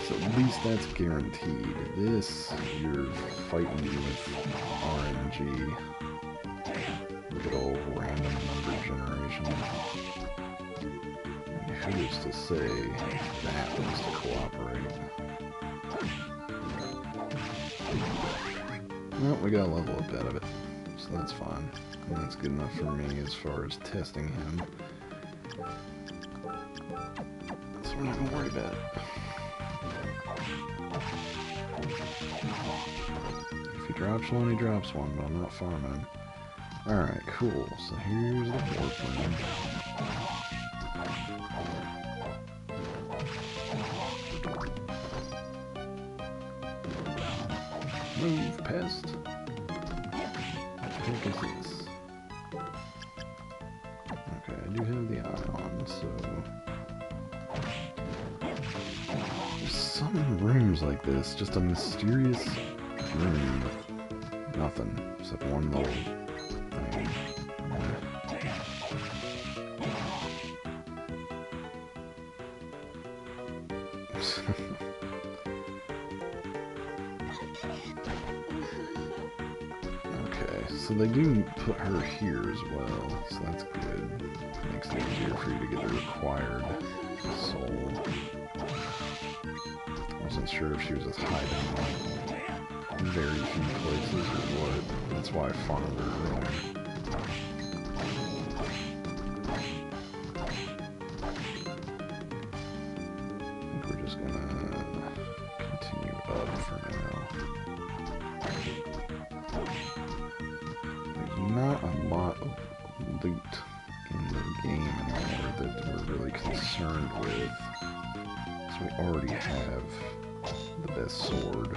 Speaker 1: So at least that's guaranteed. This, you're fighting with RNG. Good old random number generation. And who's to say that wants to cooperate? Well, we got a level up out of it, so that's fine. And that's good enough for me as far as testing him. So we're not gonna worry about it. If he drops one, he drops one, but I'm not farming. Alright, cool. So here's the warp room. Move, pest. What the heck is this? Okay, I do have the eye on, so... There's some rooms like this, just a mysterious room with nothing, except one little thing. Okay, so they do put her here as well, so that's good. Makes it easier for you to get the required soul. I wasn't sure if she was just hiding like very few places or what. That's why I farmed her earlier. I think we're just gonna continue up for now. There's not a lot of loot in the game anymore that we're really concerned with. So we already have the best sword.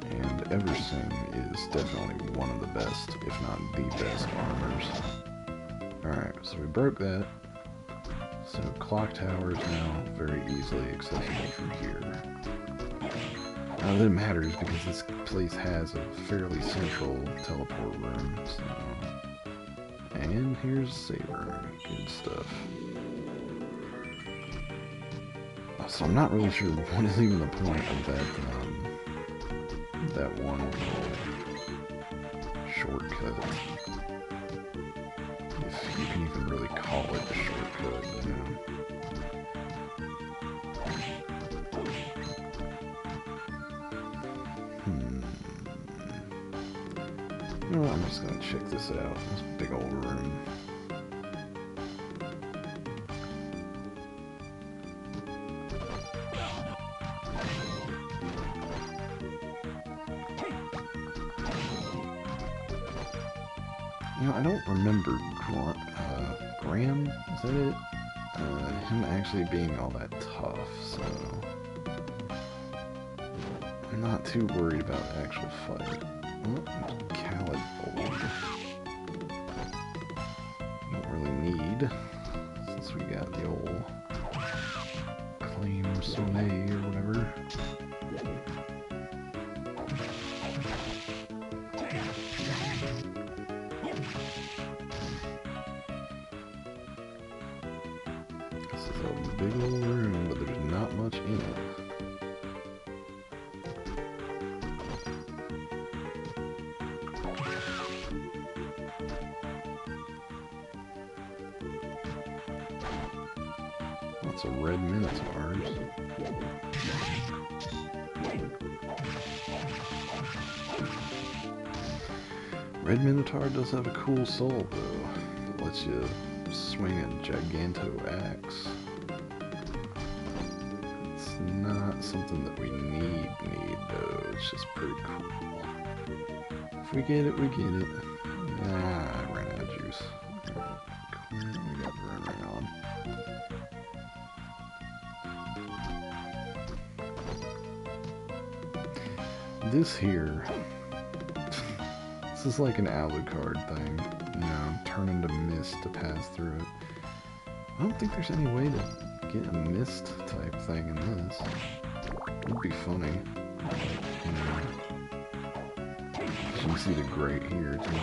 Speaker 1: And Eversing is definitely one of the best, if not the best, armors. Alright, so we broke that. So Clock Tower is now very easily accessible from here. Now that matters because this place has a fairly central teleport room, so... And here's save room. Good stuff. So I'm not really sure what is even the point of that one shortcut. If you can even really call it a shortcut, you know. Well, I'm just gonna check this out. This big old room. You know, I don't remember Graham, is that it? Him actually being all that tough, so... I'm not too worried about the actual fight. Oh, Khaled Bold. Don't really need, since we got the old Claim Soleil or whatever. This is a big little room, but there's not much in it. Lots of red minotaurs. Red Minotaur does have a cool soul, though. It lets you swing a giganto axe. It's not something that we need, though. It's just pretty cool. If we get it, we get it. Ah, I ran out of juice. We got the ring on. This here, this is like an Alucard thing, you know, turn into mist to pass through it. I don't think there's any way to get a mist type thing in this. It would be funny, you know. You can see the grate here, too.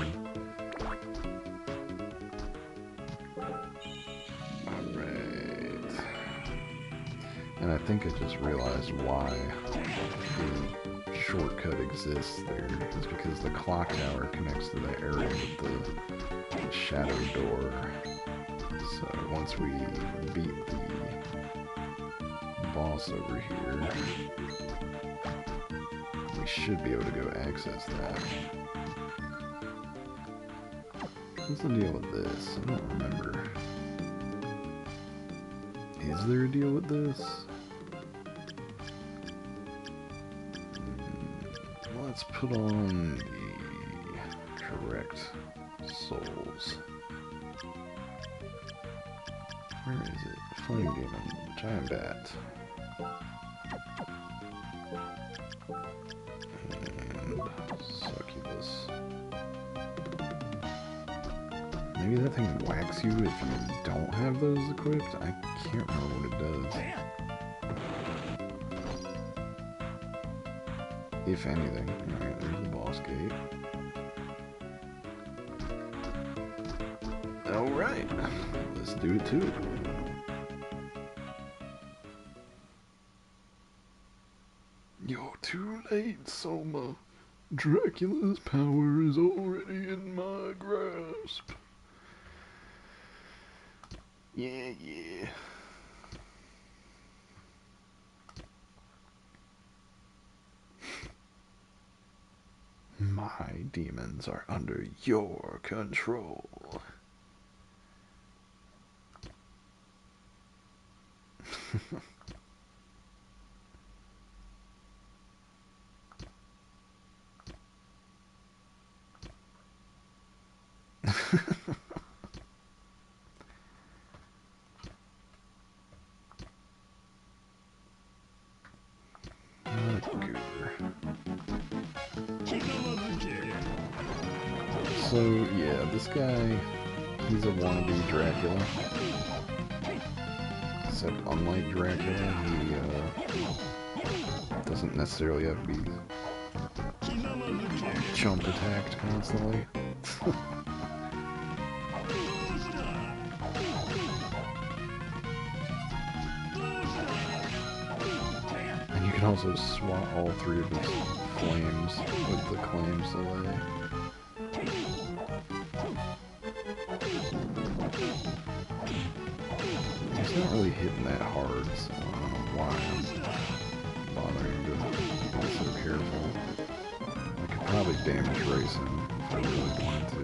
Speaker 1: Alright. And I think I just realized why the shortcut exists there. It's because the clock tower connects to the area with the shadow door. So once we beat the boss over here, we should be able to go access that. What's the deal with this? I don't remember. Is there a deal with this? Let's put on the correct souls. Where is it? Flame Demon, Giant Bat. And Succubus. Maybe that thing whacks you if you don't have those equipped? I can't remember what it does. If anything. Alright, there's the boss gate. Alright, let's do it too. You're too late, Soma. Dracula's power is already in my grasp. Yeah, yeah. My demons are under your control. So, yeah, this guy, he's a wannabe Dracula. Except, unlike Dracula, he doesn't necessarily have to be jump attacked constantly. And you can also swap all three of his flames with the claims delay. He's not really hitting that hard, so I don't know why I'm bothering to be so careful. I could probably damage race him if I really wanted to.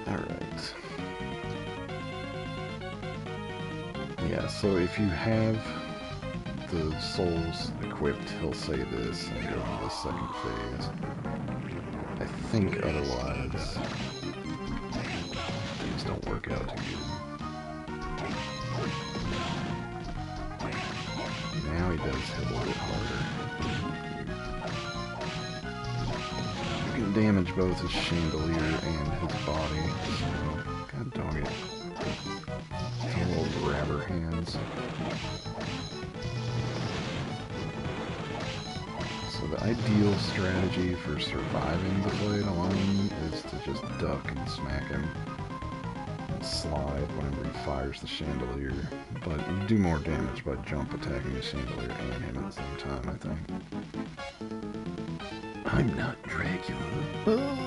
Speaker 1: Alright. Yeah, so if you have the souls equipped, he'll say this and go to the second phase. I think otherwise things don't work out too good. Now he does hit a little bit harder. You can damage both his chandelier and his body. So, god dog it. His little grabber hands. So the ideal strategy for surviving the blade alone is to just duck and smack him and slide whenever he fires the chandelier. But you do more damage by jump attacking the chandelier and him at the same time, I think. I'm not Dracula. Oh.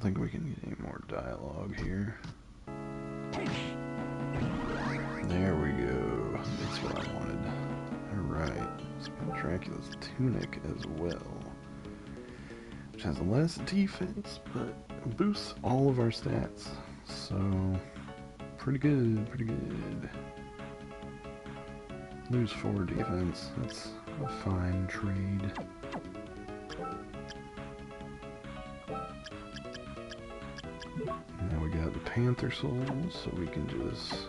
Speaker 1: think we can get any more dialogue here. There we go. That's what I wanted. Alright. Spend Dracula's tunic as well. Which has less defense, but boosts all of our stats. So, pretty good, pretty good. Lose 4 defense. That's a fine trade. Now we got the Panther Soul, so we can just...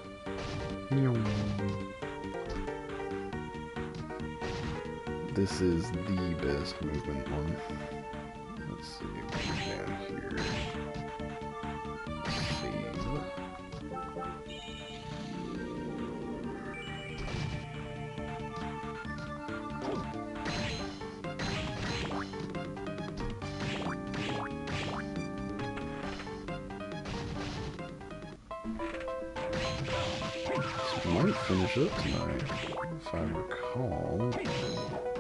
Speaker 1: This is the best movement one. Let's see, we're down here. Save. Might finish up tonight, if I recall. I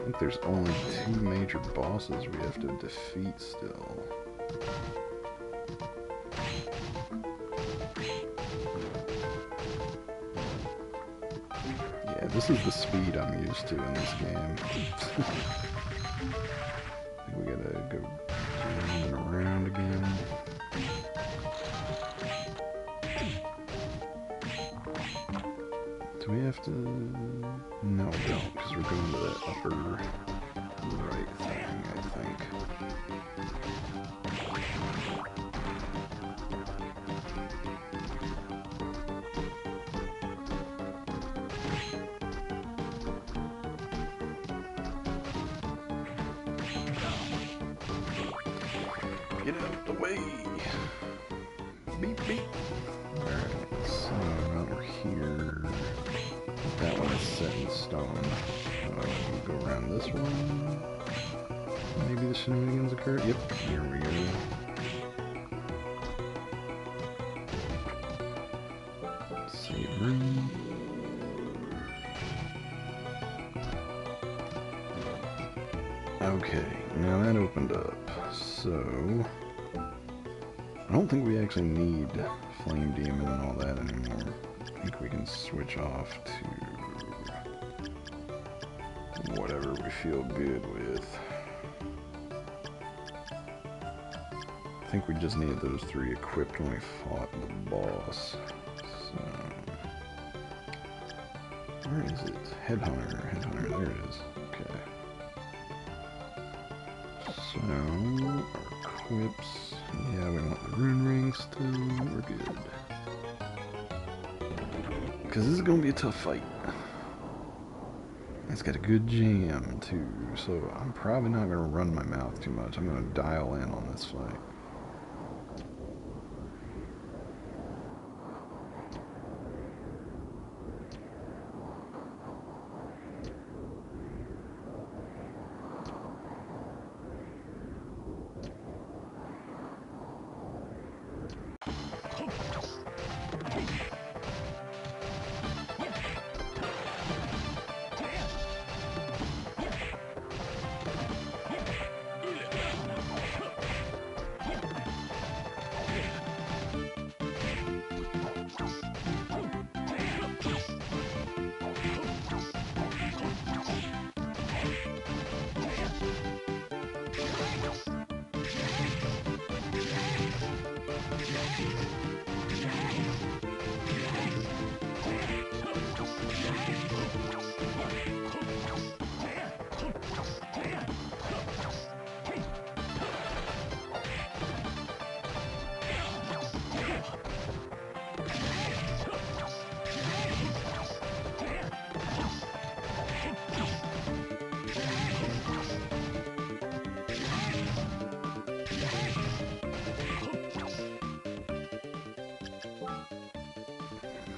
Speaker 1: think there's only 2 major bosses we have to defeat still. Yeah, this is the speed I'm used to in this game. I think we gotta go around and around again. Do we have to... No, we don't, because we're going to that upper right thing, I think. Get out the way! Beep, beep! Alright, so now we're here. That one is set in stone. We'll go around this one. Maybe the shenanigans occur. Yep, here we go. Save room. Okay, now that opened up. So, I don't think we actually need Flame Demon and all that anymore. I think we can switch off to whatever we feel good with. I think we just needed those 3 equipped when we fought the boss. So, where is it? Headhunter, there it is. Okay. So, our equips, yeah, we want the rune ring still, we're good. Because this is going to be a tough fight. It's got a good jam, too, so I'm probably not going to run my mouth too much. I'm going to dial in on this fight.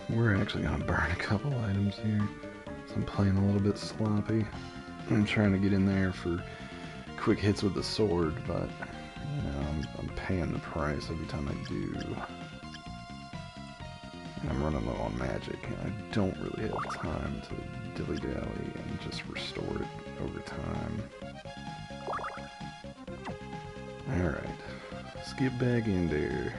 Speaker 1: We're actually going to burn a couple items here, so I'm playing a little bit sloppy. I'm trying to get in there for quick hits with the sword, but you know, I'm paying the price every time I do. And I'm running low on magic, and I don't really have time to dilly-dally and just restore it over time. Alright, let's get back in there.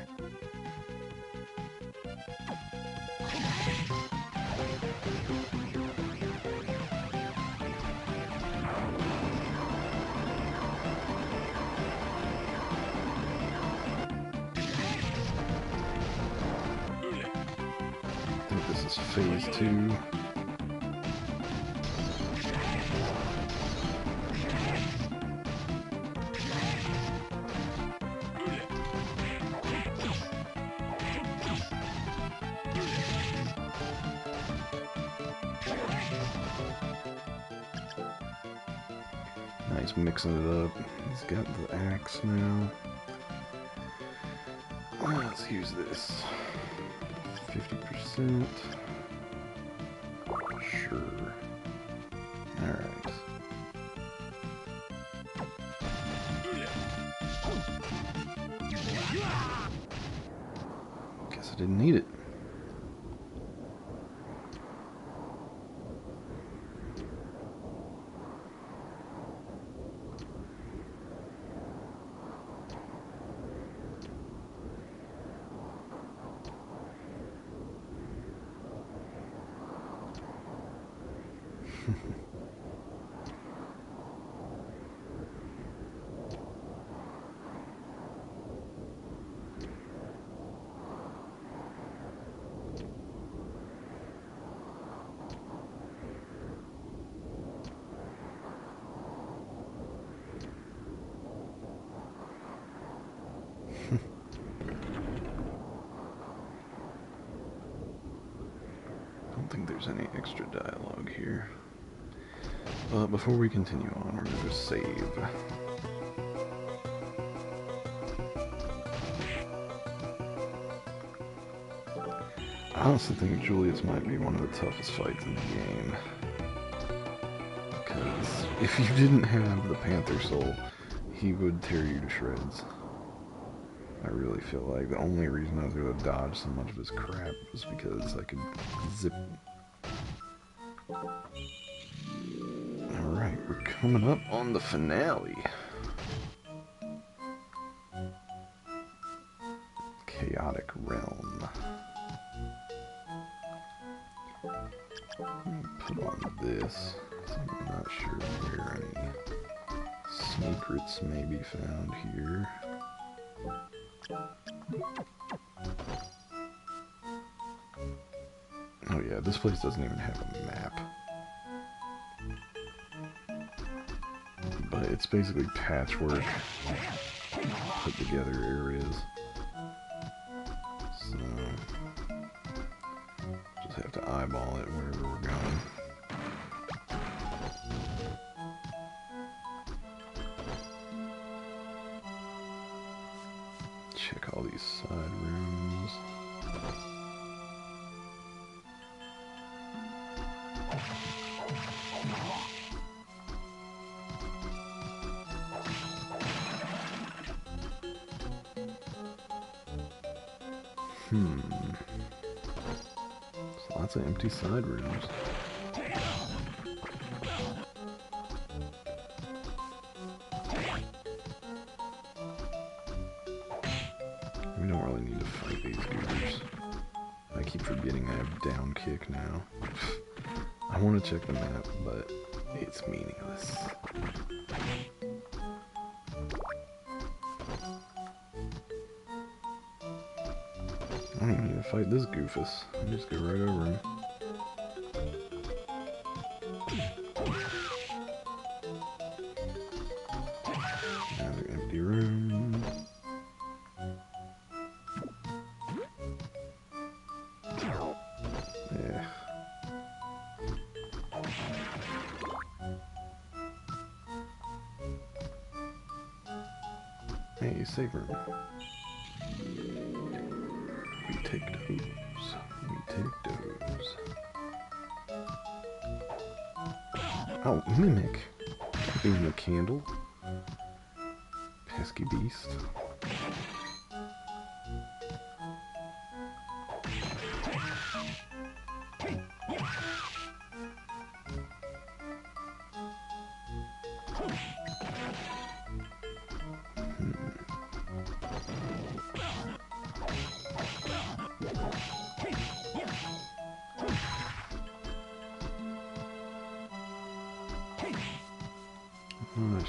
Speaker 1: I think this is phase 2. Nice, mixing it up. He's got the axe now. Let's use this. 50%. Sure. Alright. Guess I didn't need it. I don't think there's any extra dialogue here. But before we continue on, we're going to save. I honestly think Julius might be one of the toughest fights in the game. Because if you didn't have the Panther Soul, he would tear you to shreds. I really feel like the only reason I was able to dodge so much of his crap was because I could zip. Alright, we're coming up on the finale. Chaotic Realm. Put on this. I'm not sure where any secrets may be found here. Oh yeah, this place doesn't even have a map. But it's basically patchwork put together areas. So just have to eyeball it wherever we're going. Check all these side rooms. There's lots of empty side rooms. We don't really need to fight these goobers. I keep forgetting I have down kick now. I want to check the map, but it's meaningless. I don't even need to fight this goofus. I just go right over him. Another empty room. Yeah. Hey, safe room. We take those. We take those. Oh, Mimic. In the candle. Pesky beast.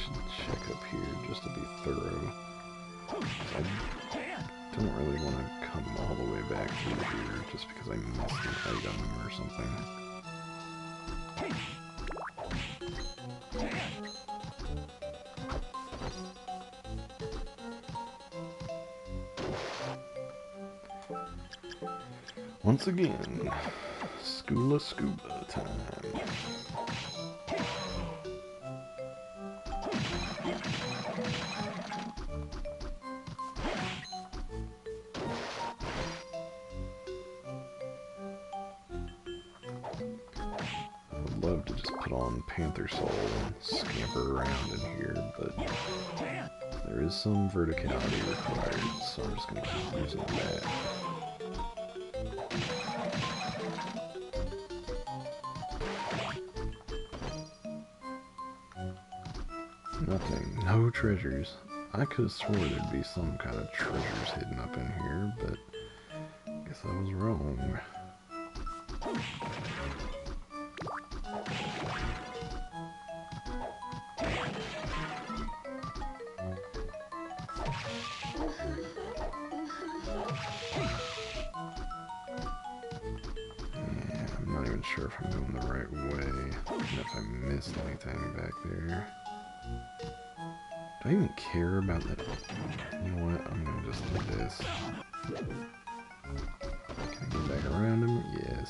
Speaker 1: should check up here just to be thorough. I don't really want to come all the way back through here just because I missed an item or something. Once again, School of Scuba time. I'd love to just put on Panther Soul and scamper around in here, but there is some verticality required, so I'm just going to keep using that. Nothing. No treasures. I could have swore there'd be some kind of treasures hidden up in here, but I guess I was wrong. Yeah, I'm not even sure if I'm going the right way, and if I missed anything back there. Do I even care about that? You know what? I'm gonna just do this. Can I get back around him? Yes.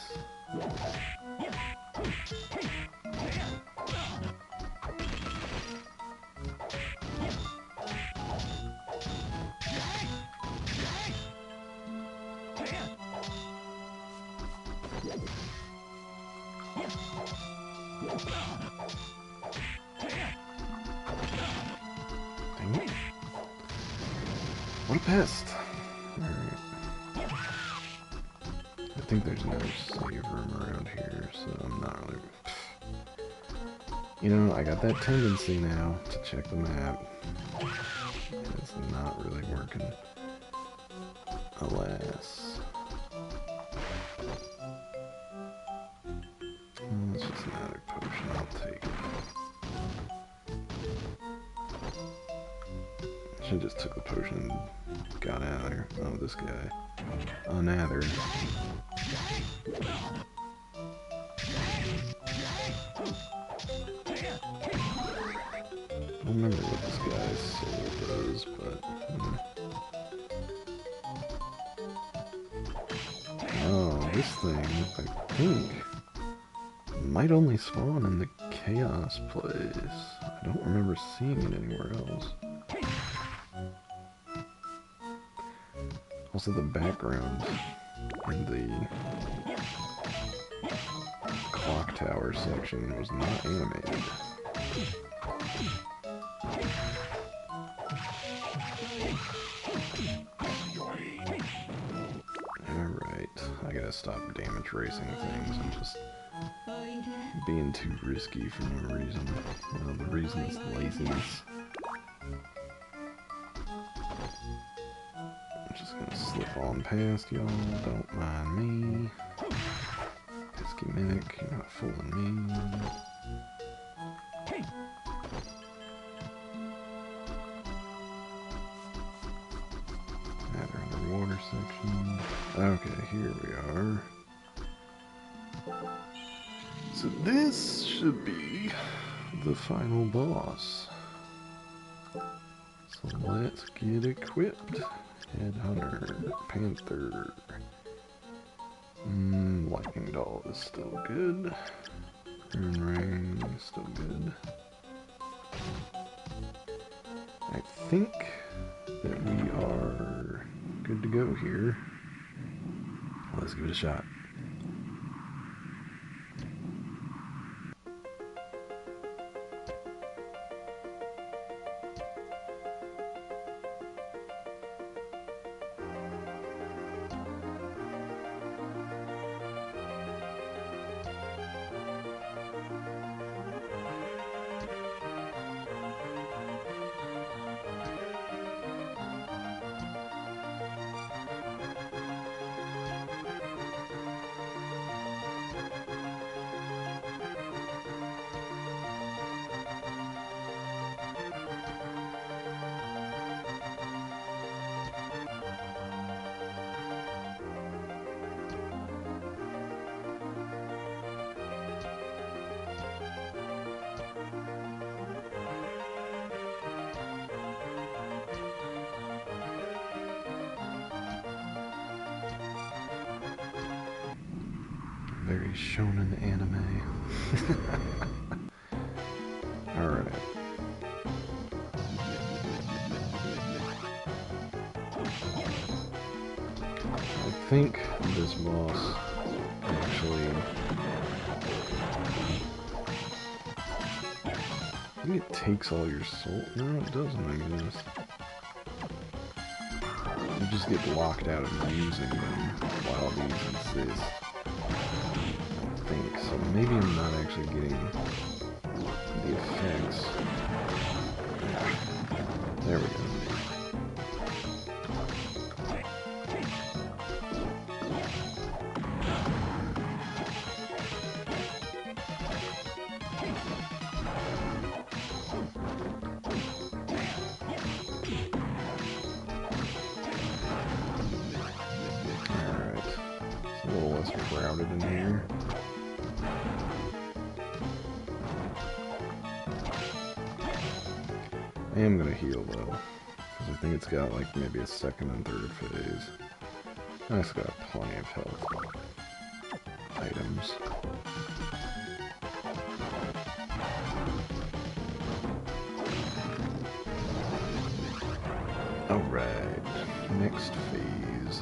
Speaker 1: Dang it. What a pest! Alright. I think there's no save room around here, so I'm not really... You know, I got that tendency now to check the map. It's not really working. Alas. It's just another potion, I'll take it. Should've just took the potion and got out of there. Oh, this guy. Another. I don't remember what this guy's soul does, but... Oh, this thing, I think, might only spawn in the Chaos place. I don't remember seeing it anywhere else. Also, the background in the clock tower section was not animated. Alright, I gotta stop damage racing things and just being too risky for no reason. Well, the reason is laziness. I'm just gonna slip on past y'all, don't mind me. Pesky mimic, you're not fooling me. Another underwater section. Okay, here we are. So this should be the final boss. So let's get equipped. Headhunter, Panther. Lightning Doll is still good. Rune Rain is still good. I think that we are good to go here. Let's give it a shot. Very shonen anime. Alright. I think this boss actually... I think it takes all your soul. No, it doesn't, I guess. You just get locked out of using them while these exist. I think. So maybe I'm not actually getting the effects. There we go. Crowded in here. I am gonna heal though, because I think it's got like maybe a second and third phase. I still got plenty of health items. Alright, next phase.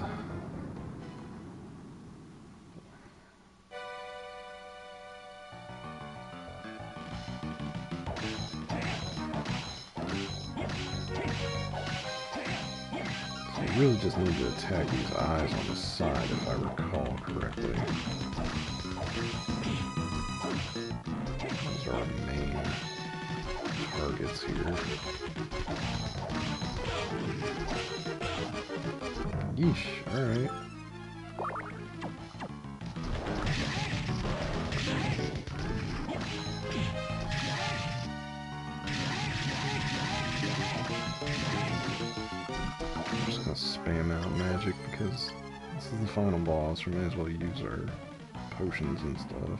Speaker 1: I really just need to attack these eyes on the side if I recall correctly. Those are our main targets here. Yeesh, alright. Spam out magic because this is the final boss. We may as well use our potions and stuff.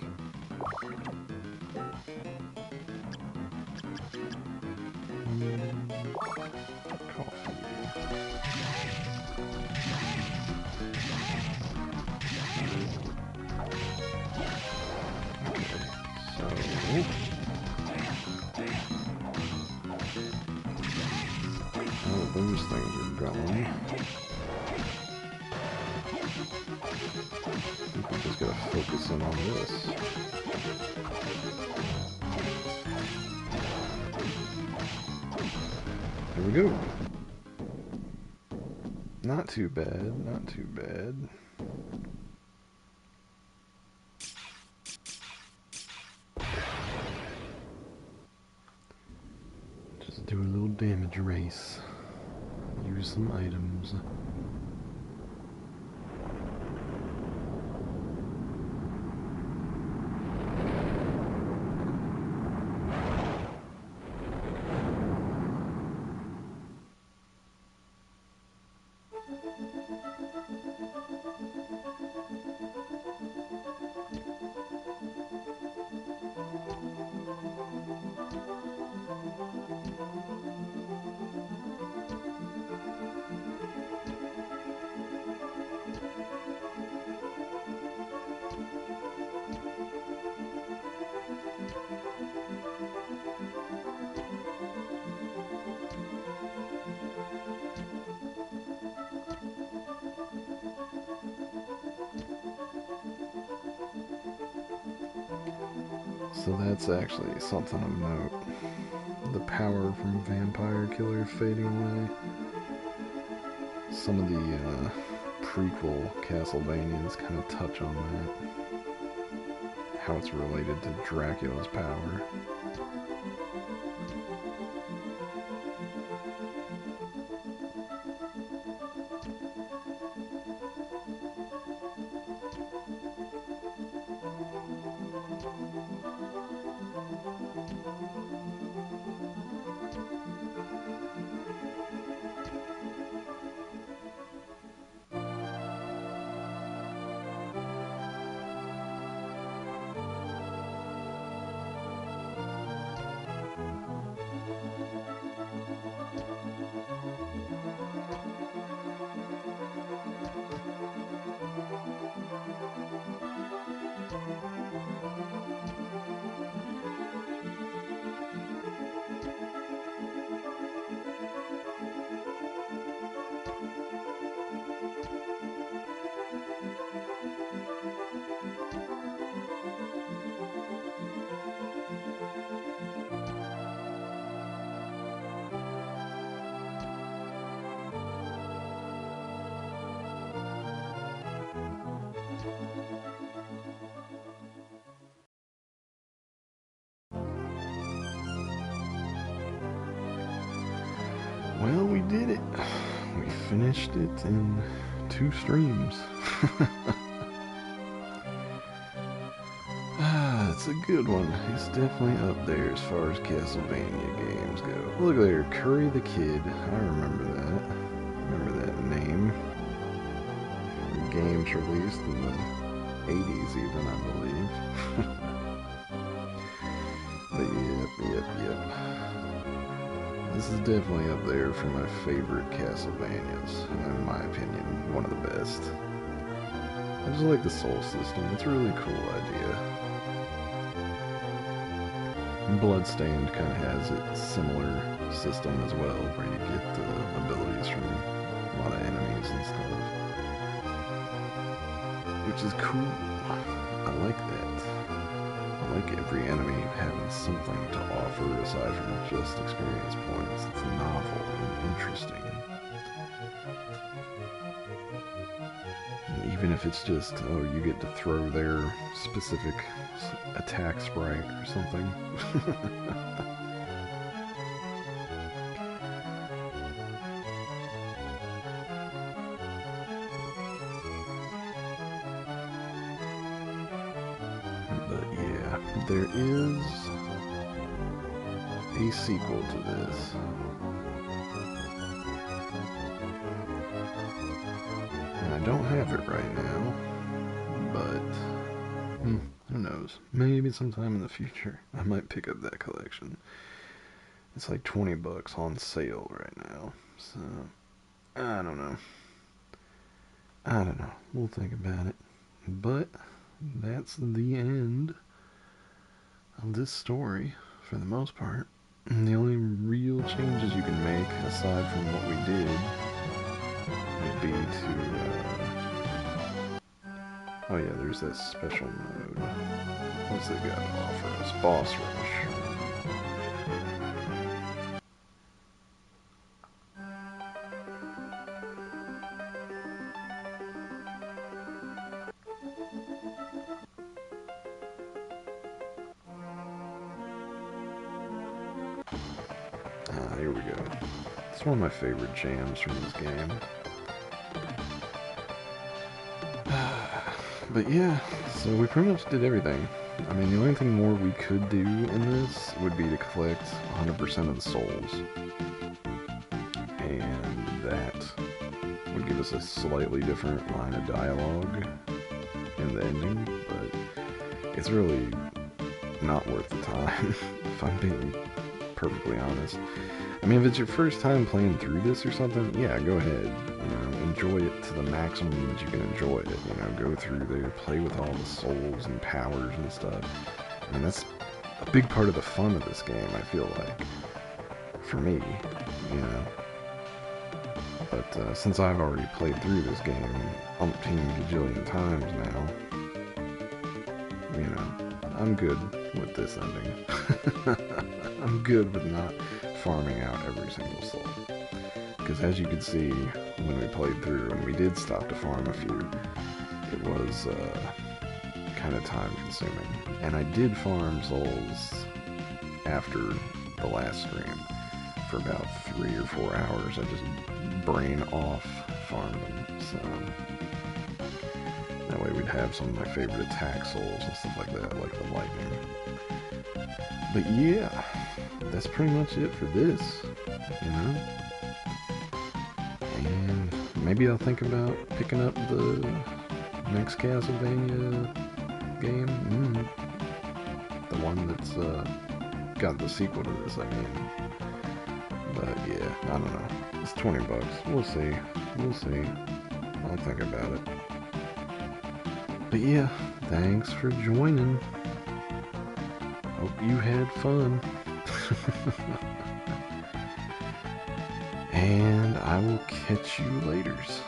Speaker 1: Coffee. Okay, so... oh, those things are gone. I think we just gotta focus in on this. There we go. Not too bad, not too bad. Just do a little damage race. Use some items. So that's actually something of note. The power from Vampire Killer fading away. Some of the prequel Castlevanias kind of touch on that. How it's related to Dracula's power. Well, we did it. We finished it in 2 streams. It's a good one. It's definitely up there as far as Castlevania games go. Look there, Curry the Kid. I remember that. Remember that name. Games released in the 80s even, I believe. But yep. This is definitely up there for my favorite Castlevanias. In my opinion, one of the best. I just like the soul system. It's a really cool idea. Bloodstained kind of has its similar system as well, where you get abilities from a lot of enemies and stuff. Which is cool. I like that. I like every enemy having something to offer aside from just experience points. It's novel and interesting. And even if it's just, oh, you get to throw their specific attack sprite or something. But yeah, there is a sequel to this. And I don't have it right now, but who knows? Maybe sometime in the future I might pick up that collection. It's like $20 on sale right now, so I don't know. We'll think about it. But that's the end of this story for the most part. And the only real changes you can make, aside from what we did, would be to, oh yeah, there's that special mode. What's they got to offer us? Boss Rush. Here we go. It's one of my favorite jams from this game. But yeah, so we pretty much did everything. I mean, the only thing more we could do in this would be to collect 100% of the souls. And that would give us a slightly different line of dialogue in the ending, but it's really not worth the time, if I'm being perfectly honest. I mean, if it's your first time playing through this or something, yeah, go ahead. You know, enjoy it to the maximum that you can enjoy it. You know, go through there, play with all the souls and powers and stuff. I mean, that's a big part of the fun of this game, I feel like. For me, you know. But since I've already played through this game umpteen gajillion times now, you know, I'm good with this ending. I'm good with not farming out every single soul. Because as you can see, when we played through, and we did stop to farm a few, it was kind of time consuming. And I did farm souls after the last stream for about 3 or 4 hours. I just brain off farmed them. So that way we'd have some of my favorite attack souls and stuff like that, like the lightning. But yeah, that's pretty much it for this, you know? And maybe I'll think about picking up the next Castlevania game. The one that's got the sequel to this, I mean. But yeah, I don't know. It's $20. We'll see. I'll think about it. But yeah, thanks for joining. Hope you had fun. And I will catch you laters.